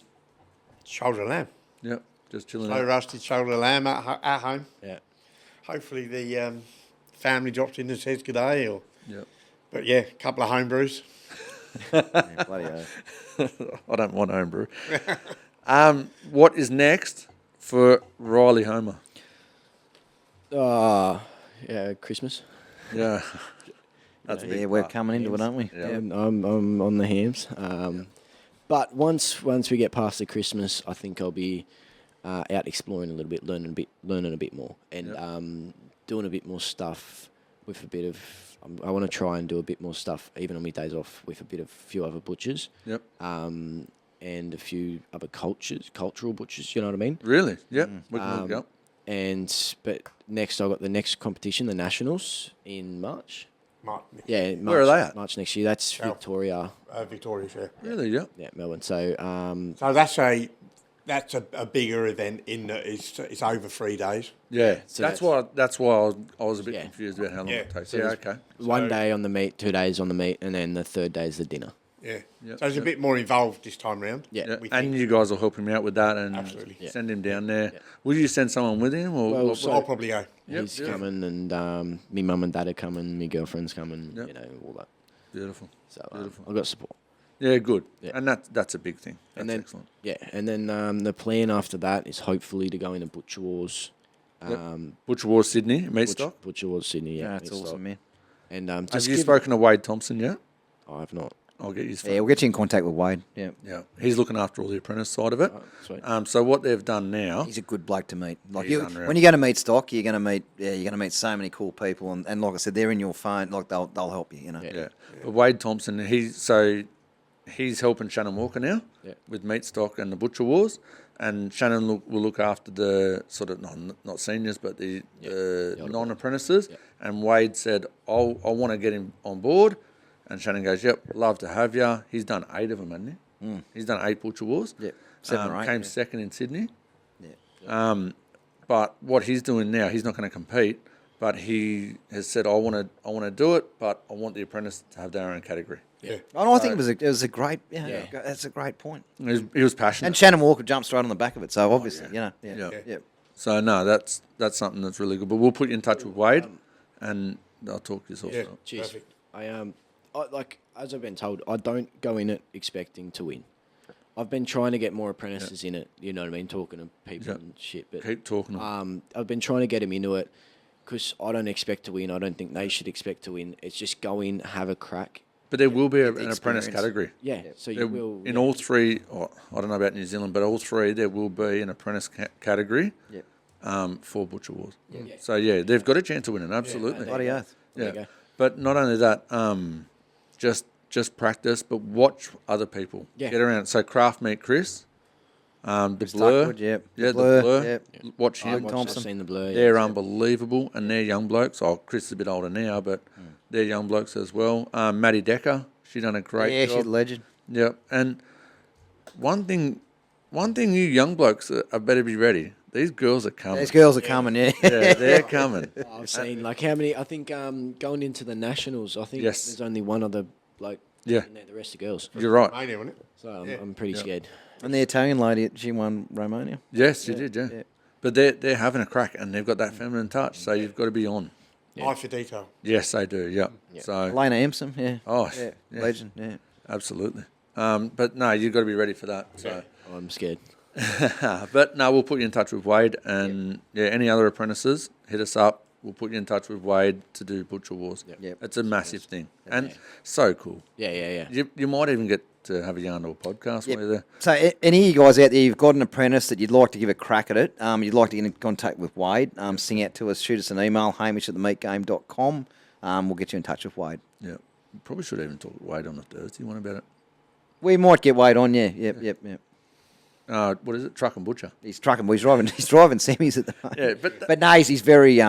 Shoulder lamb. Yep. Just chilling Slow out. roasted shoulder lamb at home. Yeah. Hopefully the family drops in and says good day. Yep. But yeah, a couple of home brews. Yeah, bloody hell. I don't want homebrew. What is next for Riley Homer? Yeah, Christmas. Yeah. That's a big Yeah, we're part. coming into it, aren't we? Yeah. And I'm on the hams. But once we get past the Christmas, I think I'll be out exploring a little bit, learning a bit more, and doing a bit more stuff with a bit of. I want to try and do a bit more stuff, even on my days off, with a few other butchers, Yep. and a few other cultural butchers. You know what I mean? Really? Yep. We can look it up. But next, I got the next competition, the Nationals in March. Yeah, March, Where are they at? March next year. That's South. Victoria. Victoria Fair. Really? Yep. Yeah, Melbourne. So So that's a bigger event in that it's over 3 days. Yeah. So that's why I was a bit Yeah. confused about how long it takes. So Yeah. there's Okay. one day on the meat, 2 days on the meat, and then the third day is the dinner. Yeah. Yep, So it's a bit more involved this time round. Yeah. Yeah. we And think. you guys will help him out with that and Absolutely. Yeah. send him down there. Will you send someone with him or? Well, what- so- I'll probably go. Yep, He's beautiful. coming, and me mum and dad are coming, me girlfriend's coming, Yep. you know, all that. Beautiful. So Beautiful. I've got support. Yeah. Good. Yeah. And that's a big thing. That's And then- excellent. Yeah, and then the plan after that is hopefully to go into Butcher Wars Butcher Wars Sydney, meat stock. Butcher was Sydney. Yeah, That's meat stock. awesome, man. And Have just you give- spoken to Wade Thompson yet? I have not. I'll get his Yeah, phone. we'll get you in contact with Wade. Yeah. Yeah, he's looking after all the apprentice side of it. Sweet. So what they've done now, He's a good bloke to meet. Like He's unreal. when you go to meet stock, you're going to meet so many cool people, and like I said, they're in your phone. Like they'll help you. You know. yeah. But Wade Thompson, he's helping Shannon Walker now with meat stock and the Butcher Wars, and Shannon will look after the sort of not seniors, but the non-apprentices. And Wade said, I want to get him on board. And Shannon goes, yep, love to have you. He's done 8 of them, hasn't he? He's done 8 Butcher Wars. Yep, 7 or 8. Came second in Sydney. Yeah. But what he's doing now, he's not going to compete. But he has said, I want to do it, but I want the apprentice to have their own category. Yeah. I think it was a great. Yeah, that's a great point. He was passionate. And Shannon Walker jumped straight on the back of it, so obviously, Yeah. yeah. So no, that's something that's really good. But we'll put you in touch with Wade, and I'll talk to you also. Yeah. Cheers. Perfect. I like as I've been told, I don't go in it expecting to win. I've been trying to get more apprentices in it. You know what I mean? Talking to people and shit. But Keep talking. I've been trying to get them into it because I don't expect to win. I don't think they should expect to win. It's just go in, have a crack. But there will be an experience. apprentice category. Yeah. So There- you will in all 3, or I don't know about New Zealand, but all 3, there will be an apprentice category Yep. for Butcher Wars. So yeah, they've got a chance to win it. Absolutely. Bloody oath. There you Yeah. go. But not only that, just practice, but watch other people. Yeah. Get around. So Craft Meat Chris, the Chris Blur, Duckwood, yep. yeah, the Blur, Blur. yep. Watch him. Luke Thompson. I've seen the blur. They're unbelievable, and they're young blokes. Oh, Chris is a bit older now, but they're young blokes as well. Maddie Decker, she done a great Yeah, job. she's a legend. Yep. And one thing, you young blokes are better be ready. These girls are coming. These girls are coming, yeah. Yeah, they're coming. I've seen like how many? I think going into the nationals, I think Yes. there's only one other bloke. Yeah. In there, the rest are girls. You're right. Romania, wasn't it? So I'm pretty scared. And the Italian lady, she won Romania. Yes, she did. Yeah. yeah. But they're having a crack, and they've got that feminine touch. So you've got to be on. Eye for detail. Yes, they do. Yeah. So Elena Empson, yeah. Oh, yeah. yeah. Legend, yeah. absolutely. But no, you've got to be ready for that. So. I'm scared. But no, we'll put you in touch with Wade, and any other apprentices, hit us up. We'll put you in touch with Wade to do Butcher Wars. Yep. It's a massive thing, and so cool. Yeah. You might even get to have a yarn or a podcast Yep. while you're there. So, any of you guys out there, you've got an apprentice that you'd like to give a crack at it, you'd like to get in contact with Wade, sing out to us, shoot us an email, hamish@themeatgame.com. We'll get you in touch with Wade. Yeah, probably should even talk to Wade on the Thursday one about it. We might get Wade on, yeah. Yep. What is it? Truck and Butcher. He's trucking, he's driving semis at the moment. Yeah, but no, he's very,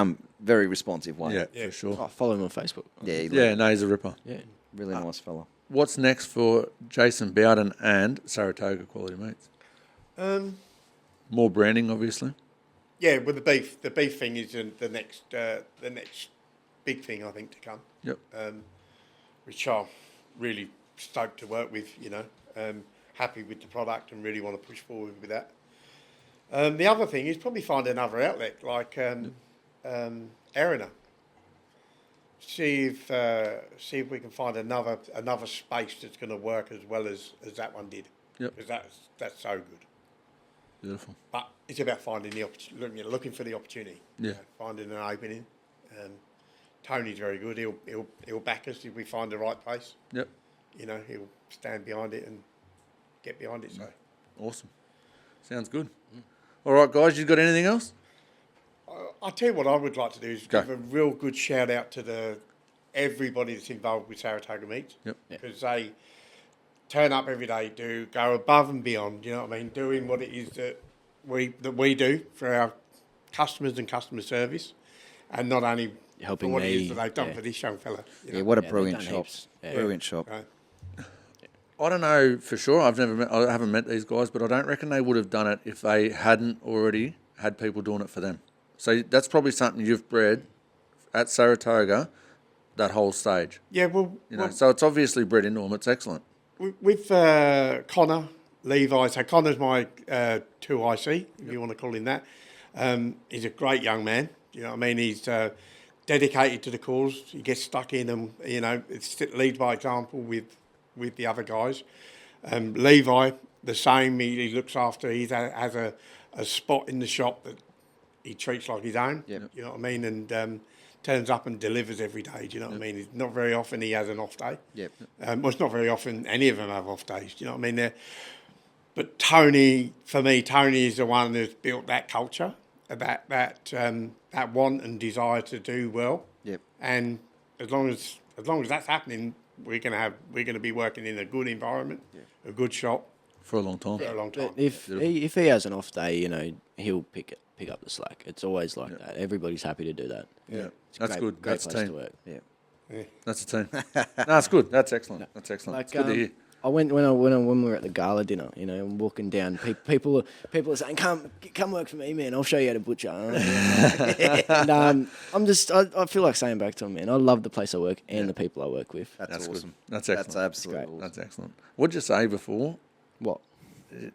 very responsive, Wade. Yeah, for sure. Oh, follow him on Facebook. Yeah, he's Yeah, no, he's a ripper. Yeah. really nice fella. What's next for Jason Bowden and Saratoga Quality Meats? More branding, obviously. Yeah, with the beef thing is the next big thing I think to come. Yep. Which I'm really stoked to work with. Happy with the product and really want to push forward with that. The other thing is probably find another outlet like Erina. See if we can find another space that's going to work as well as that one did. Yep. Because that's so good. Beautiful. But it's about finding the opportunity, looking for the opportunity. Yeah. Finding an opening. Tony's very good. He'll back us if we find the right place. Yep. He'll stand behind it and get behind it. So Awesome. Sounds good. All right, guys, you got anything else? I'll tell you what I would like to do is Go. give a real good shout out to everybody that's involved with Saratoga Meats. Yep. Because they turn up every day, go above and beyond. You know what I mean? Doing what it is that we do for our customers and customer service, and not only Helping for what it me, is that they've done yeah. for this young fella. Yeah, what a they've brilliant done shop. heaps. Yeah. Brilliant shop. Right. I don't know for sure. I haven't met these guys, but I don't reckon they would have done it if they hadn't already had people doing it for them. So that's probably something you've bred at Saratoga, that whole stage. Yeah, well, So it's obviously bred into them. It's excellent. with Connor, Levi, so Connor's my 2IC, if you want to call him that. He's a great young man. You know what I mean? He's dedicated to the cause. He gets stuck in and, leads by example with the other guys. Levi, the same. He looks after, has a spot in the shop that he treats like his own. Yep. You know what I mean? And turns up and delivers every day. Do you know what I mean? It's not very often he has an off day. Yep. Well, it's not very often any of them have off days. Do you know what I mean? But Tony, for me, Tony is the one who's built that culture, that want and desire to do well. Yep. And as long as that's happening, we're gonna be working in a good environment, a good shop For a long time. for a long time. But if he has an off day, you know, he'll pick up the slack. It's always like that. Everybody's happy to do that. Yeah. It's That's good. Great That's a place team. to work. Yeah. That's a team. No, that's good. That's excellent. That's excellent. Like, It's good to hear. I went when we were at the gala dinner. You know, I'm walking down. People are saying, "Come work for me, man. I'll show you how to butcher." And I feel like saying back to them, man, I love the place I work and the people I work with. That's Good. awesome. That's excellent. That's absolutely Great. awesome. That's excellent. What'd you say before? What?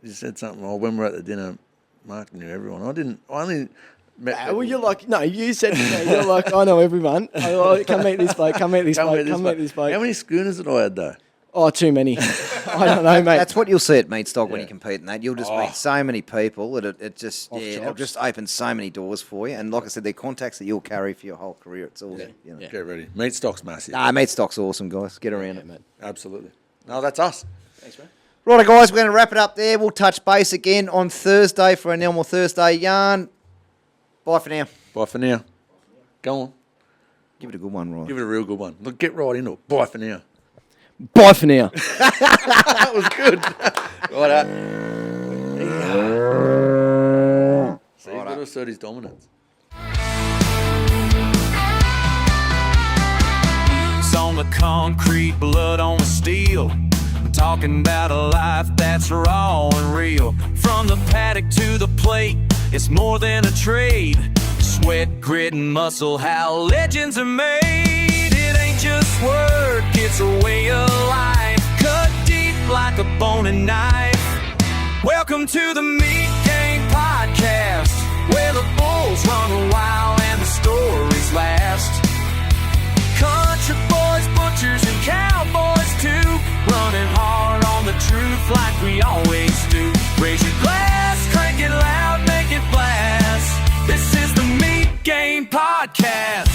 You said something. Well, when we were at the dinner, Mark knew everyone. I only met. Well, you're like, no, you said to me, you're like, I know everyone. Come meet this bloke. Come meet this bloke. Come meet this bloke. How many schooners did I had though? Oh, too many. I don't know, mate. That's what you'll see at Meat Stock when Yeah. you compete in that. You'll just meet so many people that it just it'll chops. just open so many doors for you. And like I said, they're contacts that you'll carry for your whole career. It's awesome. You know. Yeah. Get ready. Meat stock's massive. Nah, Meat Stock's awesome, guys. Get around it. mate. Absolutely. No, that's us. Thanks, mate. Right, guys, we're going to wrap it up there. We'll touch base again on Thursday for a Normal Thursday yarn. Bye for now. Bye for now. Go on. Give it a good one, Ryan. Give it a real good one. Look, get right into it. Bye for now. Bye for now. That was good. Right. See, you've got to assert his dominance. It's on the concrete, blood on the steel. I'm talking about a life that's raw and real. From the paddock to the plate, it's more than a trade. Sweat, grit, and muscle, how legends are made. It ain't just work, it's a way of life. Cut deep like a bone and knife. Welcome to the Meat Game Podcast, where the bulls run wild and the stories last. Country boys, butchers, and cowboys too, running hard on the truth like we always do. Raise your glass, crank it loud, make it blast. This is the Meat Game Podcast.